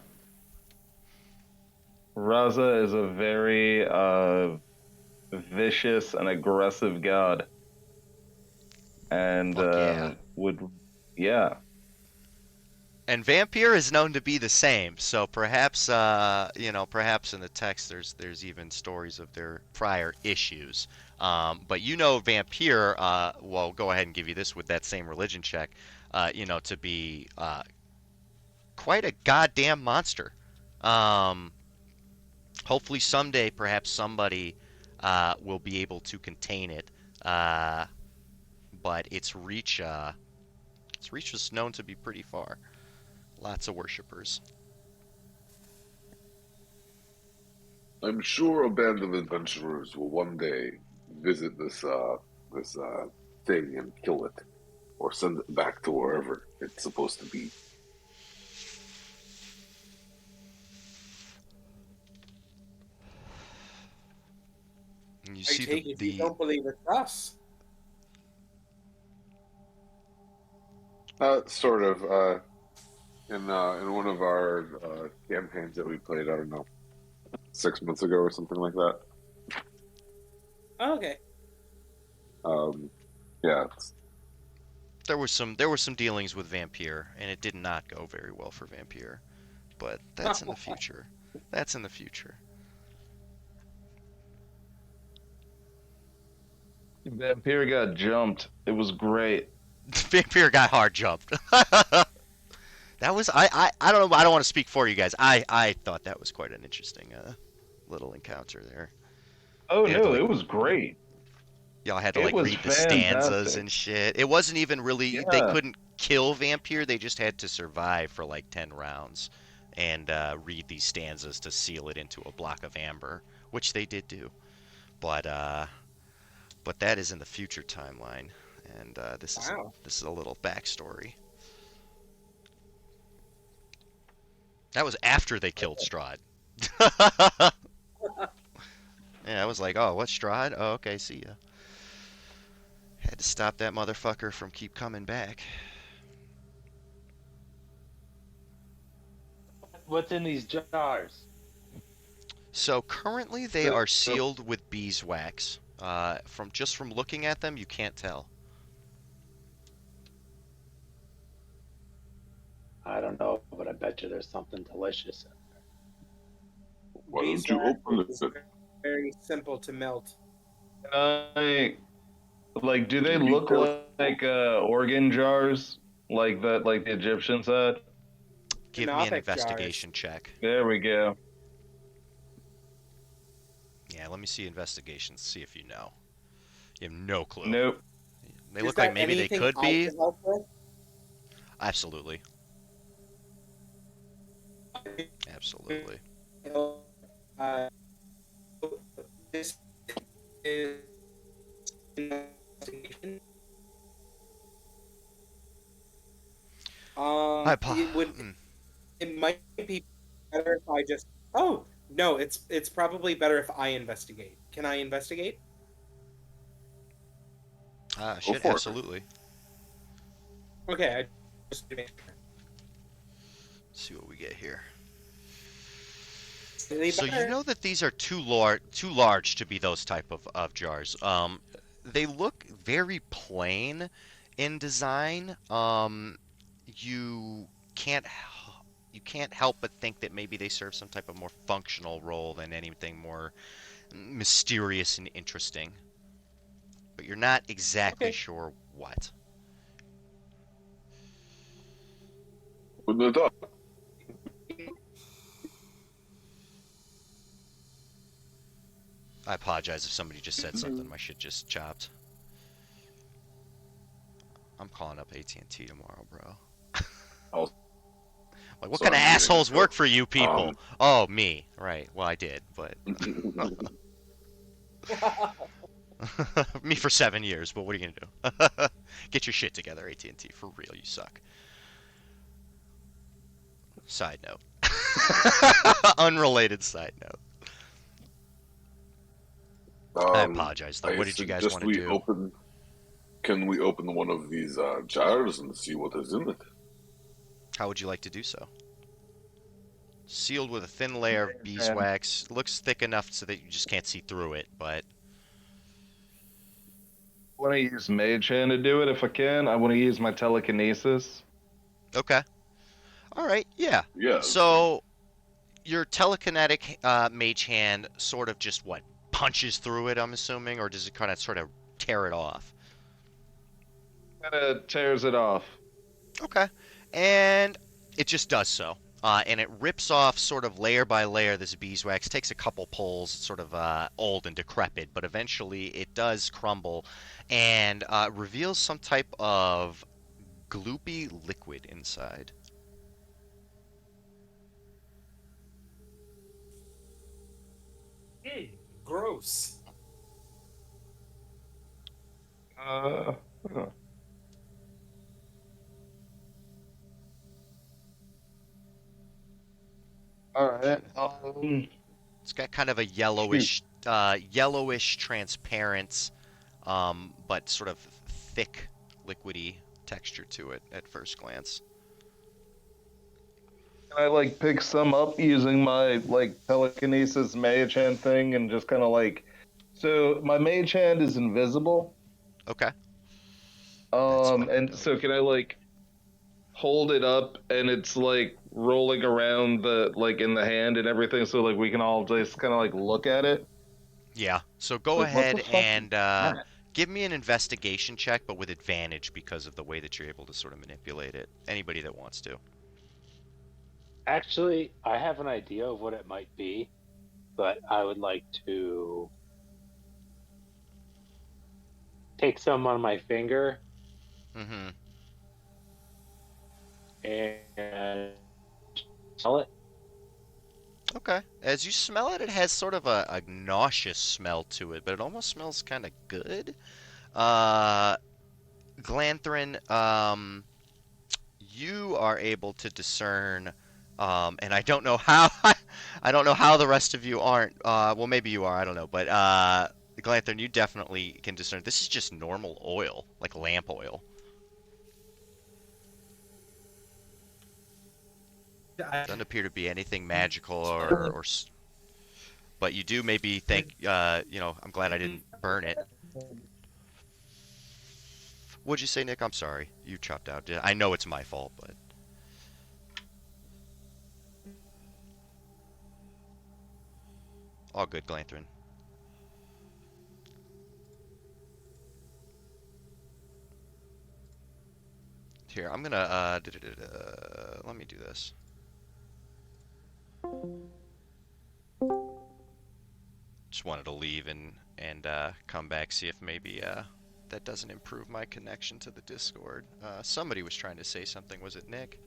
Raza is a very vicious and aggressive god, and Fuck yeah. would, yeah. And Vampire is known to be the same, so perhaps perhaps in the text there's even stories of their prior issues. But you know Vampire, well, go ahead and give you this with that same religion check, to be quite a goddamn monster. Um, Hopefully someday, perhaps somebody will be able to contain it. Uh, but its reach was known to be pretty far. Lots of worshippers. I'm sure a band of adventurers will one day visit this thing and kill it, or send it back to wherever it's supposed to be. And you I see take it you the don't believe it's us. Sort of. In one of our campaigns that we played, I don't know, 6 months ago or something like that. Oh, okay. Yeah, there were some dealings with Vampire, and it did not go very well for Vampire. But that's in the future. That's in the future. Vampire got jumped. It was great. Vampire got hard jumped. That was I don't know. I don't want to speak for you guys. I thought that was quite an interesting little encounter there. Oh They had to no, like it was great. y'all had to It like was read the stanzas fantastic. and shit. It wasn't even really they Yeah. couldn't kill Vampire. They just had to survive for like 10 rounds and read these stanzas to seal it into a block of amber, which they did do. But that is in the future timeline, and Wow. this is a little backstory. That was after they killed Strahd. Yeah, I was like, oh, what Strahd? Oh, okay, see ya. Had to stop that motherfucker from keep coming back. What's in these jars? So currently they are sealed with beeswax. From looking at them, you can't tell. I don't know, but I bet you there's something delicious. why don't you Beeswax open is it? very simple to melt. I like. Do they And be look careful. like organ jars, like the Egyptians had? Give me an Canopic jars. investigation check. There we go. Yeah, let me see investigations, see if you know. You have no clue. Nope. They Is look like that maybe they anything could I be. can help with? Absolutely. Absolutely. Uh, this is investigation. Hi, Pa. It would. It might be better if I just. Oh no! It's probably better if I investigate. Can I investigate? Go Shit, for it. absolutely. Okay, I just make sure. Let's see what we get here. Slightly So you better. know that these are too large to be those type of jars. They look very plain in design. You can't you can't help but think that maybe they serve some type of more functional role than anything more mysterious and interesting. But you're not exactly Okay. sure what. Open it up. I apologize if somebody just said something. My shit just chopped. I'm calling up AT&T tomorrow, bro. Also, Like, what kind of I'm getting a assholes work joke. for you people? Oh, me. Right. Well, I did, but me for 7 years. But what are you gonna do? Get your shit together, AT&T. For real, you suck. Side note. Unrelated side note. I apologize, though. I What did you guys suggest want to we do? open. Can we open one of these jars and see what is in it? How would you like to do so? Sealed with a thin layer of And beeswax. Looks thick enough so that you just can't see through it, but I want to use Mage Hand to do it if I can. I want to use my telekinesis. okay. All right, yeah. Yes. So your telekinetic mage hand sort of just what punches through it, I'm assuming, or does it kind of sort of tear it off? Kind of tears it off. Okay, and it just does so. And it rips off sort of layer by layer this beeswax. Takes a couple pulls. It's sort of old and decrepit, but eventually it does crumble and reveals some type of gloopy liquid inside. Gross. Uh, huh. All right. It's got kind of a Shoot. yellowish transparent, but sort of thick, liquidy texture to it at first glance. Can I like pick some up using my like telekinesis mage hand thing and just kind of like, so my mage hand is invisible. Okay, that's fucking And dope. so can I like hold it up and it's like rolling around the like in the hand and everything, so like we can all just kind of like look at it. Yeah. So go Like what the ahead fuck is and that? give me an investigation check, but with advantage because of the way that you're able to sort of manipulate it. Anybody that wants to. Actually, I have an idea of what it might be, but I would like to take some on my finger Mm-hmm. and smell it. Okay. As you smell it, it has sort of a nauseous smell to it, but it almost smells kind of good. Uh, Glanthrin, you are able to discern, and I don't know how, I don't know how the rest of you aren't. Well, maybe you are, I don't know, but Glanthrin, you definitely can discern. This is just normal oil, like lamp oil. Doesn't appear to be anything magical but you do maybe think, I'm glad I didn't burn it. What'd you say, Nick? I'm sorry. You chopped out. I know it's my fault, but all good, Glanthrin. Here, I'm gonna let me do this. Just wanted to leave and come back, see if maybe that doesn't improve my connection to the Discord. Somebody was trying to say something. Was it Nick?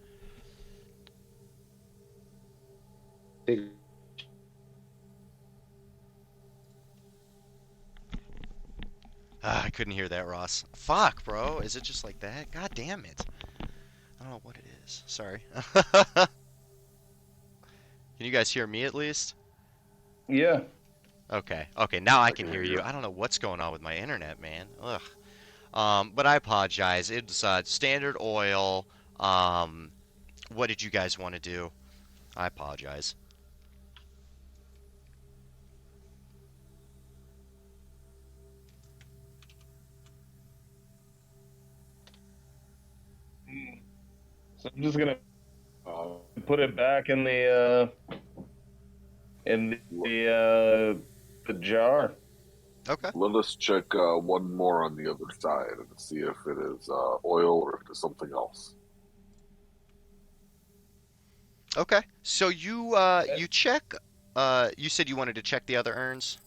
I couldn't hear that, Ross. Fuck, bro. Is it just like that? God damn it. I don't know what it is. Sorry. Can you guys hear me at least? Yeah. Okay. Okay, now I I can can hear hear you. you. I don't know what's going on with my internet, man. Ugh. But I apologize. It's standard oil. What did you guys want to do? I apologize. So I'm just gonna Uh, put it back in the jar. Okay. Let us check one more on the other side and see if it is oil or if it is something else. Okay. So you check. You said you wanted to check the other urns.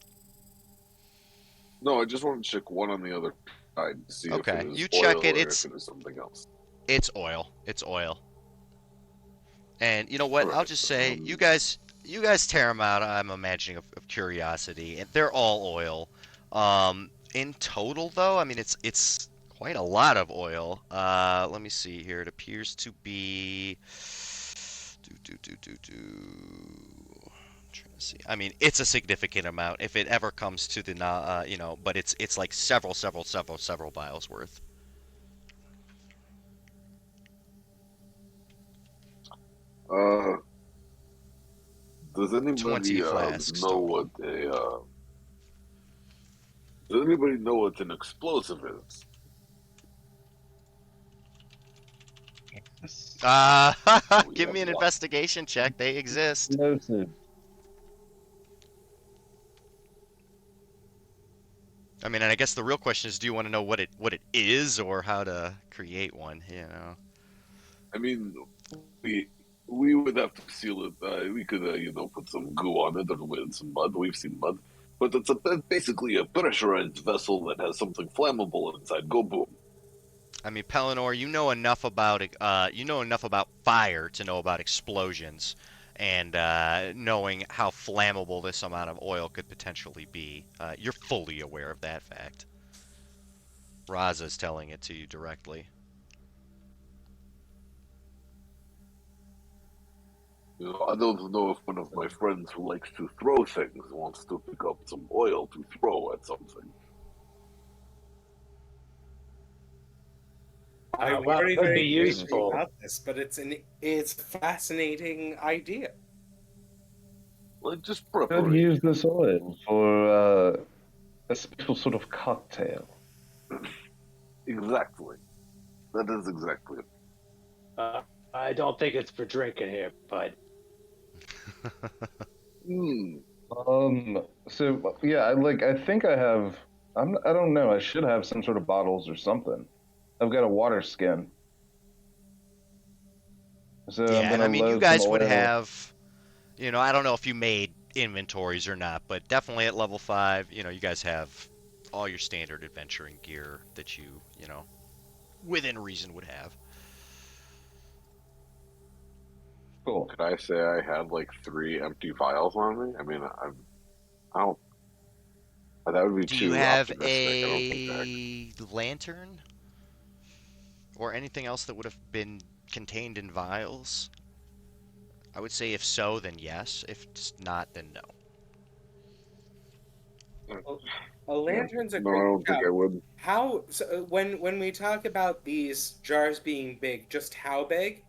No, I just want to check one on the other side to see if it Okay, is you oil check it. or if it is something else. It's oil. It's oil. And you know what? All I'll right. just say, you guys tear them out. I'm imagining of curiosity, and they're all oil. In total, though, I mean it's quite a lot of oil. Let me see here. It appears to be. I'm trying to see. I mean, it's a significant amount if it ever comes to the, but it's like several vials worth. Uh, does 20 anybody flasks know total. what a does anybody know what an explosive is? We Give have me an lots investigation check. They exist. noted. I mean, and I guess the real question is, do you want to know what it is or how to create one? I mean, we we would have to seal it. We could, put some goo on it or with some mud. We've seen mud, but it's basically a pressurized vessel that has something flammable inside. Go boom. I mean, Pellinor, you know enough about fire to know about explosions, and knowing how flammable this amount of oil could potentially be. You're fully aware of that fact. Raza's telling it to you directly. I don't know if one of my friends who likes to throw things wants to pick up some oil to throw at something. I Well, it worry could be very greatly useful. about this, but it's a fascinating idea. Like just Could preparation. use this oil for a special sort of cocktail. Exactly. That is exactly it. I don't think it's for drinking here, but Hmm. So yeah, I think I have. I don't know. I should have some sort of bottles or something. I've got a water skin, so I'm Yeah, and I gonna mean, you load some guys would oil. have, I don't know if you made inventories or not, but definitely at level 5, you guys have all your standard adventuring gear that within reason would have. Cool. Could I say I had like 3 empty vials on me? I mean, I don't. That would be Do you too have optimistic. I don't think that. a lantern or anything else that would have been contained in vials? I would say if so, then yes. If not, then no. A Yeah. lantern's a No, I great don't think shout. I would. When we talk about these jars being big, just how big?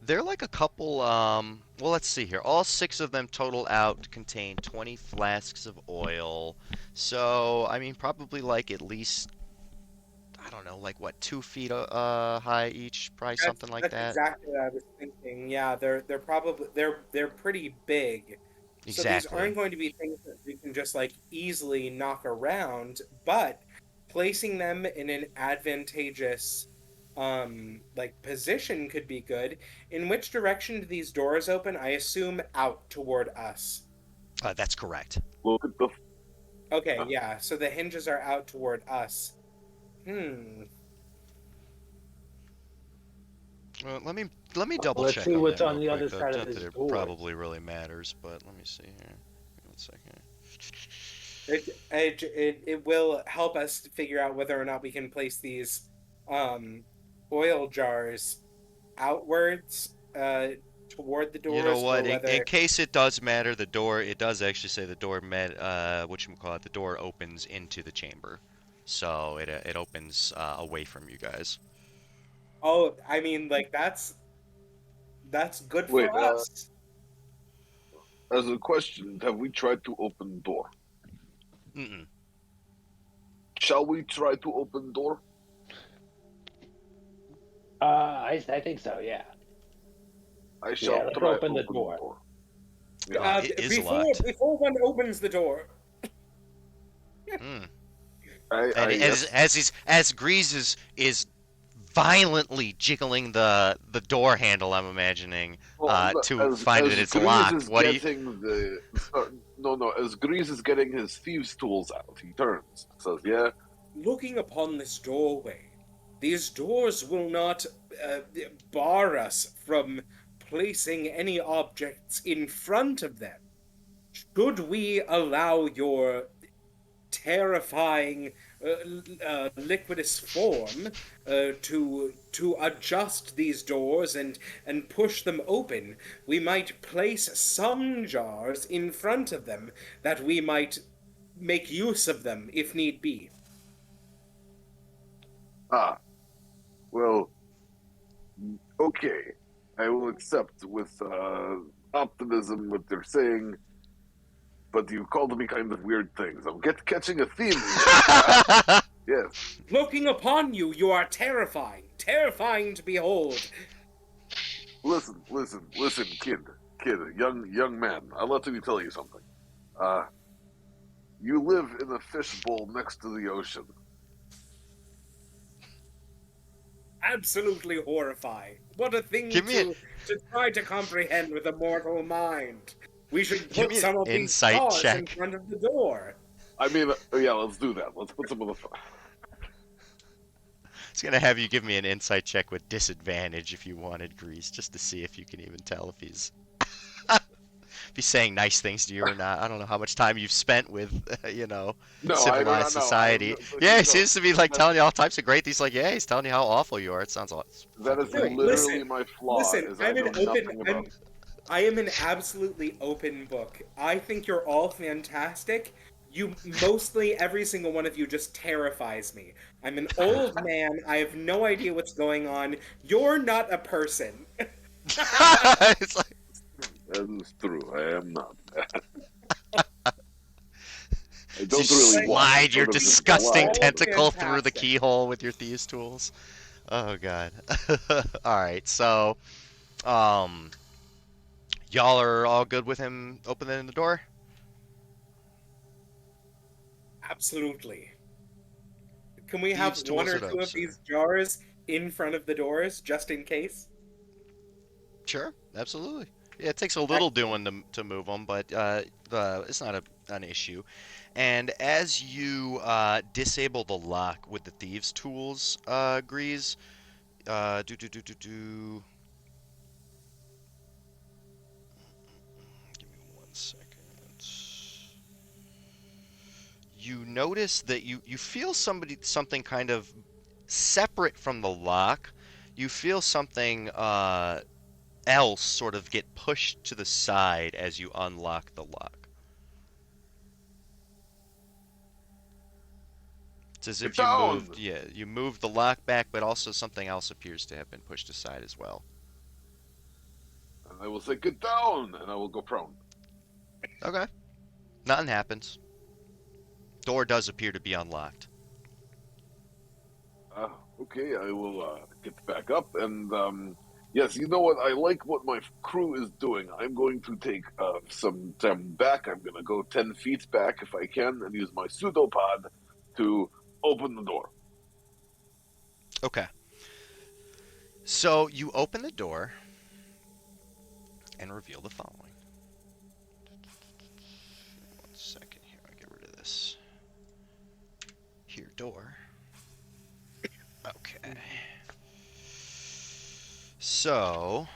They're like a couple, well, let's see here. All 6 of them total out contain 20 flasks of oil. So, I mean, probably like at least, I don't know, like what, 2 feet high each, probably something like That's that. exactly what I was thinking. Yeah, they're probably they're pretty big. So these Exactly. aren't going to be things that we can just like easily knock around, but placing them in an advantageous like position could be good. In which direction do these doors open? I assume out toward us. That's correct. Look at the. Okay, yeah. So the hinges are out toward us. Hmm. Let me double let's check see on what's that on real the quick. other Though, side of not that this it door. probably really matters, but let me see here. One second. It will help us to figure out whether or not we can place these um, oil jars outwards toward the You know doors, or what? In whether case it does matter, it does actually say the door whatchamacallit, the door opens into the chamber. So it opens away from you guys. oh, I mean, like that's good Wait, for us. as a question, have we tried to open door? Mm-mm. Shall we try to open door? I think so. Yeah. I Yeah. shall Let's try open the open door. door. Yeah. It is Before locked. one opens the door. Mm. I And yes. as Grease is violently jiggling the door handle, I'm imagining, Well, to find that as it's Grease locked. is What do you? getting the. No, no. As Grease is getting his thieves' tools out, he turns and says, "Yeah, Looking upon this doorway, these doors will not uh, bar us from placing any objects in front of them. Should we allow your terrifying liquidus form to adjust these doors and push them open, we might place some jars in front of them that we might make use of them if need be. ah, well, okay. I will accept with optimism what they're saying, but you called me kind of weird things. I'm catching a theme here. Yes. Looking upon you, you are terrifying, terrifying to behold. Listen, kid, young man. I'll let me tell you something. Uh, you live in a fishbowl next to the ocean. Absolutely horrifying. What a thing Give me to try to comprehend with a mortal mind. We should Give put me an some of these insight stars in check. front of the door. I mean, yeah, let's do that. Let's put some of the. It's gonna have you give me an insight check with disadvantage if you wanted, Grease, just to see if you can even tell if he's if he's saying nice things to you or not. I don't know how much time you've spent with, No, I civilized don't know. society. Yeah, he seems to be like telling you all types of great things. Like, yeah, he's telling you how awful you are. It sounds awesome. That is No, literally listen, my flaw. Listen, Is I know nothing about. I am an absolutely open book. I think you're all fantastic. You mostly, every single one of you just terrifies me. I'm an old man. I have no idea what's going on. You're not a person. It's like, That is true. I am not. I you don't really want slide to your sort of just disgusting lie. tentacle through the Fantastic. keyhole with your thieves' tools. Oh god. All right, so um, y'all are all good with him opening the door? Absolutely. Can we have Thieves' one tools or it two up, of sir. these jars in front of the doors, just in case? Sure, absolutely. Yeah, it takes a little doing to move them, but it's not an issue. And as you disable the lock with the thieves' tools, Grease, do. Give me 1 second. You notice that you feel something kind of separate from the lock. You feel something else sort of get pushed to the side as you unlock the lock. It's as Get if you moved, down! yeah, you moved the lock back, but also something else appears to have been pushed aside as well. And I will say, get down! And I will go prone. Okay. Nothing happens. Door does appear to be unlocked. Okay, I will get back up. And, yes, you know what? I like what my crew is doing. I'm going to take some time back. I'm going to go 10 feet back if I can and use my pseudopod to open the door. Okay. So you open the door and reveal the following. 1 second here, I'll get rid of this. Here, door. Okay. So,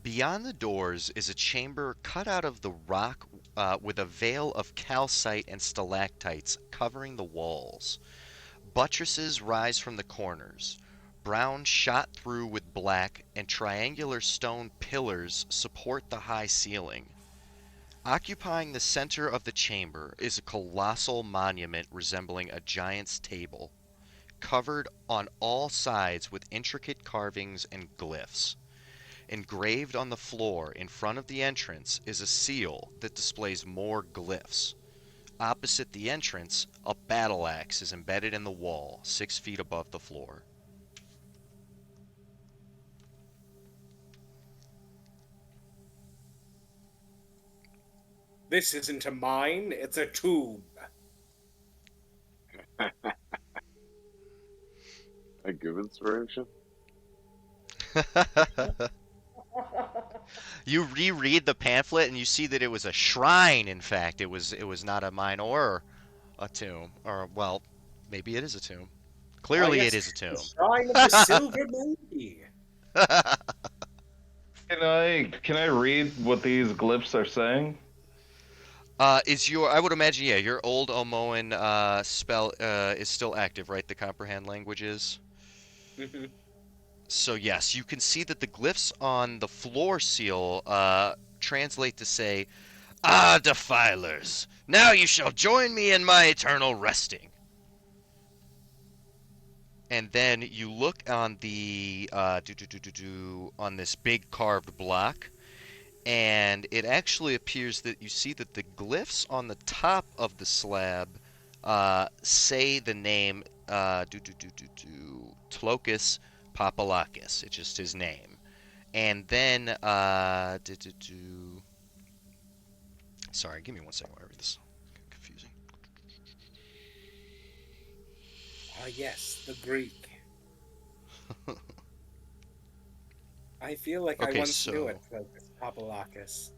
beyond the doors is a chamber cut out of the rock with a veil of calcite and stalactites covering the walls. Buttresses rise from the corners. Brown shot through with black and triangular stone pillars support the high ceiling. Occupying the center of the chamber is a colossal monument resembling a giant's table, covered on all sides with intricate carvings and glyphs. Engraved on the floor in front of the entrance is a seal that displays more glyphs. Opposite the entrance, a battle axe is embedded in the wall, 6 feet above the floor. This isn't a mine, it's a tomb. I give inspiration. You reread the pamphlet and you see that it was a shrine. In fact, it was not a mine or a tomb, or well, maybe it is a tomb. Ah, Clearly, it yes, is a the tomb. Shrine of the Silver Monkey. Can I read what these glyphs are saying? Is your I would imagine, yeah, your old Omoan spell is still active, right? The comprehend languages. Mhm. So yes, you can see that the glyphs on the floor seal translate to say, "Ah, defilers! Now you shall join me in my eternal resting." And then you look on the on this big carved block, and it actually appears that you see that the glyphs on the top of the slab say the name Tlocus Papalakis. It's just his name. And then sorry, give me one second while I read this. It's confusing. Ah, yes, the Greek. I feel like I Okay, once knew it, so Focus Papalakis.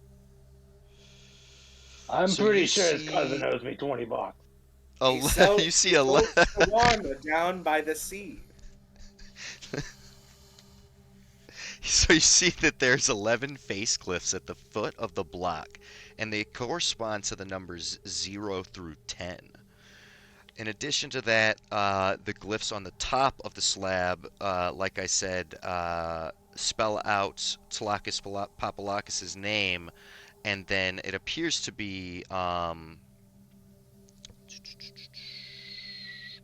I'm so pretty you sure his cousin see owes me 20 bucks. you see He a sold shawarma down by the sea. So you see that there's 11 face glyphs at the foot of the block, and they correspond to the numbers 0 through 10. In addition to that, the glyphs on the top of the slab, like I said, spell out Tlakis Papalakis' name, and then it appears to be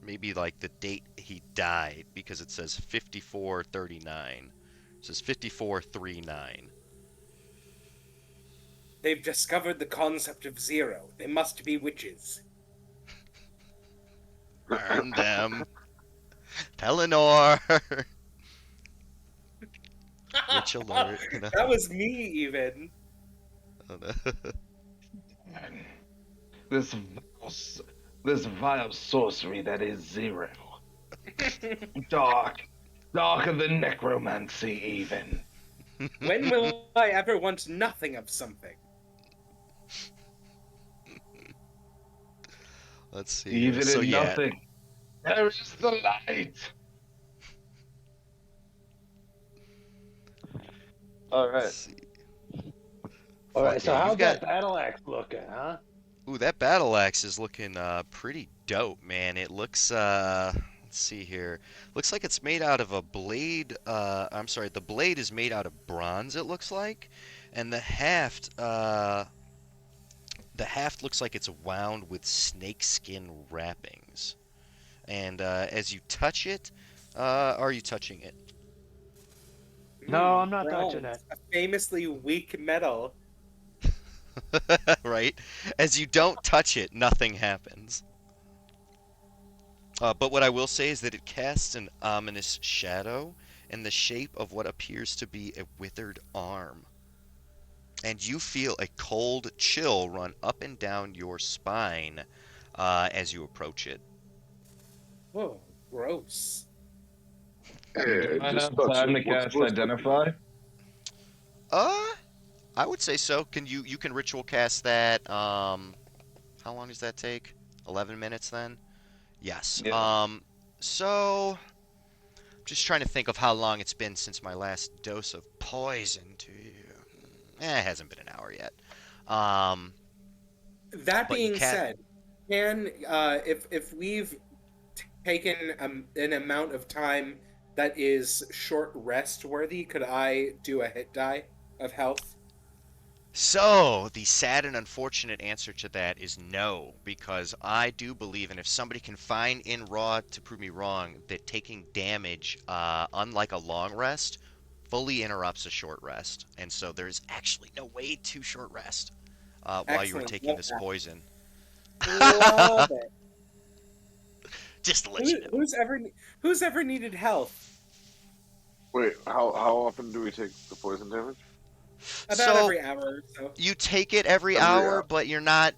maybe like the date he died, because it says 5439. It says 5439. They've discovered the concept of zero. They must be witches. Burn them. Pelennor. Witch alert. You know. That was me, even. Man, this vile, this vile sorcery that is zero. Dark, darker than necromancy, even. When will I ever want nothing of something? Let's see here. Even So in yeah, nothing, there is the light. All let's right. see. All right, Fuck so yeah, you've how's got. that battle axe looking, huh? Ooh, that battle axe is looking pretty dope, man. It looks let's see here. Looks like it's made out of a blade. I'm sorry, the blade is made out of bronze. It looks like, and the haft looks like it's wound with snakeskin wrappings. And as you touch it, are you touching it? No, I'm not touching Bronze, it. a famously weak metal. Right? As you don't touch it, nothing happens. But what I will say is that it casts an ominous shadow in the shape of what appears to be a withered arm. And you feel a cold chill run up and down your spine as you approach it. Oh, gross. Hey, Do I just have touch time it. to What's cast supposed to be? Identify? Uh, I would say so. You can ritual cast that? How long does that take? 11 minutes then? Yes. Yeah. So just trying to think of how long it's been since my last dose of poison to you. It hasn't been an hour yet. Um, That but you being can't. said, can if we've taken an amount of time that is short rest worthy, could I do a hit die of health? So the sad and unfortunate answer to that is no, because I do believe, and if somebody can find in Raw to prove me wrong, that taking damage, unlike a long rest, fully interrupts a short rest, and so there's actually no way to short rest while you were Excellent. taking Love this that. poison. Love it. Just to let Who, you know. who's ever needed health? Wait, how often do we take the poison damage? About So every hour or so. you take it every Every hour, hour. but you're not,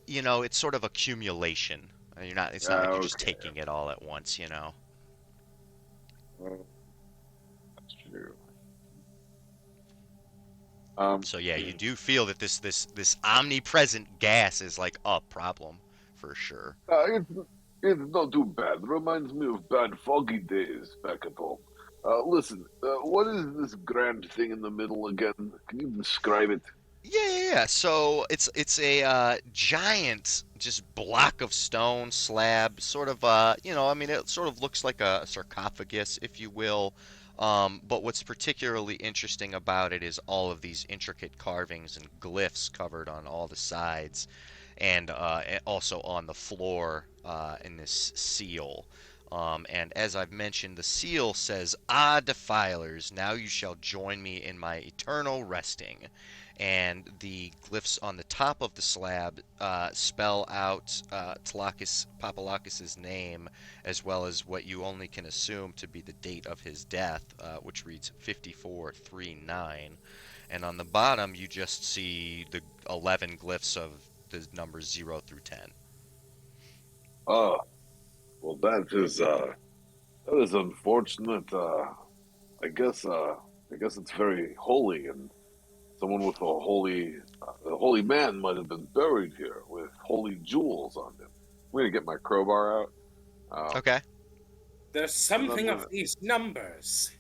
it's sort of accumulation. It's not like you're just Okay. taking it all at once. That's true. Um, So yeah, you do feel that this omnipresent gas is like a problem for sure. uh, it's, it's not too bad. Reminds me of bad foggy days back at home. Listen, what is this grand thing in the middle again? Can you describe it? Yeah. So it's a giant just block of stone slab, sort of I mean, it sort of looks like a sarcophagus, if you will. But what's particularly interesting about it is all of these intricate carvings and glyphs covered on all the sides, and also on the floor in this seal. And as I've mentioned, the seal says, "Ah, defilers, now you shall join me in my eternal resting." And the glyphs on the top of the slab spell out Tlakis Papalakis' name, as well as what you only can assume to be the date of his death, which reads 5439. And on the bottom, you just see the 11 glyphs of the numbers 0 through 10. Oh, well, that is unfortunate. I guess it's very holy, and someone with a holy man might have been buried here with holy jewels on him. I'm gonna get my crowbar out. Okay. There's And I'm something of gonna. these numbers.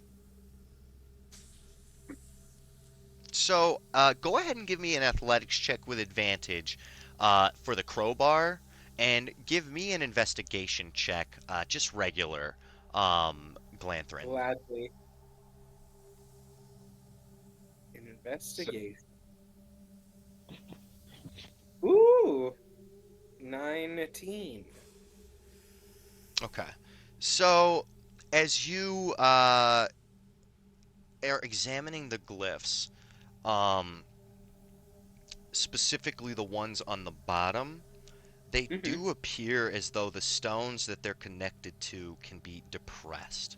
So go ahead and give me an athletics check with advantage for the crowbar, and give me an investigation check, just regular, Glanthrin. Gladly. An So, investigation. Ooh, 19. Okay. So as you are examining the glyphs, um, specifically the ones on the bottom, they Mm-hmm. do appear as though the stones that they're connected to can be depressed.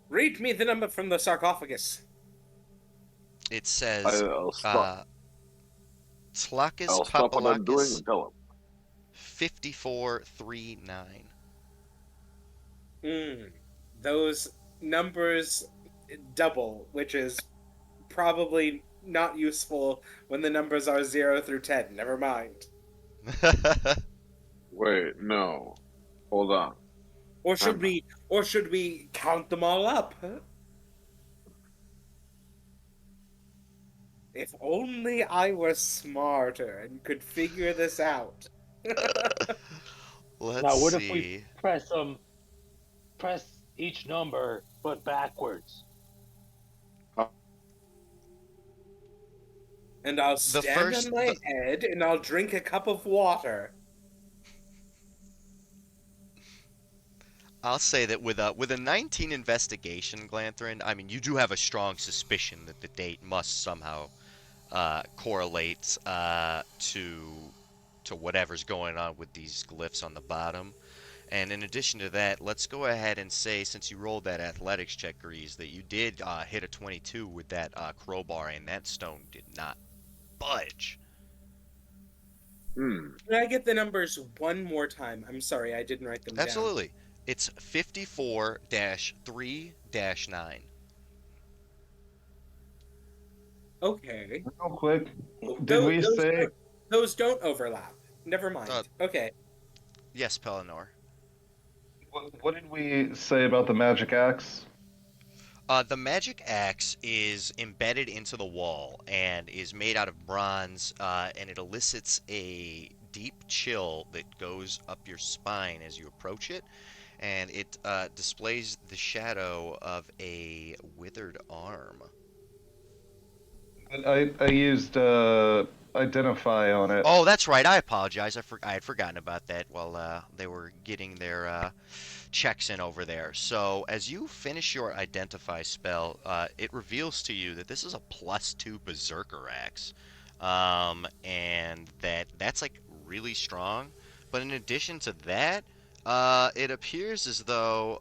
Read me the number from the sarcophagus. It says I'll stop. uh, Tlakis I'll stop what I'm doing Papalakis and tell him. 5439. Mm. Those numbers double, which is probably not useful when the numbers are 0 through 10. Never mind. Wait, no. Hold on. Or should I'm we or should we count them all up? Huh? If only I were smarter and could figure this out. Let's Now, what if we see. press each number but backwards? And I'll The stand on first my the, head and I'll drink a cup of water. I'll say that with a 19 investigation, Glanthrin, I mean, you do have a strong suspicion that the date must somehow correlate to whatever's going on with these glyphs on the bottom. And in addition to that, let's go ahead and say, since you rolled that athletics check, Grease, that you did hit a 22 with that crowbar, and that stone did not budge. Hmm. Can I get the numbers one more time? I'm sorry, I didn't write them down. Absolutely. It's 54-3-9. Okay. real quick, did Those, we those, say don't, those don't overlap. Never Uh, mind. Okay. yes, Pellinor. what did we say about the magic axe? The magic axe is embedded into the wall and is made out of bronze, and it elicits a deep chill that goes up your spine as you approach it, and it displays the shadow of a withered arm. I used identify on it. Oh, that's right. I apologize. I had forgotten about that while they were getting their checks in over there. So as you finish your identify spell, it reveals to you that this is a +2 berserker axe, and that's like really strong. But in addition to that, it appears as though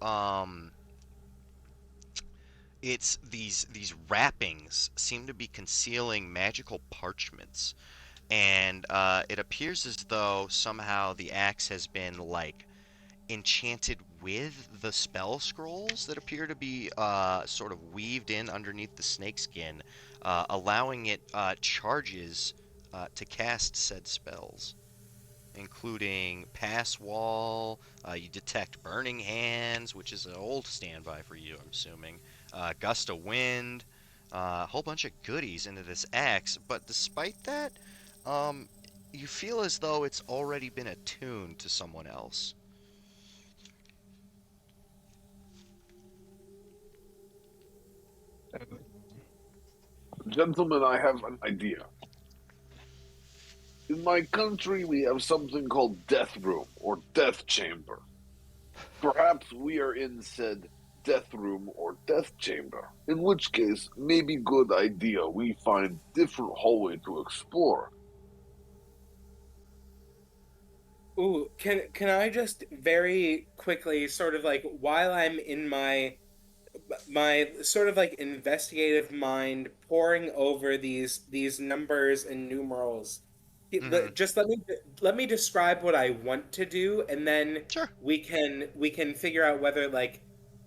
it's these wrappings seem to be concealing magical parchments, and it appears as though somehow the axe has been like enchanted with the spell scrolls that appear to be sort of weaved in underneath the snakeskin, allowing it charges to cast said spells, including Pass Wall. You detect Burning Hands, which is an old standby for you, I'm assuming. Gust of Wind, a whole bunch of goodies into this axe. But despite that, um, you feel as though it's already been attuned to someone else. Gentlemen, I have an idea. In my country, we have something called death room or death chamber. Perhaps we are in said death room or death chamber, in which case, maybe good idea we find different hallway to explore. Ooh, can I just very quickly sort of like while I'm in my sort of like investigative mind poring over these numbers and numerals. Mm-hmm. Just let me describe what I want to do, and then Sure. we can figure out whether like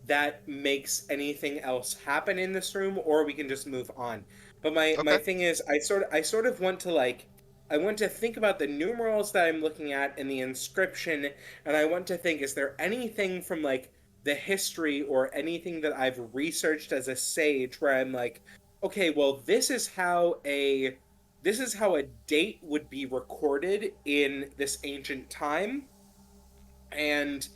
that makes anything else happen in this room, or we can just move on. But my Okay. thing is, I sort of want to like I want to think about the numerals that I'm looking at and the inscription, and I want to think, is there anything from like the history or anything that I've researched as a sage where I'm like, okay, well, this is how a date would be recorded in this ancient time, and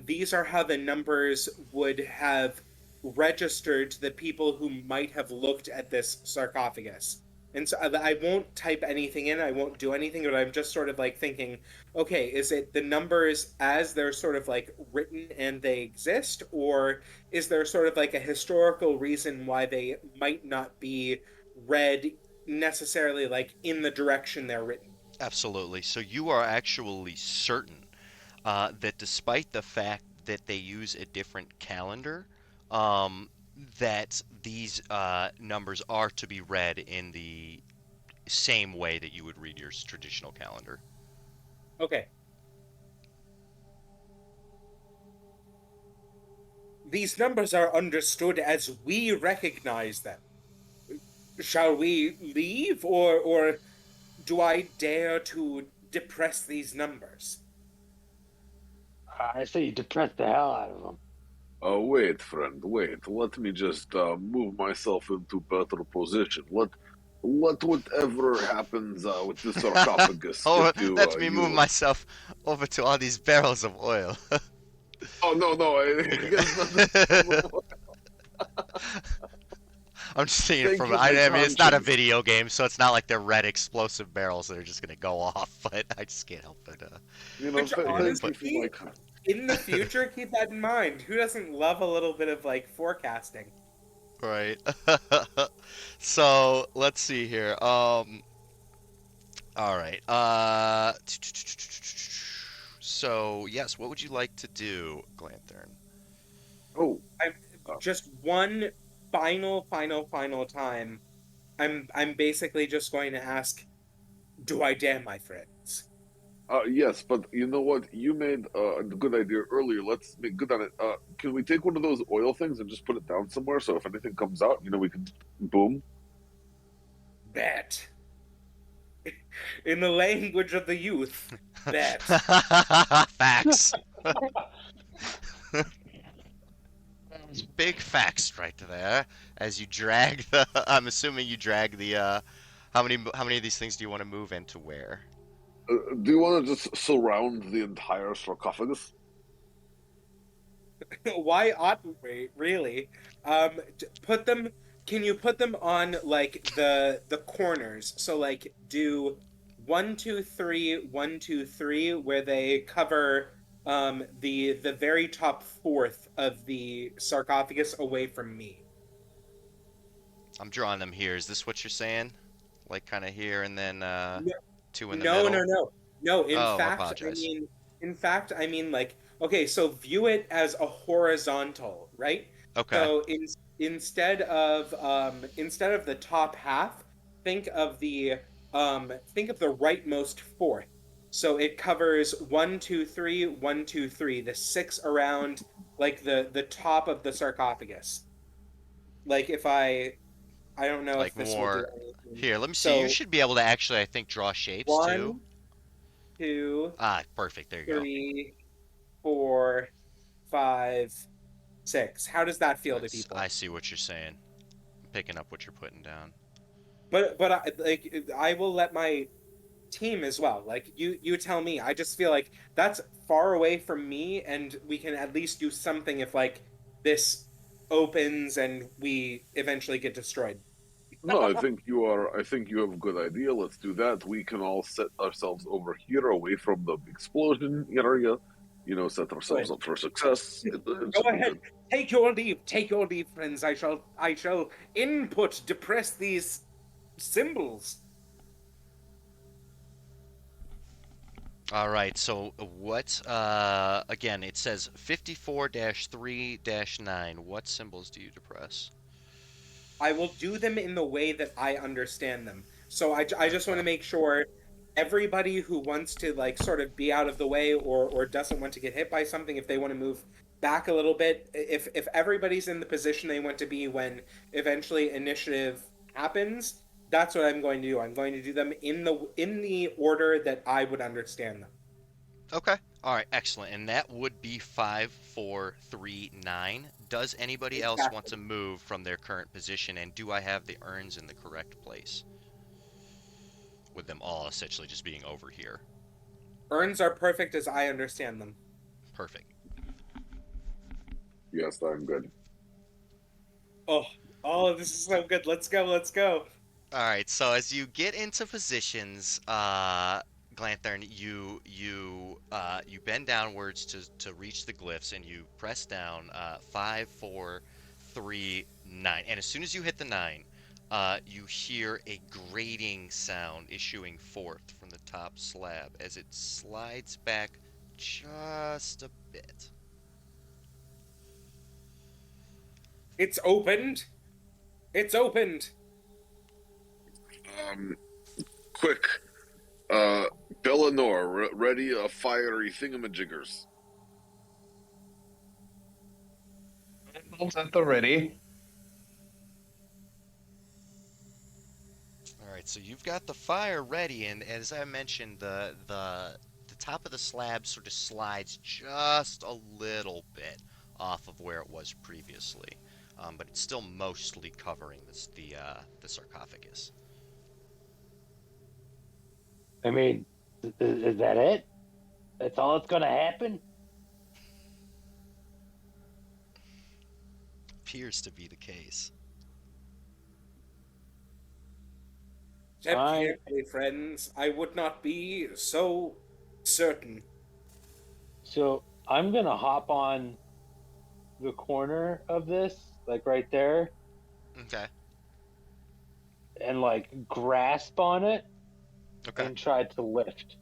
these are how the numbers would have registered to the people who might have looked at this sarcophagus. And so I won't type anything in, I won't do anything, but I'm just sort of like thinking, okay, is it the numbers as they're sort of like written and they exist, or is there sort of like a historical reason why they might not be read necessarily like in the direction they're written? Absolutely. So you are actually certain that despite the fact that they use a different calendar, um, that these numbers are to be read in the same way that you would read your traditional calendar. Okay. These numbers are understood as we recognize them. Shall we leave, or do I dare to depress these numbers? I say you depress the hell out of them. Wait, friend, wait. Let me just move myself into better position. Let whatever happens with the sarcophagus Oh, get to let me move you. myself over to all these barrels of oil. Oh no, no, I guess not the barrel of oil. I'm just seeing it Thank from. you, my I mean, it's not a conscience. video game, so it's not like they're red explosive barrels that are just gonna go off. But I just can't help but Which Thank but you for my honestly, in the future, keep that in mind. Who doesn't love a little bit of like forecasting? right. So let's see here. All right. So yes, what would you like to do, Glanthorn? Oh, I'm uh, just one final time. I'm basically just going to ask, do I dare, my friends? yes, but you know what? You made a good idea earlier. Let's make good on it. Can we take one of those oil things and just put it down somewhere so if anything comes out, we can boom. Bet. In the language of the youth, bet. Facts. Big facts right there. As you drag the, I'm assuming you drag the. How many of these things do you want to move into where? Do you want to just surround the entire sarcophagus? Why oughtn't we, really? Put them. Can you put them on like the corners? So like do 1, 2, 3, 1, 2, 3, where they cover the very top fourth of the sarcophagus away from me. I'm drawing them here. Is this what you're saying? Like kind of here and then No, two in the no, no, middle? no. No, Oh, I apologize. in fact, I mean like okay, so view it as a horizontal, right? Okay. So instead of the top half, think of the rightmost fourth. So it covers 1, 2, 3, 1, 2, 3, the 6 around like the top of the sarcophagus. Like if I don't know if Like this will do more. anything. Here, let me see. You So should be able to actually, I think, draw shapes too. 1, 2, Ah, perfect. There you go. 3, 4, 5, 6. How does that feel to I people? see what you're saying. I'm picking up what you're putting down. But I will let my team as well. Like you tell me. I just feel like that's far away from me, and we can at least do something if like this opens and we eventually get destroyed. No, I think you have a good idea. Let's do that. We can all set ourselves over here, away from the explosion area. You know, set ourselves Good. up for success. It Go should be ahead. good. Take your leave. Take your leave, friends. I shall input depress these symbols. All right. So what? Again, it says 54-3-9. What symbols do you depress? I will do them in the way that I understand them. So I just want Okay. to make sure everybody who wants to like sort of be out of the way or doesn't want to get hit by something, if they want to move back a little bit, if everybody's in the position they want to be when eventually initiative happens, that's what I'm going to do. I'm going to do them in the order that I would understand them. Okay. All right. Excellent. And that would be 5-4-3-9. Does anybody else want Exactly. to move from their current position? And do I have the urns in the correct place? With them all essentially just being over here. Urns are perfect as I understand them. Perfect. Yes, I'm good. Oh, oh, this is so good. Let's go. Let's go. All right, so as you get into positions, Glanthorn, you bend downwards to reach the glyphs, and you press down 5, 4, 3, 9. And as soon as you hit the 9, you hear a grating sound issuing forth from the top slab as it slides back just a bit. It's opened. It's opened. Um, quick, uh, Bellinor, ready a fiery thingamajiggers. Balls at the ready. All right, so you've got the fire ready, and as I mentioned, the top of the slab sort of slides just a little bit off of where it was previously, but it's still mostly covering the sarcophagus. I mean, is that it? That's all that's going to happen? Appears to be the case. Step Fine. carefully, friends. I would not be so certain. So I'm going to hop on the corner of this, like right there, Okay. and like grasp on it Okay. and try to lift.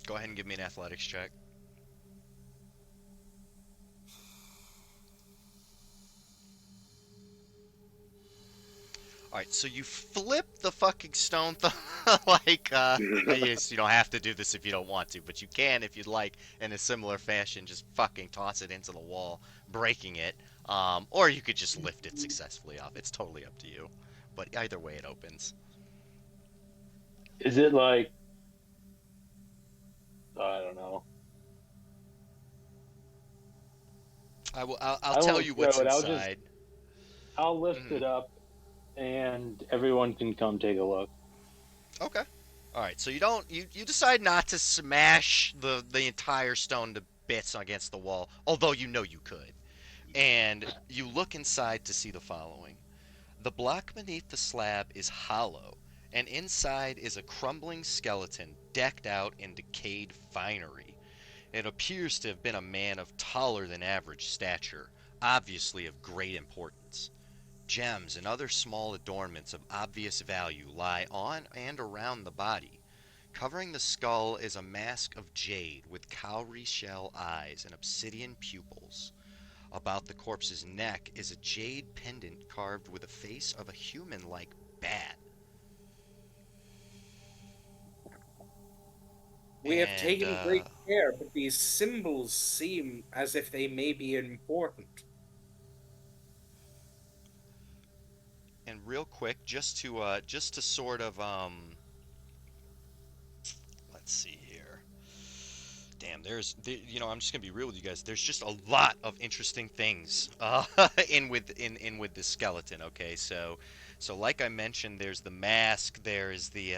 Go ahead and give me an athletics check. All right, so you flip the fucking stone like yes, you don't have to do this if you don't want to, but you can if you'd like in a similar fashion. Just fucking toss it into the wall, breaking it, or you could just lift it successfully off. It's totally up to you, but either way, it opens. Is it like, I don't know. I'll I tell won't you throw what's it. inside. I'll lift Mhm. it up and everyone can come take a look. Okay. All right, so you decide not to smash the entire stone to bits against the wall, although you know you could. And you look inside to see the following. The block beneath the slab is hollow, and inside is a crumbling skeleton decked out in decayed finery. It appears to have been a man of taller than average stature, obviously of great importance. Gems and other small adornments of obvious value lie on and around the body. Covering the skull is a mask of jade with cowrie shell eyes and obsidian pupils. About the corpse's neck is a jade pendant carved with a face of a human like bat. We have And taken great care, but these symbols seem as if they may be important. real quick, just to sort of let's see here. Damn, I'm just gonna be real with you guys. There's just a lot of interesting things in with this skeleton. Okay, so like I mentioned, there's the mask, there's the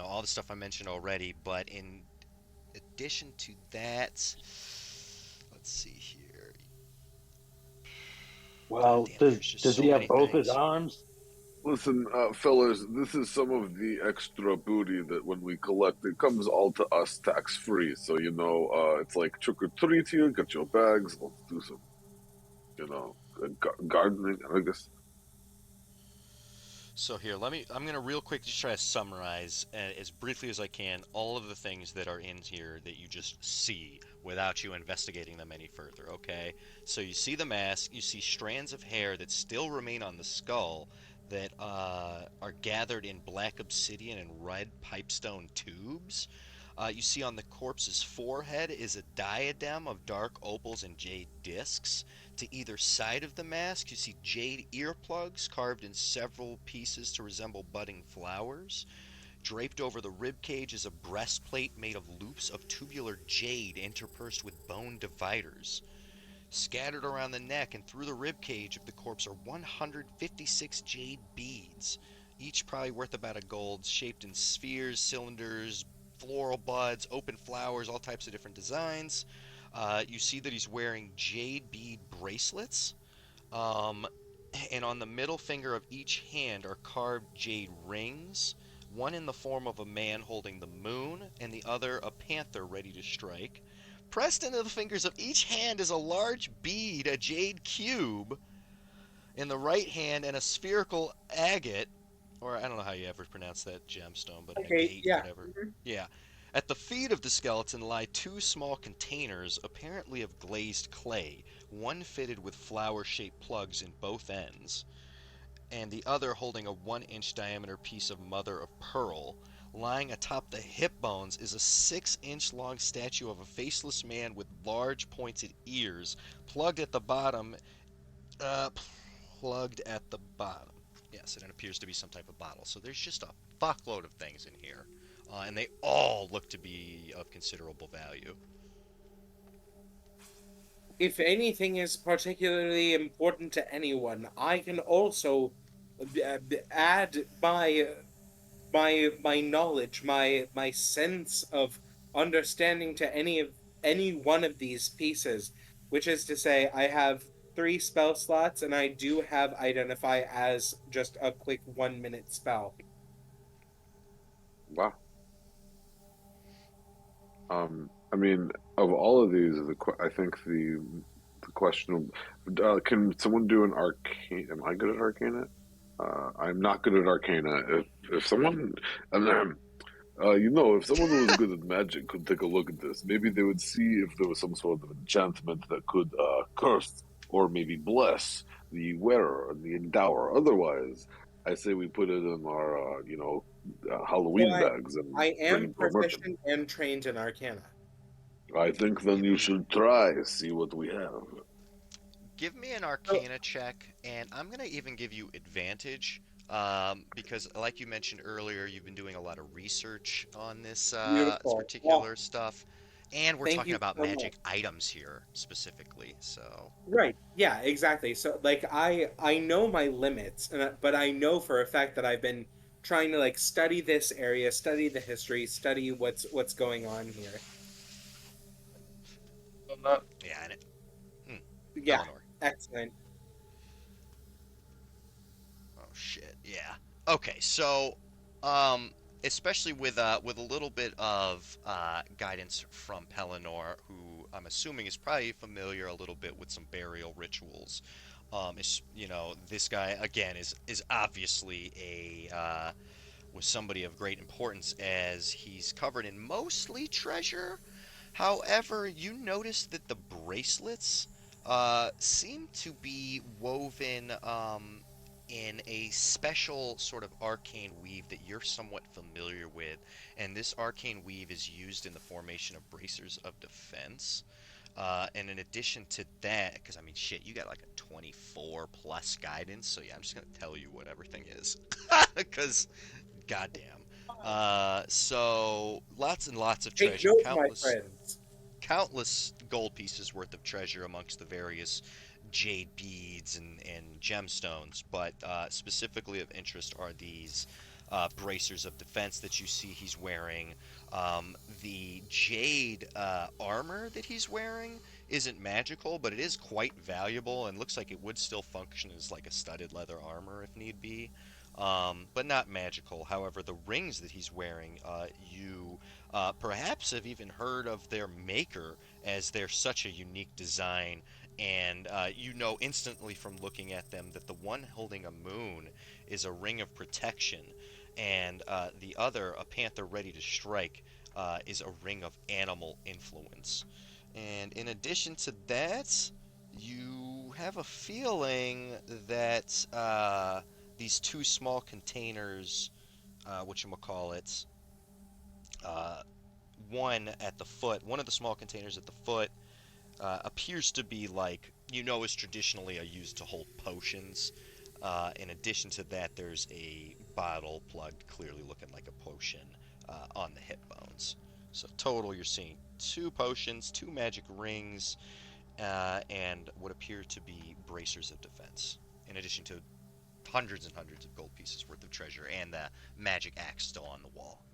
all the stuff I mentioned already. But in addition to that, let's see here. God Well, damn, does there's just does he so have many both his things. arms? Listen, fellas, this is some of the extra booty that when we collect, it comes all to us tax free. So, it's like trick or treat here, get your bags, let's do some, gardening, I guess. So here, I'm gonna real quick just try to summarize as briefly as I can all of the things that are in here that you just see without you investigating them any further, okay? So you see the mask, you see strands of hair that still remain on the skull that are gathered in black obsidian and red pipestone tubes. You see on the corpse's forehead is a diadem of dark opals and jade discs. To either side of the mask, you see jade earplugs carved in several pieces to resemble budding flowers. Draped over the ribcage is a breastplate made of loops of tubular jade interpersed with bone dividers. Scattered around the neck and through the ribcage of the corpse are 156 jade beads, each probably worth about a gold, shaped in spheres, cylinders, floral buds, open flowers, all types of different designs. You see that he's wearing jade bead bracelets. Um, and on the middle finger of each hand are carved jade rings, one in the form of a man holding the moon, and the other a panther ready to strike. Pressed into the fingers of each hand is a large bead, a jade cube, in the right hand, and a spherical agate, or I don't know how you ever pronounce that gemstone, but an Okay, agate, yeah. whatever. Yeah. At the feet of the skeleton lie two small containers, apparently of glazed clay, one fitted with flower shaped plugs in both ends, and the other holding a 1 inch diameter piece of mother of pearl. Lying atop the hip bones is a 6 inch long statue of a faceless man with large pointed ears, plugged at the bottom. Uh, Plugged at the bottom. Yes, and it appears to be some type of bottle. So there's just a fuckload of things in here, and they all look to be of considerable value. If anything is particularly important to anyone, I can also add my knowledge, my sense of understanding to any one of these pieces, which is to say, I have three spell slots, and I do have identify as just a quick 1 minute spell. Wow. I mean, of all of these, I think the question can someone do an arcane? Am I good at Arcana? I'm not good at Arcana. If someone, if someone who was good at magic could take a look at this, maybe they would see if there was some sort of enchantment that could curse or maybe bless the wearer and the endower. Otherwise, I say we put it in our, So Halloween bags and I bring am it to a merchant. proficient and trained in Arcana. I think then Give you me should try, see what we have. Give me an So Arcana check, and I'm gonna even give you advantage, because like you mentioned earlier, you've been doing a lot of research on this beautiful. Well, particular stuff, and we're thank talking you about so much. magic items here specifically. So Right. Yeah, exactly. So like I know my limits, but I know for a fact that I've been trying to like study this area, study the history, study what's going on here. On that. yeah, and hmm, Yeah, Pellinor. excellent. Oh shit. Yeah. Okay. So, um, especially with a little bit of guidance from Pellinor, who I'm assuming is probably familiar a little bit with some burial rituals. This guy again is obviously a was somebody of great importance as he's covered in mostly treasure. However, you notice that the bracelets seem to be woven in a special sort of arcane weave that you're somewhat familiar with. And this arcane weave is used in the formation of bracers of defense. And in addition to that, because I mean, shit, you got like a 24 plus guidance, so yeah, I'm just gonna tell you what everything is, because goddamn. So lots and lots of Take treasure, note, my countless friends. countless gold pieces worth of treasure amongst the various jade beads and gemstones, but specifically of interest are these bracers of defense that you see he's wearing. The jade armor that he's wearing isn't magical, but it is quite valuable and looks like it would still function as like a studded leather armor if need be. But not magical. However, the rings that he's wearing, you perhaps have even heard of their maker, as they're such a unique design. And you know instantly from looking at them that the one holding a moon is a ring of protection, and the other, a panther ready to strike, is a ring of animal influence. And in addition to that, you have a feeling that these two small containers, whatchamacallit, uh, one of the small containers at the foot appears to be like, is traditionally used to hold potions. In addition to that, there's a bottle plugged, clearly looking like a potion, on the hip bones. So total, you're seeing two potions, two magic rings, and what appear to be bracers of defense. In addition to hundreds and hundreds of gold pieces worth of treasure and the magic axe still on the wall.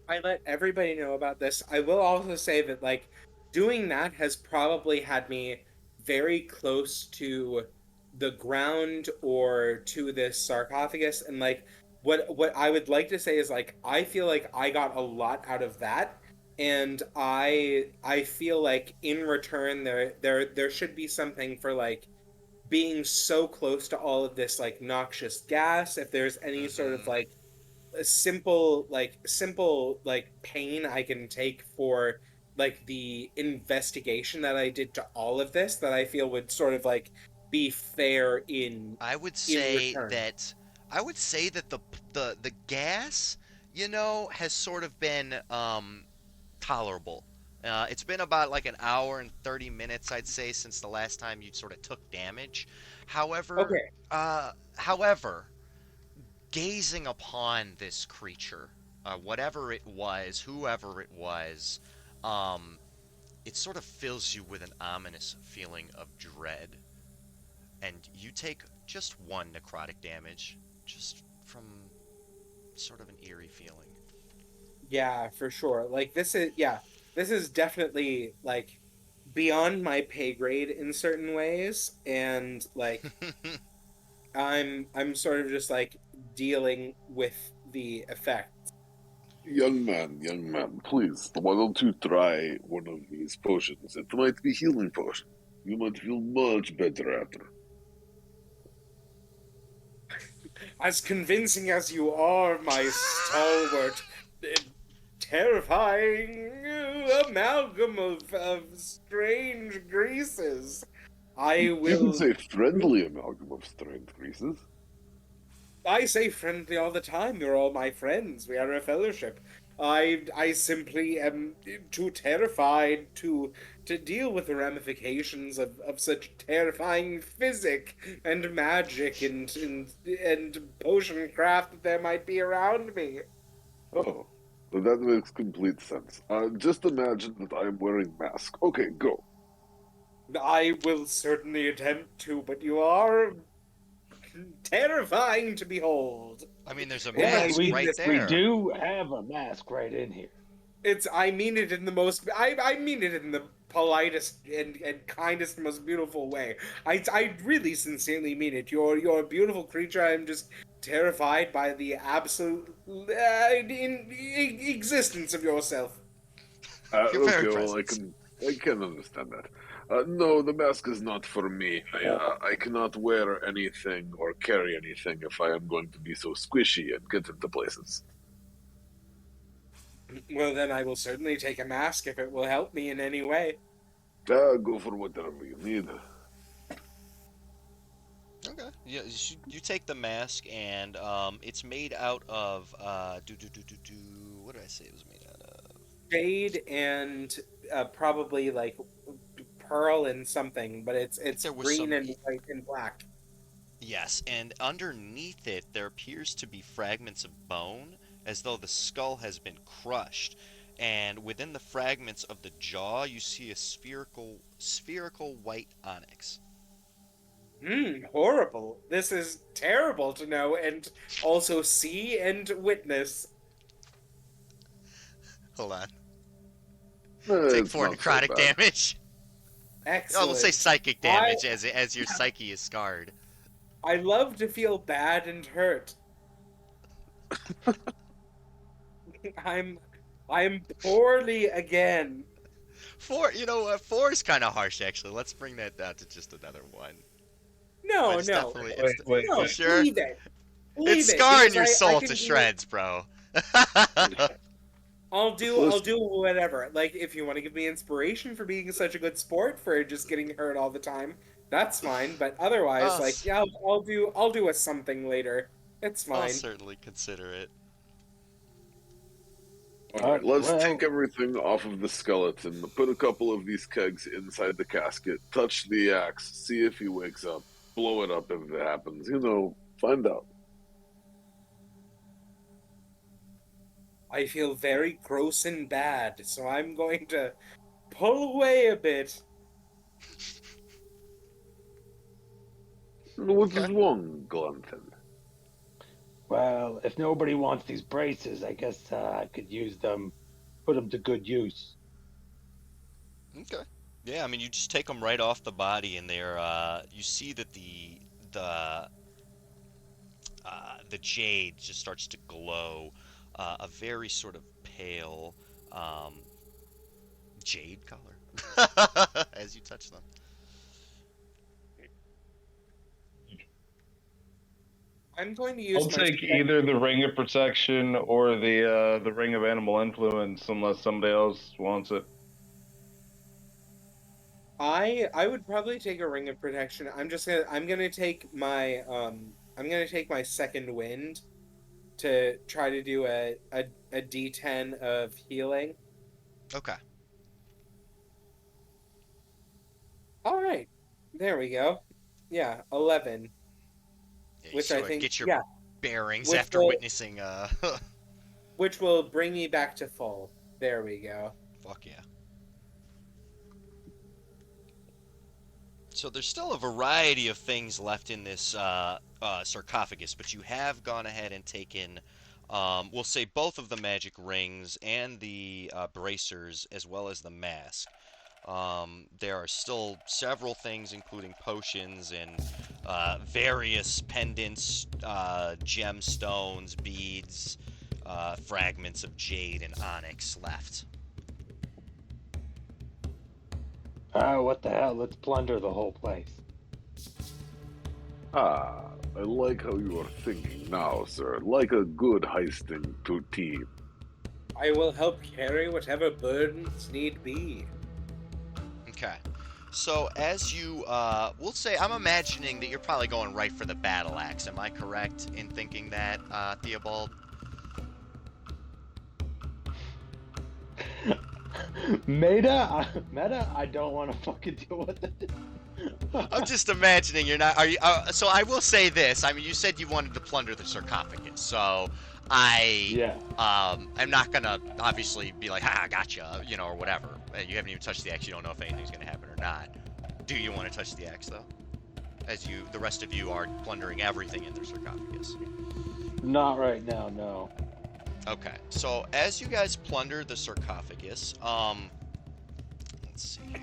I let everybody know about this. I will also say that like doing that has probably had me very close to the ground or to this sarcophagus, and like what I would like to say is like I feel like I got a lot out of that, and I feel like in return there should be something for like being so close to all of this like noxious gas. If there's any sort of Mm-hmm. like a simple like pain I can take for like the investigation that I did to all of this, that I feel would sort of like be fair I would in say return. that the gas, has sort of been tolerable. It's been about like an hour and 30 minutes, I'd say, since the last time you sort of took damage. However, Okay. however, gazing upon this creature, whatever it was, whoever it was, um, it sort of fills you with an ominous feeling of dread, and you take just one necrotic damage, just from sort of an eerie feeling. Yeah, for sure. Like this is, yeah, this is definitely like beyond my pay grade in certain ways, and like I'm sort of just like dealing with the effect. Young man, please, why don't you try one of these potions? It might be healing potion. You might feel much better after. As convincing as you are, my stalwart, eh, terrifying amalgam of strange greases, I You could will. say friendly amalgam of strength greases. I say friendly all the time. You're all my friends. We are a fellowship. I simply am too terrified to deal with the ramifications of such terrifying physic and magic and potion craft that there might be around me. Oh, that makes complete sense. Just imagine that I am wearing mask. Okay, go. I will certainly attempt to, but you are terrifying to behold. I mean, there's a If I Yeah, mask mean we right this we there. do have a mask right in here. It's I mean it in the most I mean it in the politest and kindest and most beautiful way. I really sincerely mean it. You're a beautiful creature. I'm just terrified by the absolute existence of yourself. You're very Okay, well, present. I can understand that. No, the mask is not for me. I cannot wear anything or carry anything if I am going to be so squishy and get into places. Well, then I will certainly take a mask if it will help me in any way. Go for whatever you need. Okay. Yeah, you take the mask, and it's made out of what did I say it was made out of? Jade and probably like pearl and something, but I think it's there was green some. and white and black. Yes, and underneath it there appears to be fragments of bone, as though the skull has been crushed. And within the fragments of the jaw, you see a spherical white onyx. Horrible. This is terrible to know and also see and witness. Hold on. Take It's four not so necrotic bad. damage. Oh, we'll say Excellent. psychic I damage as your psyche is scarred. I love to feel bad and hurt. I'm I'm poorly again. Four, you know what? Four is kind of harsh, actually. Let's bring that down to just another one. But No, it's no, definitely, Wait, wait, you no. wait. sure? Leave it. It's Leave it scarring because your I soul to can do shreds, bro. I'll Listen, do whatever. Like if you want to give me inspiration for being such a good sport for just getting hurt all the time, that's fine. But otherwise, I'll, like s- yeah, I'll do a something later. It's I'll fine. certainly consider it. all right, let's take Well, everything off of the skeleton, put a couple of these kegs inside the casket, touch the axe, see if he wakes up, blow it up if it happens. Find out. I feel very gross and bad, so I'm going to pull away a bit. What Okay. is wrong, Glanthan? Well, if nobody wants these braces, I guess I could use them, put them to good use. Okay. Yeah, I mean, you just take them right off the body, and you see that the the jade just starts to glow, a very sort of pale um, jade color as you touch them. I'm going to I'll use my take either the ring of protection or the ring of animal influence, unless somebody else wants it. I would probably take a ring of protection. I'm gonna take my I'm gonna take my second wind to try to do a D10 of healing. Okay. All right. There we go. Yeah, 11, Yeah, you which I sort of think get your yeah, bearings which after will witnessing. which will bring me back to full. There we go. Fuck yeah. So there's still a variety of things left in this sarcophagus, but you have gone ahead and taken, we'll say, both of the magic rings and the bracers, as well as the mask. There are still several things, including potions and various pendants, gemstones, beads, fragments of jade and onyx left. What the hell? Let's plunder the whole place. Ah, I like how you are thinking now, sir. Like a good heisting team. I will help carry whatever burdens need be. Okay. So as you, we'll say, I'm imagining that you're probably going right for the battle axe. Am I correct in thinking that, Theobald? Meta, I don't want to fucking deal with it. I'm just imagining you're not. Are you? So I will say this. I mean, you said you wanted to plunder the sarcophagus, so Yeah. I'm not gonna obviously be like, "Ha, I gotcha," or whatever. You haven't even touched the axe. You don't know if anything's gonna happen or not. Do you want to touch the axe though? As the rest of you are plundering everything in their sarcophagus. Not right now, no. Okay. So as you guys plunder the sarcophagus, let's see here.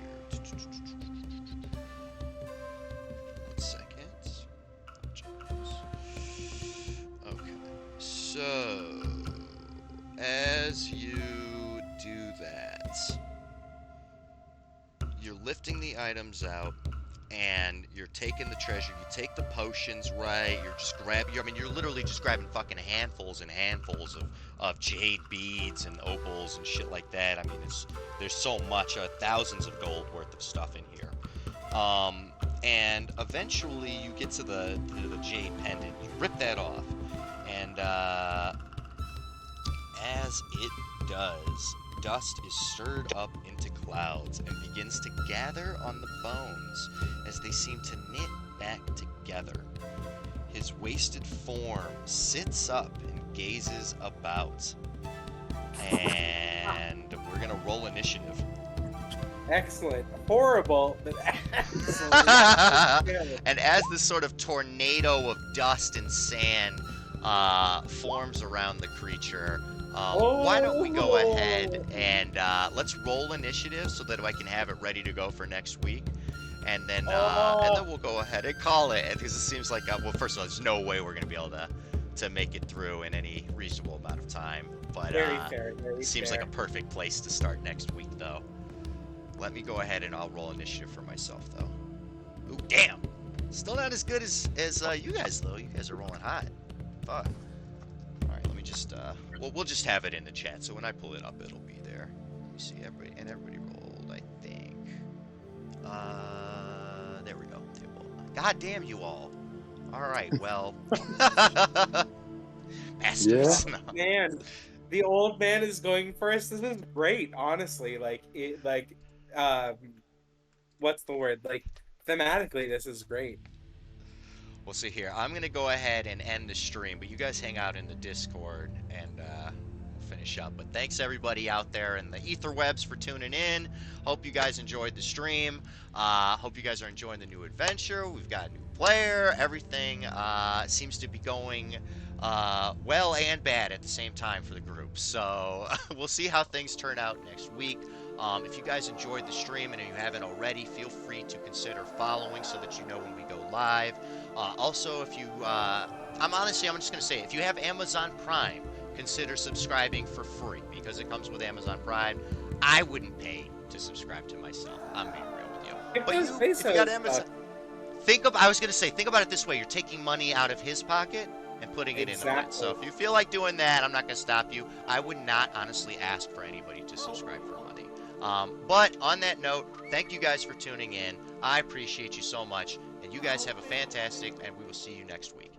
One second. Okay. So, as you do that, you're lifting the items out and you're taking the treasure. You take the potions, right? You're just grabbing, I mean, you're literally just grabbing fucking handfuls and handfuls of jade beads and opals and shit like that. I mean, there's so much, thousands of gold worth of stuff in here. And eventually you get to the jade pendant. You rip that off, and as it does, dust is stirred up into clouds and begins to gather on the bones as they seem to knit back together. His wasted form sits up and gazes about. And we're gonna roll initiative. Excellent. Horrible, but excellent. Good. And as this sort of tornado of dust and sand forms around the creature, why don't we go ahead and let's roll initiative so that I can have it ready to go for next week, and then we'll go ahead and call it, because it seems like well, first of all, there's no way we're gonna be able to make it through in any reasonable amount of time, but Very fair. it seems like a perfect place to start next week, though. Let me go ahead and I'll roll initiative for myself, though. Ooh, damn! Still not as good as you guys, though. You guys are rolling hot. Fuck. Alright, let me just, we'll just have it in the chat, so when I pull it up, it'll be there. Let me see, everybody rolled, I think. There we go. God damn you all. Alright, well. Bastards. Yeah. No. Man, the old man is going first. This is great, honestly. What's the word? Like, thematically, this is great. We'll see here. I'm going to go ahead and end the stream, but you guys hang out in the Discord and we'll finish up. But thanks everybody out there in the etherwebs for tuning in. Hope you guys enjoyed the stream. Hope you guys are enjoying the new adventure. We've got a new player. Everything seems to be going well and bad at the same time for the group. So we'll see how things turn out next week. If you guys enjoyed the stream and if you haven't already, feel free to consider following so that you know when we go live. Also, if you, I'm just going to say, if you have Amazon Prime, consider subscribing for free because it comes with Amazon Prime. I wouldn't pay to subscribe to myself. I'm being real with you. But if you got Amazon, I was going to say, think about it this way. You're taking money out of his pocket and putting it in the rent. So if you feel like doing that, I'm not going to stop you. I would not honestly ask for anybody to subscribe for money. But on that note, thank you guys for tuning in. I appreciate you so much. And you guys have a fantastic, and we will see you next week.